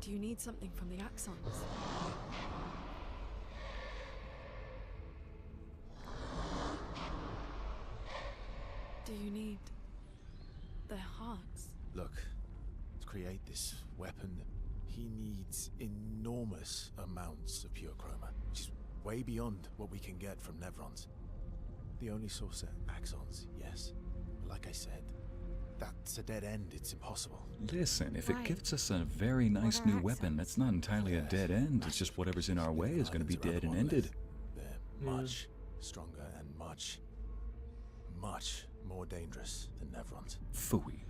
Do you need something from the axons? Do you need their hearts? Look, to create this weapon, he needs enormous amounts of pure chroma, which is way beyond what we can get from Nevrons. The only source are axons, yes. But like I said, that's a dead end. It's impossible. Listen, if it Right. gives us a very nice are new weapon, accents? that's not entirely a dead end. It's just whatever's in our way is going to be dead and ended. They're much stronger and much more dangerous than Nevrons. Phooey.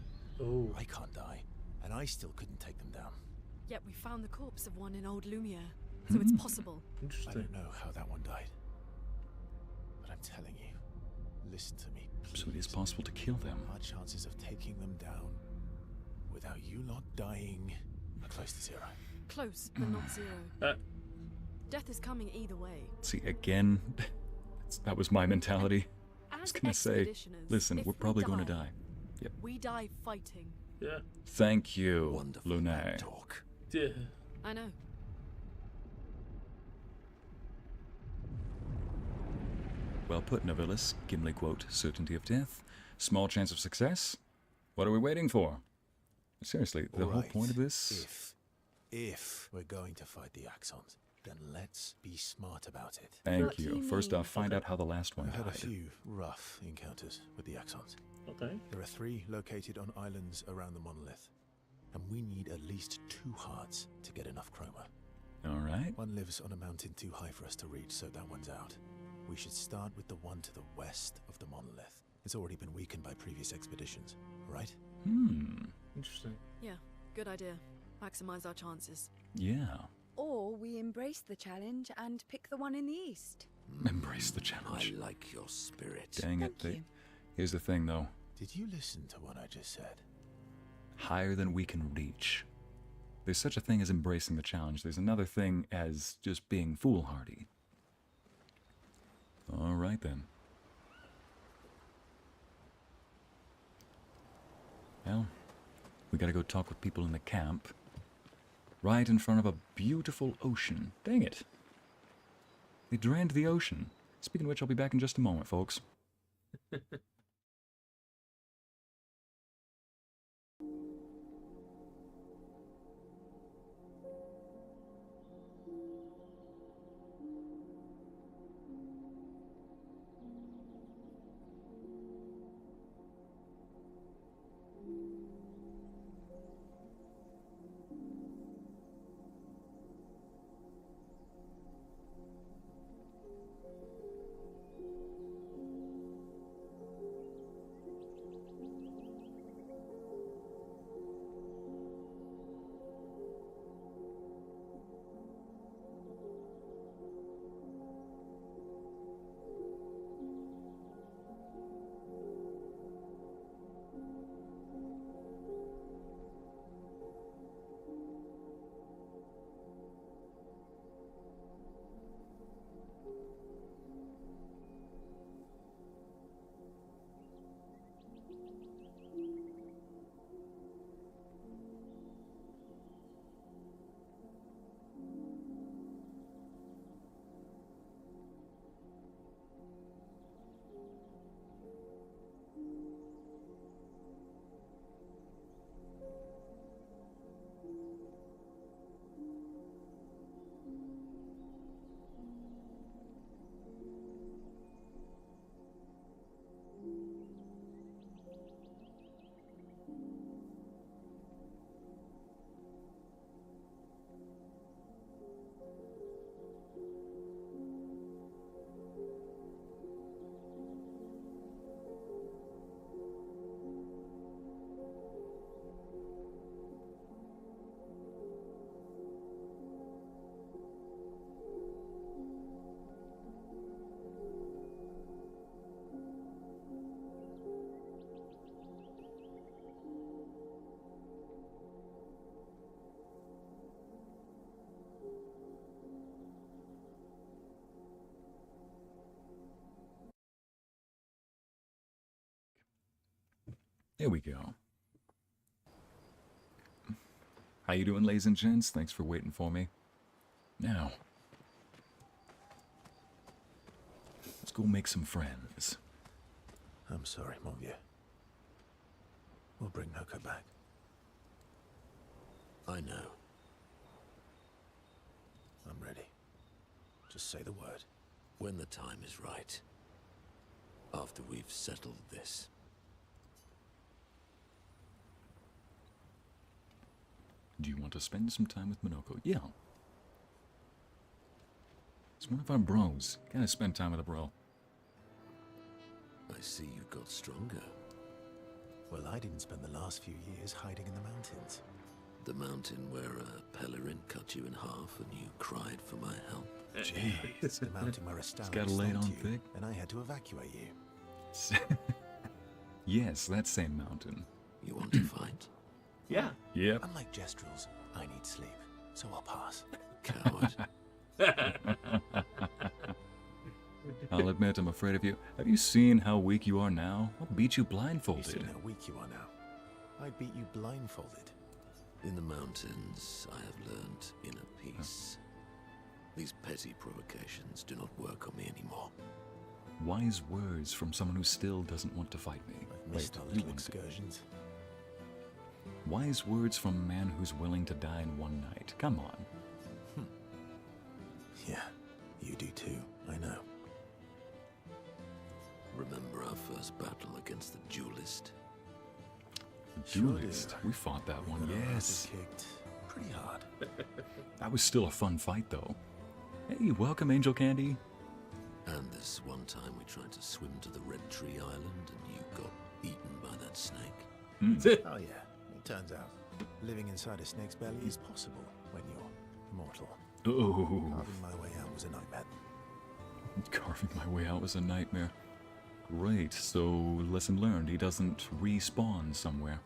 Oh. I can't die, and I still couldn't take them down. Yet we found the corpse of one in old Lumiere, so it's possible. I Interesting. don't know how that one died, but I'm telling you, listen to me, please. So it is possible to kill them. Our chances of taking them down without you lot dying are close to zero. Close, but not zero. Death is coming either way. See, again, that was my mentality. I As was going to say, expeditioners, listen, if we're we probably going to die. Yep. We die fighting. Yeah. Thank you, Wonderful Lunae. talk. Yeah. I know. Well put, Novellis. Gimli quote, certainty of death. Small chance of success? What are we waiting for? Seriously, the whole Alright, point of this... If we're going to fight the axons, then let's be smart about it. Thank What do you. you First mean? off, find Okay. out how the last one I've had a died. few rough encounters with the axons. Okay. There are 3 located on islands around the monolith, and we need at least 2 hearts to get enough chroma. All right. One lives on a mountain too high for us to reach, so that one's out. We should start with the one to the west of the monolith. It's already been weakened by previous expeditions, right? Interesting. Yeah, good idea. Maximize our chances. Yeah. Or we embrace the challenge and pick the one in the east. Embrace the I challenge. like your spirit. Dang it. Thank you. Here's the thing, though. Did you listen to what I just said? Higher than we can reach. There's such a thing as embracing the challenge. There's another thing as just being foolhardy. All right, then. Well, we gotta go talk with people in the camp. Right in front of a beautiful ocean. Dang it. They drained the ocean. Speaking of which, I'll be back in just a moment, folks. There we go. How you doing, ladies and gents? Thanks for waiting for me. Now, let's go make some friends. I'm sorry, mon vieux. We'll bring Noko back. I know. I'm ready. Just say the word. When the time is right. After we've settled this. Do you want to spend some time with Monoko? Yeah. It's one of our bros. Gotta spend time with a bro. I see you got stronger. Well, I didn't spend the last few years hiding in the mountains. The mountain where a Pellerin cut you in half and you cried for my help. Jeez, the mountain where a star gotta lay it on you, thick. and I had to evacuate you. Yes, that same mountain. You want to fight? Yeah. Yep. Unlike Gestrels, I need sleep, so I'll pass. Coward. I'll admit I'm afraid of you. Have you seen how weak you are now? I'll beat you blindfolded. You've seen how weak you are now. I'd beat you blindfolded. In the mountains, I have learned inner peace. These petty provocations do not work on me anymore. Wise words from someone who still doesn't want to fight me. I've missed our you little want to- excursions. Wise words from a man who's willing to die in one night. Come on. Yeah, you do too, I know. Remember our first battle against the duelist? The duelist. We fought that one. Our Yes. asses kicked pretty hard. That was still a fun fight, though. Hey, welcome, Angel Candy. And this one time we tried to swim to the Red Tree Island and you got eaten by that snake. Oh yeah, it turns out living inside a snake's belly is possible when you're mortal. Oh, Carving my way out was a nightmare. carving my way out was a nightmare. Great, so lesson learned. He doesn't respawn somewhere.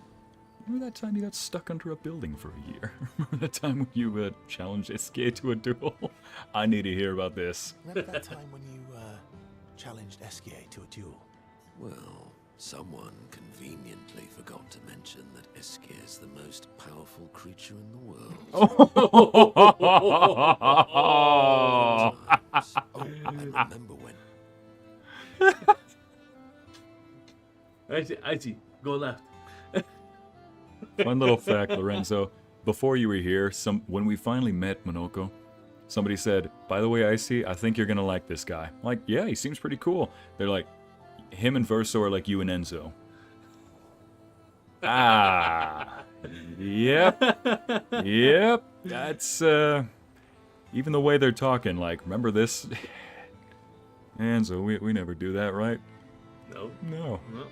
Remember that time you got stuck under a building for a year? Remember that time when you challenged Ycey to a duel? I need to hear about this. Remember that time when you challenged Ycey to a duel? Well, someone conveniently forgot to mention that Ycey is the most powerful creature in the world. Times. Oh, I remember when. Ycey, go left. Fun little fact, Lorenzo. Before you were here, when we finally met Monoko, somebody said, "By the way, Ycey, I think you're gonna like this guy." I'm like, yeah, he seems pretty cool. They're like, him and Verso are like you and Enzo. Ah, yep. That's even the way they're talking. Like, remember this, Enzo? We never do that, right? No.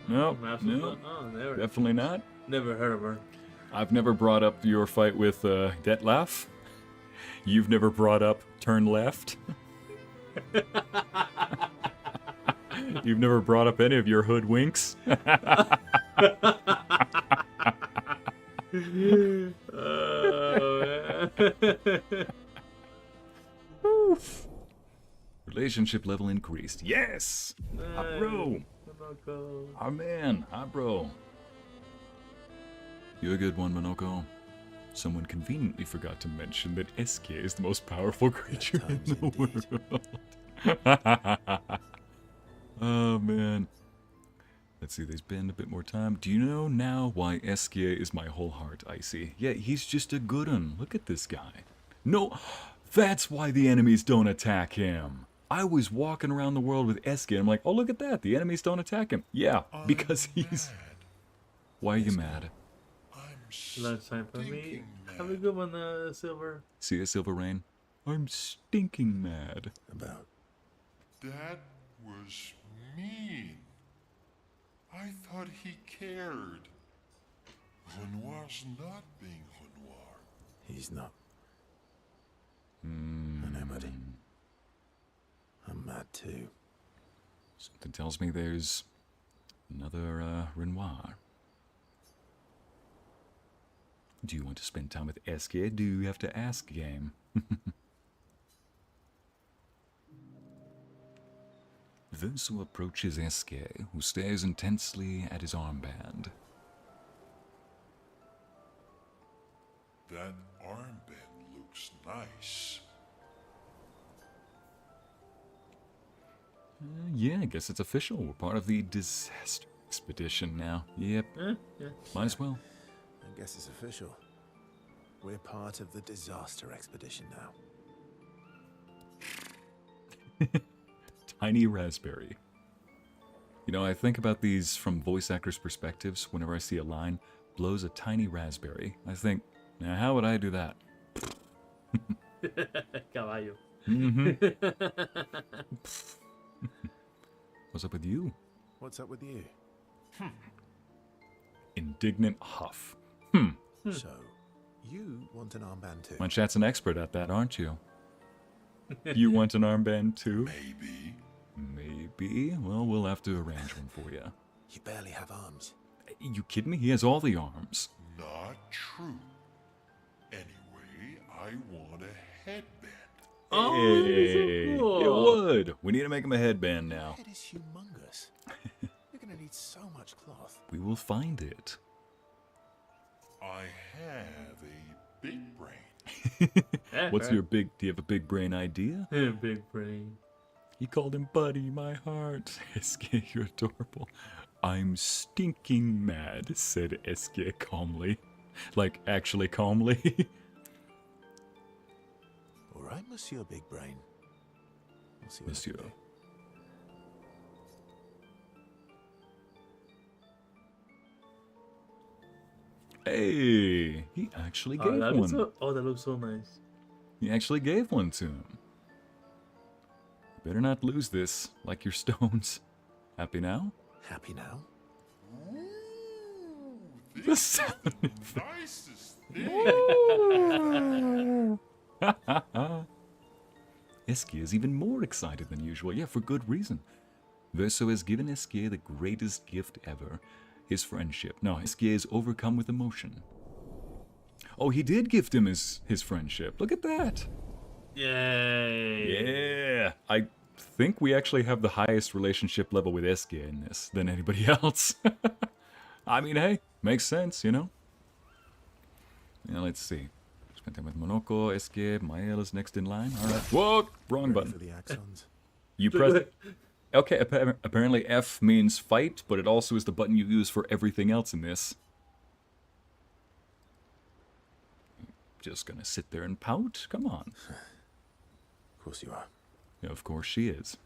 No, Absolutely no. not. Oh, never. Definitely not. Never heard of her. I've never brought up your fight with Detlef. You've never brought up turn left. You've never brought up any of your hoodwinks. Relationship level increased. Yes! Hi, bro! Our man! Hi, bro! You're a good one, Monoko. Someone conveniently forgot to mention that Ycey is the most powerful creature in the world. Oh, man. Let's see, there's been a bit more time. Do you know now why Ycey is my whole heart, Ycey? Yeah, he's just a good one. Look at this guy. No, that's why the enemies don't attack him. I was walking around the world with Ycey, and I'm like, oh, look at that. The enemies don't attack him. Yeah, because he's... Why are you mad? Lunchtime for me. Have a good one, Silver. See ya, Silver Rain. I'm stinking mad. About That was mean. I thought he cared. Renoir's not being Renoir. he's not. I know, buddy. I'm mad too. Something tells me there's another Renoir. Do you want to spend time with Ycey? Do you have to ask, game? Verso approaches Ycey, who stares intensely at his armband. That armband looks nice. Yeah, I guess it's official. We're part of the disaster expedition now. Yep. Yeah. Might as well. I guess it's official. We're part of the disaster expedition now. Tiny raspberry. You know, I think about these from voice actors' perspectives whenever I see a line, blows a tiny raspberry. I think, now how would I do that? Caballo. What's up with you? What's up with you? Indignant huff. So, you want an armband too? My chat's an expert at that, aren't you? You want an armband too? Maybe. Maybe. Well, we'll have to arrange one for you. You barely have arms. You kidding me? He has all the arms. Not true. Anyway, I want a headband. Oh, Hey, so cool. it would. We need to make him a headband Your now. head is humongous. You're gonna need so much cloth. We will find it. I have a big brain. What's your big... Do you have a big brain idea? big brain? He called him Buddy, my heart. Eske, you're adorable. I'm stinking mad, said Eske calmly. Like, actually calmly. All right, Monsieur Big Brain. We'll see what I Monsieur. can do. Hey, he actually gave that one. that looks so nice. He actually gave one to him. Better not lose this, like your stones. Happy now? Happy now? Ooh, The this is sound the nicest thing. Eske is even more excited than usual. Yeah, for good reason. Verso has given Eske the greatest gift ever. His friendship. No, Eske is overcome with emotion. Oh, he did gift him his friendship. Look at that. Yay! Yeah. I think we actually have the highest relationship level with Eske in this than anybody else. I mean, hey, makes sense, you know? Yeah, let's see. Spent time with Monoko, Eske, Mael is next in line. All right. Whoa, wrong Ready button. for the axons? You press... Okay, apparently F means fight, but it also is the button you use for everything else in this. Just gonna sit there and pout? Come on. Of course you are. Yeah, of course she is.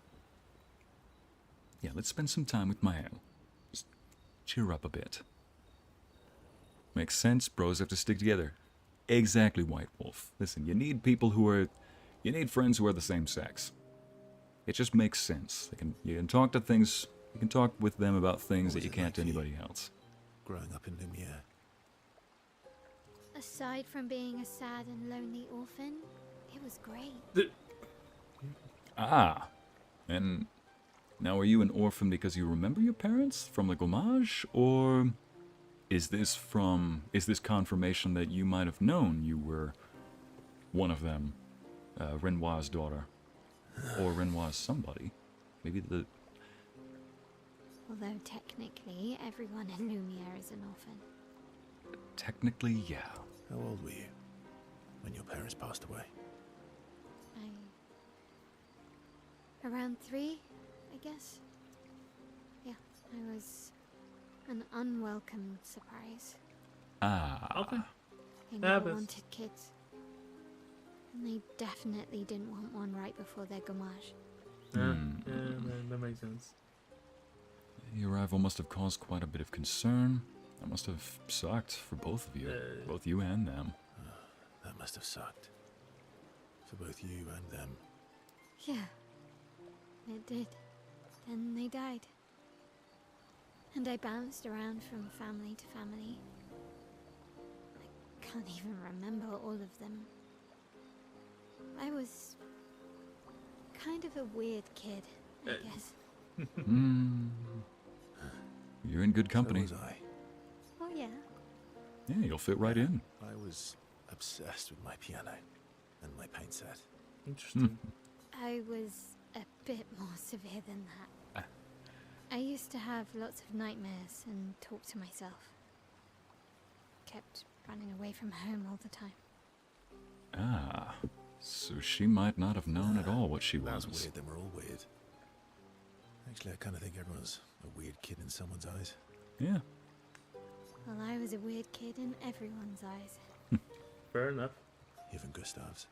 Yeah, let's spend some time with Mael. Just cheer up a bit. Makes sense, bros have to stick together. Exactly, White Wolf. Listen, you need people who are... You need friends who are the same sex. It just makes sense. You can talk to things... You can talk with them about things that What was you it can't like to for you? anybody else. Growing up in Lumiere. Aside from being a sad and lonely orphan, it was great. Ah. And now are you an orphan because you remember your parents from the Gommage? Or is this confirmation that you might have known you were one of them? Renoir's daughter. Or Renoir's somebody. Maybe the... Although technically, everyone in Lumiere is an orphan. Technically, yeah. How old were you when your parents passed away? Around 3, I guess. Yeah, I was an unwelcome surprise. Ah. Okay. They never Happens. wanted kids. And they definitely didn't want one right before their gommage. Yeah, that makes sense. The arrival must have caused quite a bit of concern. That must have sucked for both of you. Both you and them. That must have sucked. For both you and them. Yeah, it did. Then they died. And I bounced around from family to family. I can't even remember all of them. I was kind of a weird kid, I guess. You're in good company. So was I. Oh yeah. Yeah, you'll fit right in. I was obsessed with my piano and my paint set. Interesting. I was a bit more severe than that. I used to have lots of nightmares and talk to myself. Kept running away from home all the time. Ah, so she might not have known at all what she was. That's weird, then we're all weird. Actually, I kind of think everyone's a weird kid in someone's eyes. Yeah. Well, I was a weird kid in everyone's eyes. Fair enough. Even Gustav's.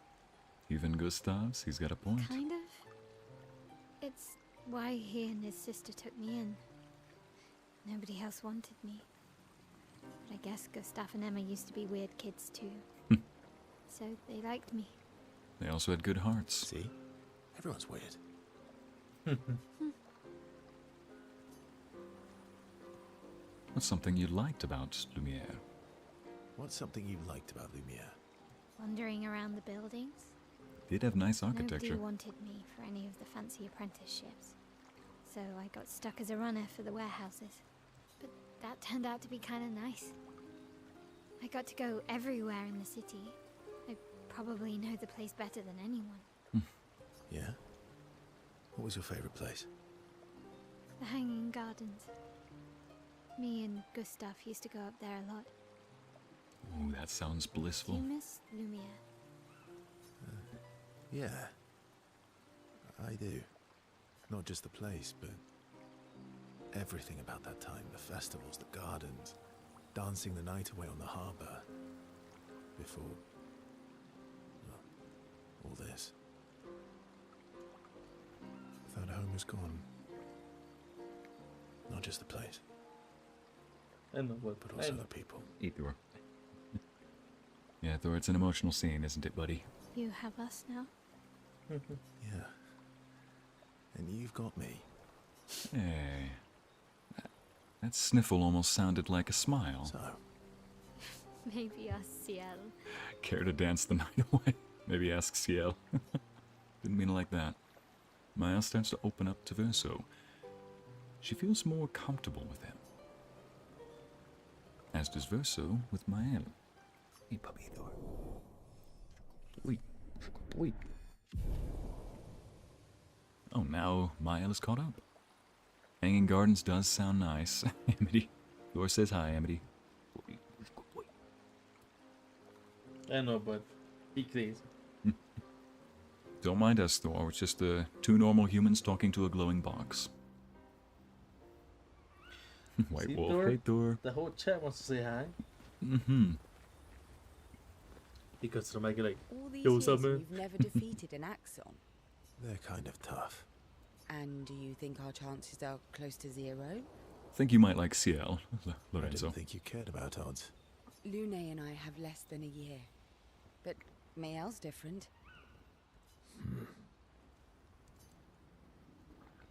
Even Gustav's, he's got a point. Kind of. It's why he and his sister took me in. Nobody else wanted me. But I guess Gustav and Emma used to be weird kids too. So they liked me. They also had good hearts. See? Everyone's weird. What's something you liked about Lumiere? What's something you liked about Lumiere? Wandering around the buildings. Did have nice architecture. Nobody wanted me for any of the fancy apprenticeships. So I got stuck as a runner for the warehouses. But that turned out to be kind of nice. I got to go everywhere in the city. I probably know the place better than anyone. Yeah? What was your favorite place? The Hanging Gardens. Me and Gustav used to go up there a lot. Ooh, that sounds Do blissful. you miss Lumiere? Yeah. I do. Not just the place, but everything about that time. The festivals, the gardens, dancing the night away on the harbour. Before... well, all this. That home is gone. Not just the place, I know, but but also the people. Eat Thor. Yeah, Thor, it's an emotional scene, isn't it, buddy? You have us now? Yeah. And you've got me. Hey. That sniffle almost sounded like a smile. So, Maybe us, Ciel. Care to dance the night away? Maybe ask Ciel. Didn't mean it like that. Maya starts to open up to Verso. She feels more comfortable with him. As does Verso with Mael. Hey, puppy Thor. Wait. Wait. Oh, now Mael is caught up. Hanging Gardens does sound nice. Amity. Thor says hi, Amity. I know, but be crazy. Don't mind us, Thor. It's just two normal humans talking to a glowing box. White See, Wolf. Thor? Hey, Thor. The whole chat wants to say hi. Mm-hmm. Because they're making like, All these Yo, years what's up, man? we've never defeated an Axon. they're kind of tough. And do you think our chances are close to zero? Think you might like Ciel, I Lorenzo. didn't think you cared about odds. Lune and I have less than a year. But Mael's different.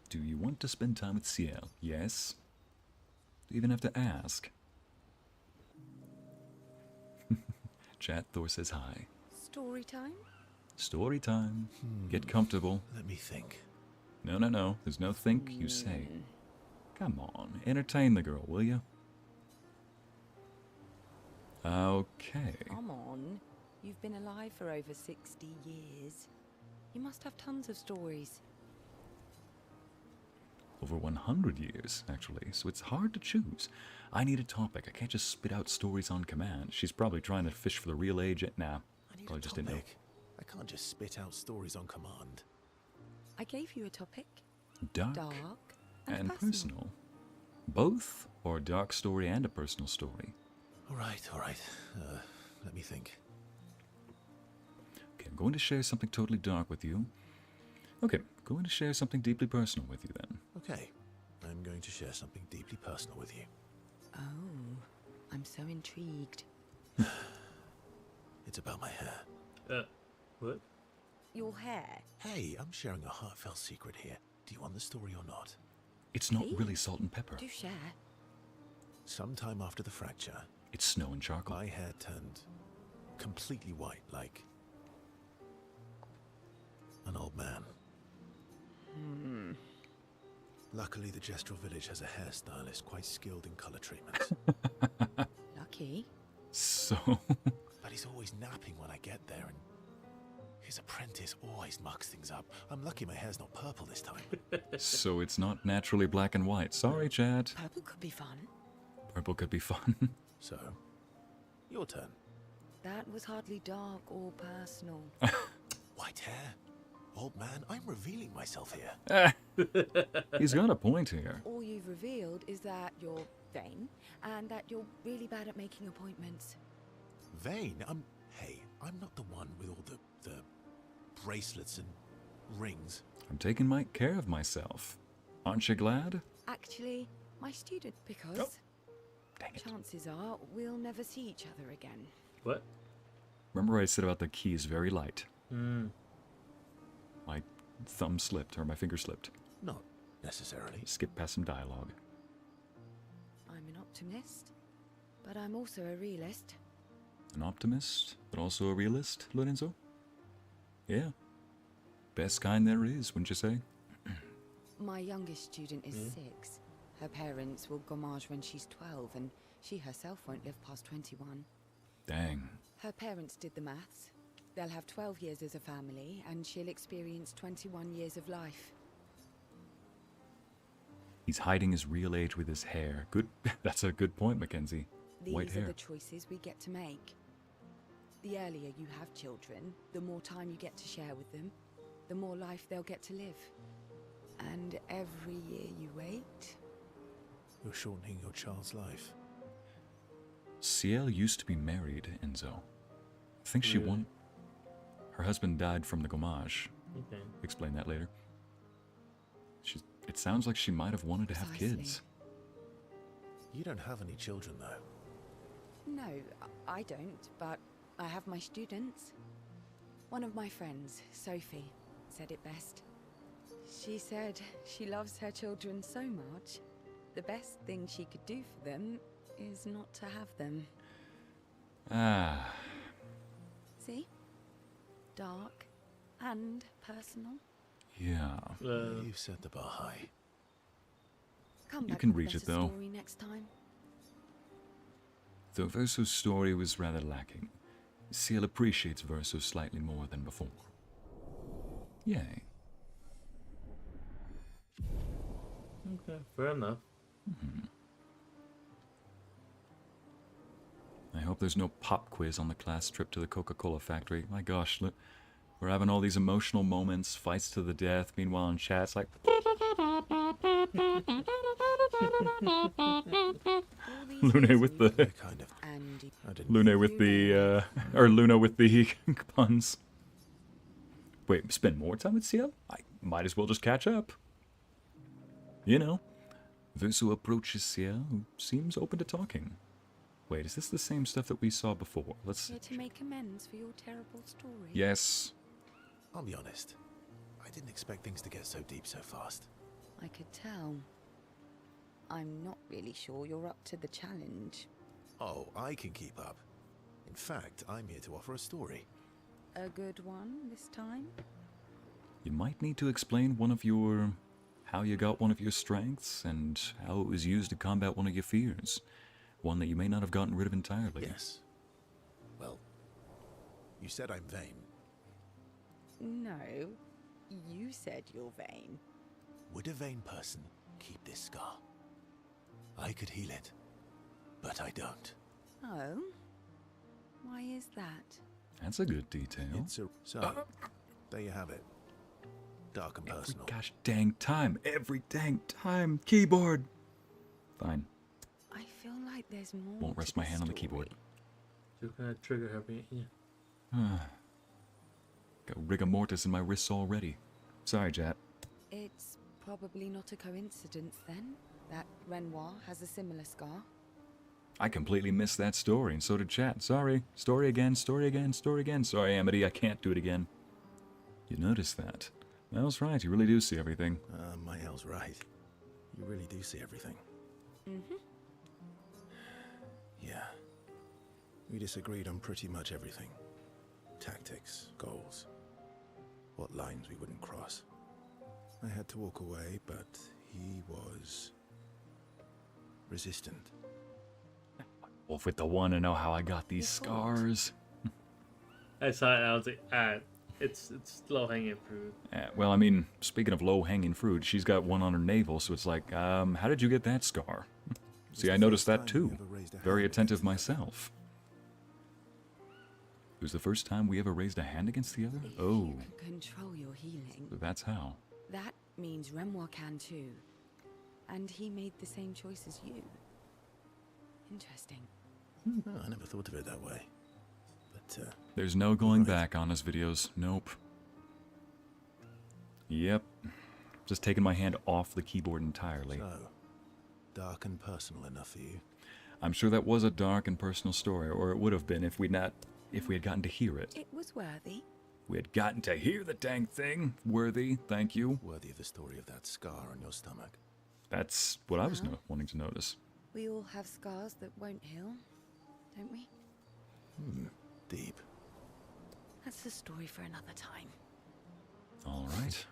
Do you want to spend time with Ciel? Yes? Do you even have to ask? Chat, Thor says hi. Story time? Story time. Get comfortable. Let me think. No, no, no. There's no think, you say. Come on, entertain the girl, will you? Okay. Come on. You've been alive for over 60 years. You must have tons of stories. Over 100 years, actually, so it's hard to choose. I need a topic. I can't just spit out stories on command. She's probably trying to fish for the real age. Nah, I need probably a just topic. didn't know. I can't just spit out stories on command. I gave you a topic. Dark, Dark and personal. Both? Or a dark story and a personal story? All right. Let me think. Okay, I'm going to share something totally dark with you. Okay, going to share something deeply personal with you then. Okay, I'm going to share something deeply personal with you. Oh, I'm so intrigued. It's about my hair. What? Your hair? Hey, I'm sharing a heartfelt secret here. Do you want the story or not? It's not Please? really salt and pepper. Do share. Sometime after the fracture, It's snow and charcoal. my hair turned completely white, like an old man. Luckily, the Gestural village has a hairstylist quite skilled in color treatments. Lucky. So, But he's always napping when I get there, and his apprentice always mucks things up. I'm lucky my hair's not purple this time. so it's not naturally black and white. Sorry, Chad. Purple could be fun. Purple could be fun. So, Your turn. That was hardly dark or personal. White hair. Old man, I'm revealing myself here. He's got a point here. All you've revealed is that you're vain and that you're really bad at making appointments. Vain? Hey, I'm not the one with all the bracelets and rings. I'm taking care of myself. Aren't you glad? Actually, my student, because Dang it. chances are we'll never see each other again. What? Remember what I said about the key is very light. Hmm. My thumb slipped, or my finger slipped. Not necessarily. Skip past some dialogue. I'm an optimist, but I'm also a realist. An optimist, but also a realist, Lorenzo? Yeah. Best kind there is, wouldn't you say? My youngest student is 6. Her parents will gommage when she's 12, and she herself won't live past 21. Dang. Her parents did the maths. They'll have 12 years as a family, and she'll experience 21 years of life. He's hiding his real age with his hair. Good. That's a good point, Mackenzie. White These are hair. the choices we get to make. The earlier you have children, the more time you get to share with them, the more life they'll get to live. And every year you wait... You're shortening your child's life. Ciel used to be married, Enzo. I think she won. Her husband died from the gommage. Okay. Explain that later. It sounds like she might have wanted to have Precisely. kids. You don't have any children, though. No, I don't, but I have my students. One of my friends, Sophie, said it best. She said she loves her children so much, the best thing she could do for them is not to have them. Ah. See? Dark and personal. Yeah. You've set the bar high. Come You back can with a reach it, better though. story next time. Though Verso's story was rather lacking, Ciel appreciates Verso slightly more than before. Yay. Okay, fair enough. I hope there's no pop quiz on the class trip to the Coca-Cola factory. My gosh, look, we're having all these emotional moments, fights to the death. Meanwhile, in chat, it's like... Lune with the... Kind of. And I didn't. Lune with the, or Luna with the puns. Wait, spend more time with Ciel? I might as well just catch up. You know. Verso approaches Ciel, who seems open to talking. Wait, is this the same stuff that we saw before? Let's... here to make amends for your terrible story. Yes. I'll be honest. I didn't expect things to get so deep so fast. I could tell. I'm not really sure you're up to the challenge. Oh, I can keep up. In fact, I'm here to offer a story. A good one this time? You might need to explain how you got one of your strengths and how it was used to combat one of your fears. One that you may not have gotten rid of entirely. Yes. Well, you said I'm vain. No, you said you're vain. Would a vain person keep this scar? I could heal it, but I don't. Oh? Why is that? That's a good detail. So, there you have it. Dark and personal. Gosh dang time. Every dang time. Keyboard. Fine. I feel like there's more. Won't rest my hand on the keyboard. You're gonna trigger her being, yeah. Got rigor mortis in my wrists already. Sorry, chat. It's probably not a coincidence then that Renoir has a similar scar. I completely missed that story, and so did chat. Sorry. Story again, story again, story again. Sorry, Amity, I can't do it again. You noticed that. Mel's right, you really do see everything. Mael's right. You really do see everything. Mm-hmm. Yeah. We disagreed on pretty much everything. Tactics, goals, what lines we wouldn't cross. I had to walk away, but he was resistant. Wolf with the one to know how I got these scars. I saw it and I was like, it's low-hanging fruit. Well, I mean, speaking of low-hanging fruit, she's got one on her navel, so it's like, how did you get that scar? See, I noticed that too. Very attentive myself. It was the first time we ever raised a hand against the other? If Oh, you can control your healing, that's how. that means Renoir can too. And he made the same choice as you. Interesting. Oh, I never thought of it that way. But, There's no going right. back on his videos. Nope. Yep. Just taking my hand off the keyboard entirely. So, dark and personal enough for you? I'm sure that was a dark and personal story, or it would have been if we had gotten to hear it. It was worthy. We had gotten to hear the dang thing. Worthy, thank you. Worthy of the story of that scar on your stomach. That's what I was wanting to notice. We all have scars that won't heal, don't we? Deep. That's a story for another time. All right.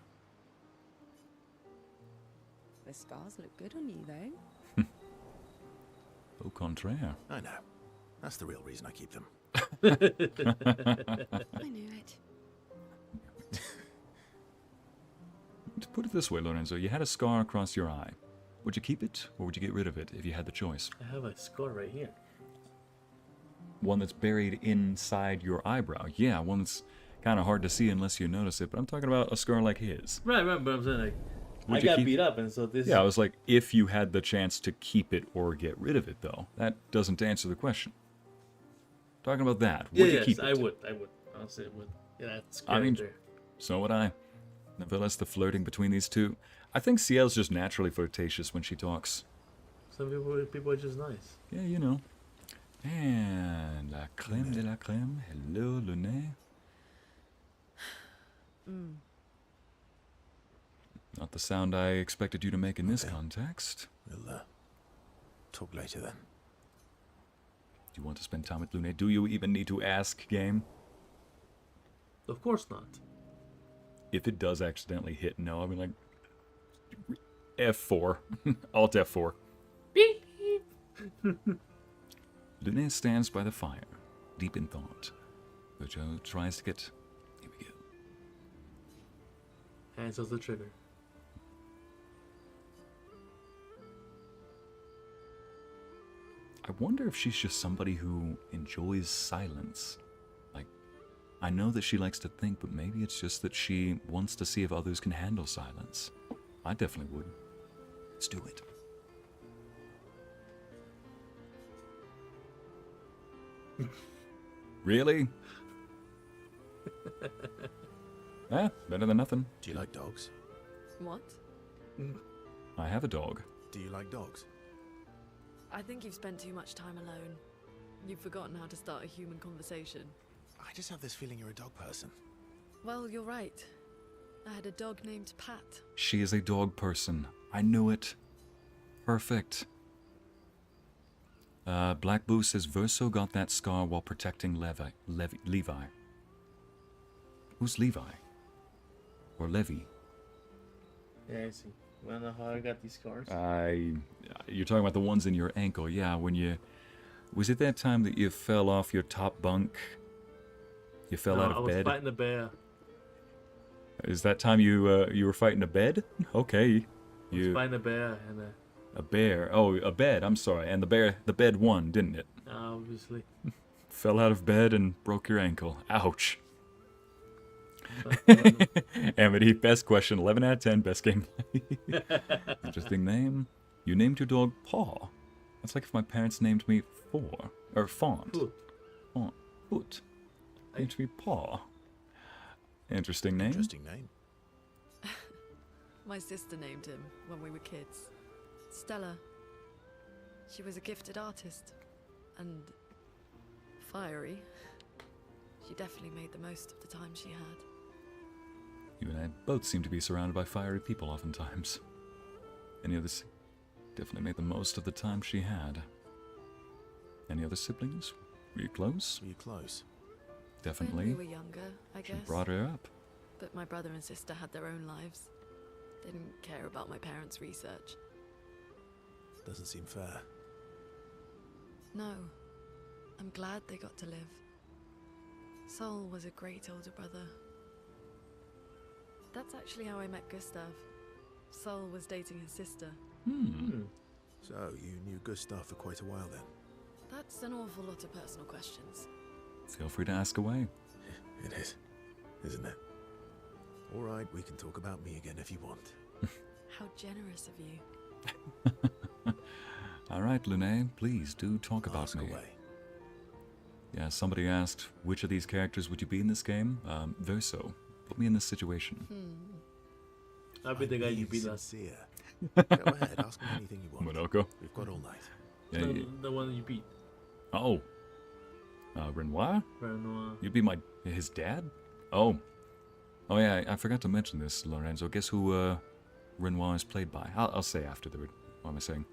The scars look good on you, though. Au contraire. I know. That's the real reason I keep them. I knew it. To put it this way, Lorenzo, you had a scar across your eye. Would you keep it, or would you get rid of it if you had the choice? I have a scar right here. One that's buried inside your eyebrow. Yeah, one that's kind of hard to see unless you notice it, but I'm talking about a scar like his. Right, but I'm saying, like, Would I you got keep- beat up, and so this. Yeah, I was like, if you had the chance to keep it or get rid of it, though. That doesn't answer the question. Talking about that, would you keep it? I would. Honestly, I would. Yeah, that's I mean, character. so would I. Nevertheless, the flirting between these two. I think Ciel's just naturally flirtatious when she talks. Some people are just nice. Yeah, you know. And la crème de la crème. Hello, Lumiere. Not the sound I expected you to make in this context. We'll, talk later then. Do you want to spend time with Lumiere? Do you even need to ask, game? Of course not. If it does accidentally hit no, I'll be like, F4. Alt F4. Beep. Lumiere stands by the fire, deep in thought. Gojo tries to get... Here we go. Hands off the trigger. I wonder if she's just somebody who enjoys silence. Like, I know that she likes to think, but maybe it's just that she wants to see if others can handle silence. I definitely would. Let's do it. Really? Better than nothing. Do you like dogs? What? I have a dog. Do you like dogs? I think you've spent too much time alone. You've forgotten how to start a human conversation. I just have this feeling you're a dog person. Well, you're right. I had a dog named Pat. She is a dog person. I knew it. Perfect. Black Boo says Verso got that scar while protecting Levi. Who's Levi? Or Levi? Yeah, I see. Wanna know how I got these scars? You're talking about the ones in your ankle. Yeah, when you... Was it that time that you fell off your top bunk? You fell out of I was bed? fighting a bear. Is that time you were fighting a bed? Okay. I was fighting a bear, and A bear. Oh, a bed. I'm sorry. And the bed won, didn't it? obviously. Fell out of bed and broke your ankle. Ouch. Amity, best question. 11 out of 10. Best game. Interesting name. You named your dog Paw. That's like if my parents named me Font. Foot. Font. Foot. Named me Paw. Interesting name. Interesting name. My sister named him when we were kids. Stella. She was a gifted artist. And fiery. She definitely made the most of the time she had. You and I both seem to be surrounded by fiery people oftentimes. Any others definitely made the most of the time she had. Any other siblings? Were you close? Were you close? Definitely. When we were younger, I She guess. brought her up. But my brother and sister had their own lives. They didn't care about my parents' research. Doesn't seem fair. No. I'm glad they got to live. Sol was a great older brother. That's actually how I met Gustav. Sol was dating his sister. So, you knew Gustav for quite a while then? That's an awful lot of personal questions. Feel free to ask away. It is, isn't it? All right, we can talk about me again if you want. How generous of you. All right, Lune, please do talk about Ask me. away. Yeah, somebody asked, which of these characters would you be in this game? Verso. Put me in this situation. I'll be the guy you beat last. sincere. Go ahead, ask me anything you want. Monoko. We've got all night. Yeah, The one you beat. oh. Renoir? Renoir. You'd be his dad? Oh. Oh yeah, I forgot to mention this, Lorenzo. Guess who Renoir is played by? I'll say after the... What am I saying?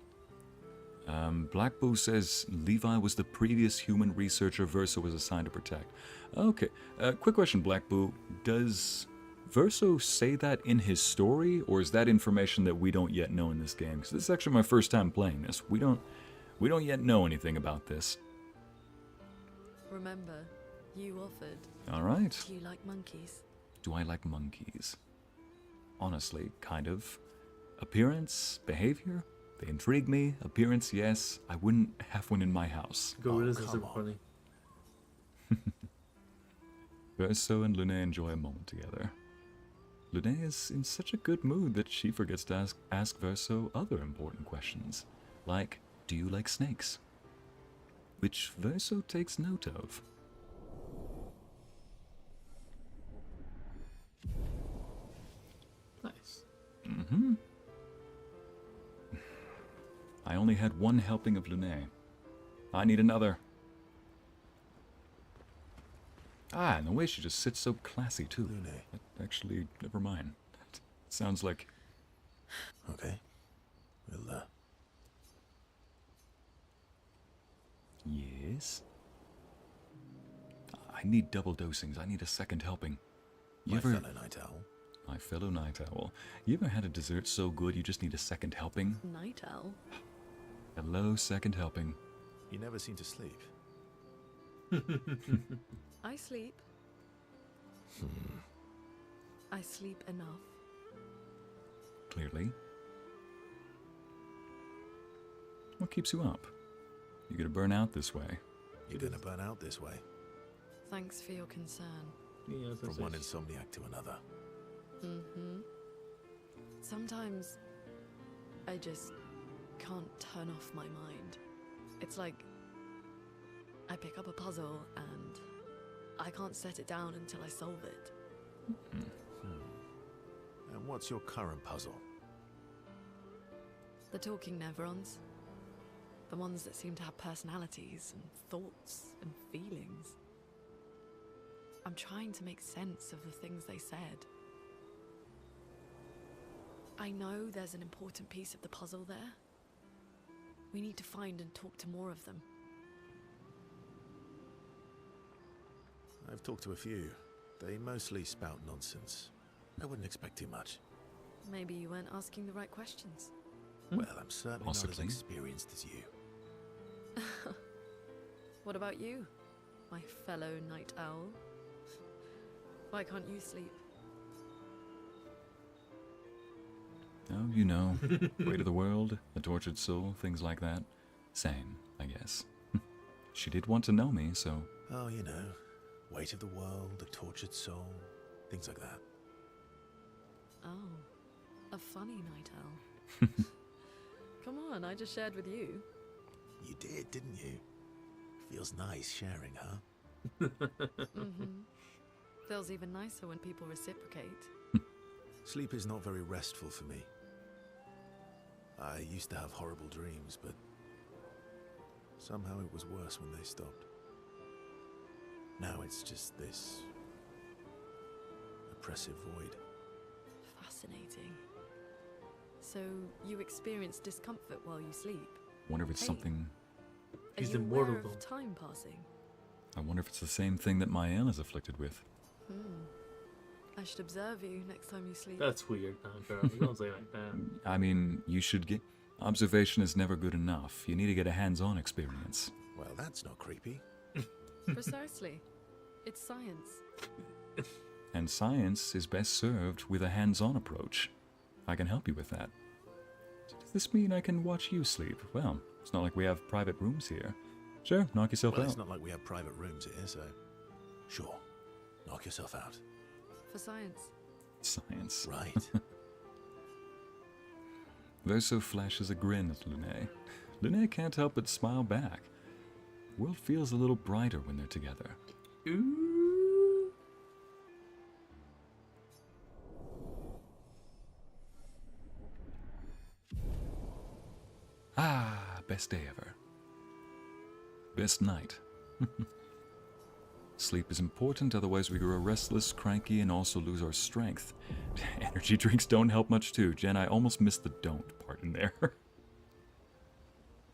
Black Boo says Levi was the previous human researcher Verso was assigned to protect. Okay. Quick question, Black Boo. Does Verso say that in his story, or is that information that we don't yet know in this game? Because this is actually my first time playing this. We don't yet know anything about this. Remember, you offered. All right. Do you like monkeys? Do I like monkeys? Honestly, kind of. Appearance, behavior, they intrigue me. Appearance, yes. I wouldn't have one in my house. Gorillas are come super on. funny. Verso and Lune enjoy a moment together. Lune is in such a good mood that she forgets to ask Verso other important questions, like, do you like snakes? Which Verso takes note of. Nice. Mm-hmm. I only had one helping of Lune. I need another. Ah, and the way she just sits so classy, too. Lune. Actually, never mind. That sounds like... Okay. We'll, Yes? I need double dosings. I need a second helping. You my ever... fellow night owl. My fellow night owl. You ever had a dessert so good you just need a second helping? Night owl? Hello, second helping. You never seem to sleep. I sleep. I sleep enough. Clearly. What keeps you up? You're gonna burn out this way. You're gonna burn out this way. Thanks for your concern. Yeah, that's From one it. insomniac to another. Mm-hmm. Sometimes I just can't turn off my mind. It's like I pick up a puzzle and I can't set it down until I solve it. And what's your current puzzle? The talking Nevrons. The ones that seem to have personalities and thoughts and feelings. I'm trying to make sense of the things they said. I know there's an important piece of the puzzle there. We need to find and talk to more of them. I've talked to a few. They mostly spout nonsense. I wouldn't expect too much. Maybe you weren't asking the right questions. Well, I'm certainly not as Possibly. experienced as you. What about you, my fellow night owl? Why can't you sleep? Oh, you know, weight of the world, a tortured soul, things like that. Same, I guess. She did want to know me, so... Oh, you know, weight of the world, a tortured soul, things like that. Oh, a funny night owl. Come on, I just shared with you. You did, didn't you? Feels nice sharing, huh? Mm-hmm. Feels even nicer when people reciprocate. Sleep is not very restful for me. I used to have horrible dreams, but somehow it was worse when they stopped. Now it's just this oppressive void. Fascinating. So, you experience discomfort while you sleep? Wonder if it's Hey. something... He's Are you immortal, aware of though. time passing? I wonder if it's the same thing that Mael is afflicted with. I should observe you next time you sleep. That's weird, girl. Don't say like that. I mean, you should get... Observation is never good enough. You need to get a hands-on experience. Well, that's not creepy. Precisely. It's science. And science is best served with a hands-on approach. I can help you with that. So does this mean I can watch you sleep? Well, it's not like we have private rooms here. Sure, knock yourself Well, out. it's not like we have private rooms here, so Sure. Knock yourself out. For science. Science. Right. Verso flashes a grin at Lumiere. Lumiere can't help but smile back. The world feels a little brighter when they're together. Ooh. Ah, best day ever. Best night. Sleep is important, otherwise we grow restless, cranky, and also lose our strength. Energy drinks don't help much too. Jen, I almost missed the don't part in there.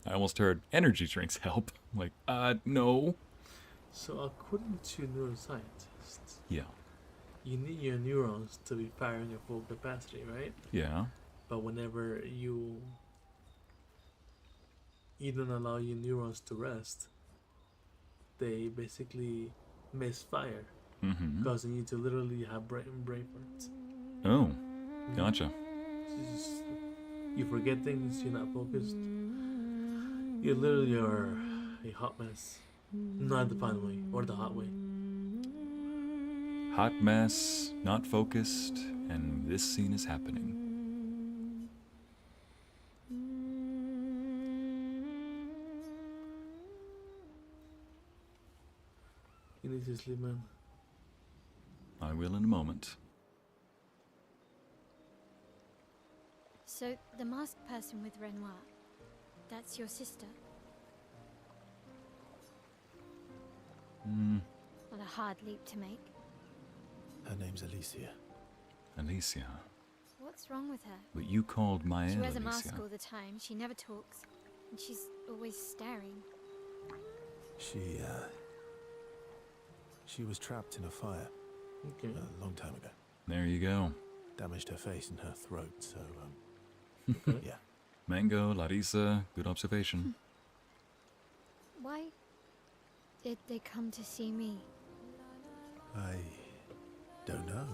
I almost heard energy drinks help. I'm like, no. So according to neuroscientists, Yeah. you need your neurons to be firing at full capacity, right? Yeah. But whenever you don't allow your neurons to rest, they basically misfire, causing you to literally have brain farts. Oh, gotcha. You forget things, you're not focused. You literally are a hot mess. Not the fun way, or the hot way. Hot mess, not focused, and this scene is happening. You need to sleep, man. I will in a moment. So, the masked person with Renoir, that's your sister? What a hard leap to make. Her name's Alicia. Alicia. What's wrong with her? But you called my She aunt wears a Alicia. mask all the time, she never talks, and she's always staring. She was trapped in a fire a long time ago. There you go. Damaged her face and her throat, so, yeah. Mango, Larissa, good observation. Why did they come to see me? I don't know.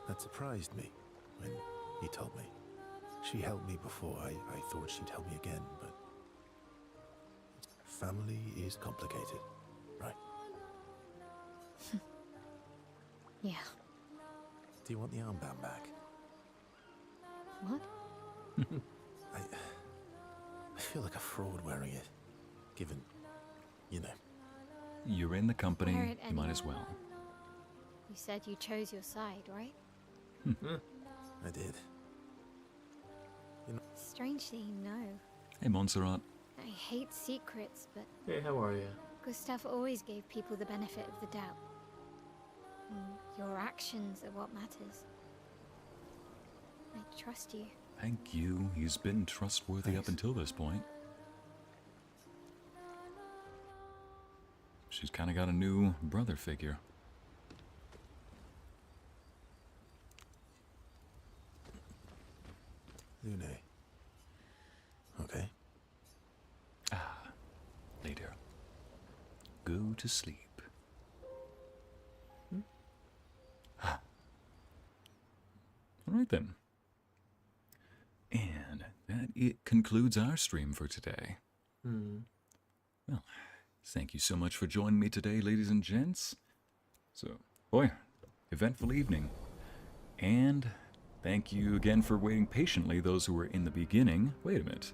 That surprised me when he told me. She helped me before. I thought she'd help me again, but family is complicated, right? Yeah. Do you want the armband back? What? I feel like a fraud wearing it, given, you know. You're in the company, Wear it you might anyway. as well. You said you chose your side, right? I did. Strangely, no. Hey, Montserrat. I hate secrets, but Hey, how are you? Gustav always gave people the benefit of the doubt. Your actions are what matters. I trust you. Thank you. He's been trustworthy up until this point. She's kind of got a new brother figure. Lune. Okay. Later. Go to sleep. All right then. And it concludes our stream for today. Well, thank you so much for joining me today, ladies and gents. So, boy, eventful evening. And thank you again for waiting patiently, those who were in the beginning. Wait a minute.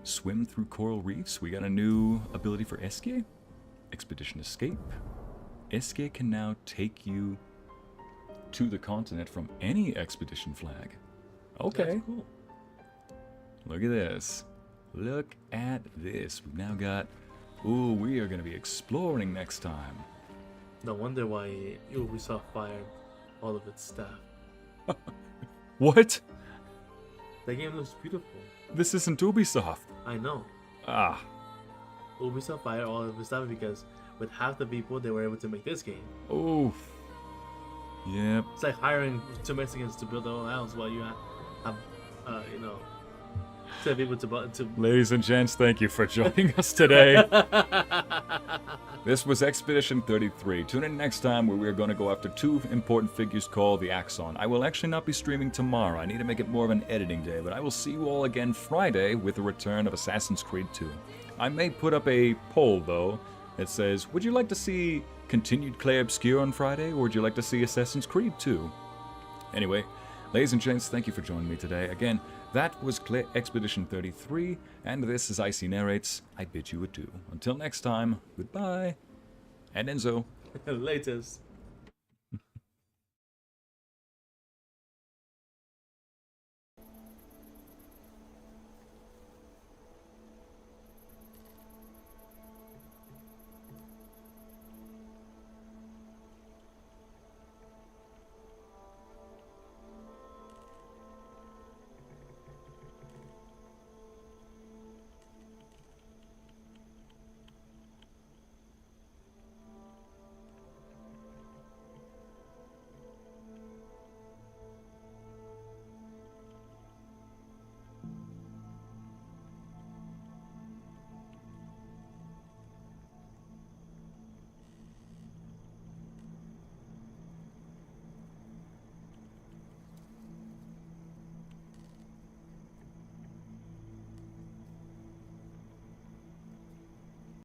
Swim through coral reefs. We got a new ability for Ycey. Expedition Escape. Ycey can now take you to the continent from any expedition flag. Okay. That's cool. Look at this. Look at this. We've now got... Ooh, we are going to be exploring next time. No wonder why Ubisoft fired all of its staff. What? That game looks beautiful. This isn't Ubisoft. I know. Ah. Ubisoft fired all of its staff because with half the people, they were able to make this game. Oof. Yep. It's like hiring two Mexicans to build their own house while you have 10 people to Ladies and gents, thank you for joining us today. This was Expedition 33. Tune in next time where we're going to go after two important figures called the Axon. I will actually not be streaming tomorrow. I need to make it more of an editing day, but I will see you all again Friday with the return of Assassin's Creed 2. I may put up a poll, though, It says, would you like to see continued Clay Obscure on Friday, or would you like to see Assassin's Creed 2? Anyway, ladies and gents, thank you for joining me today. Again, that was Clay Expedition 33, and this is Ycey Narrates. I bid you adieu. Until next time, goodbye. And Enzo. Latest.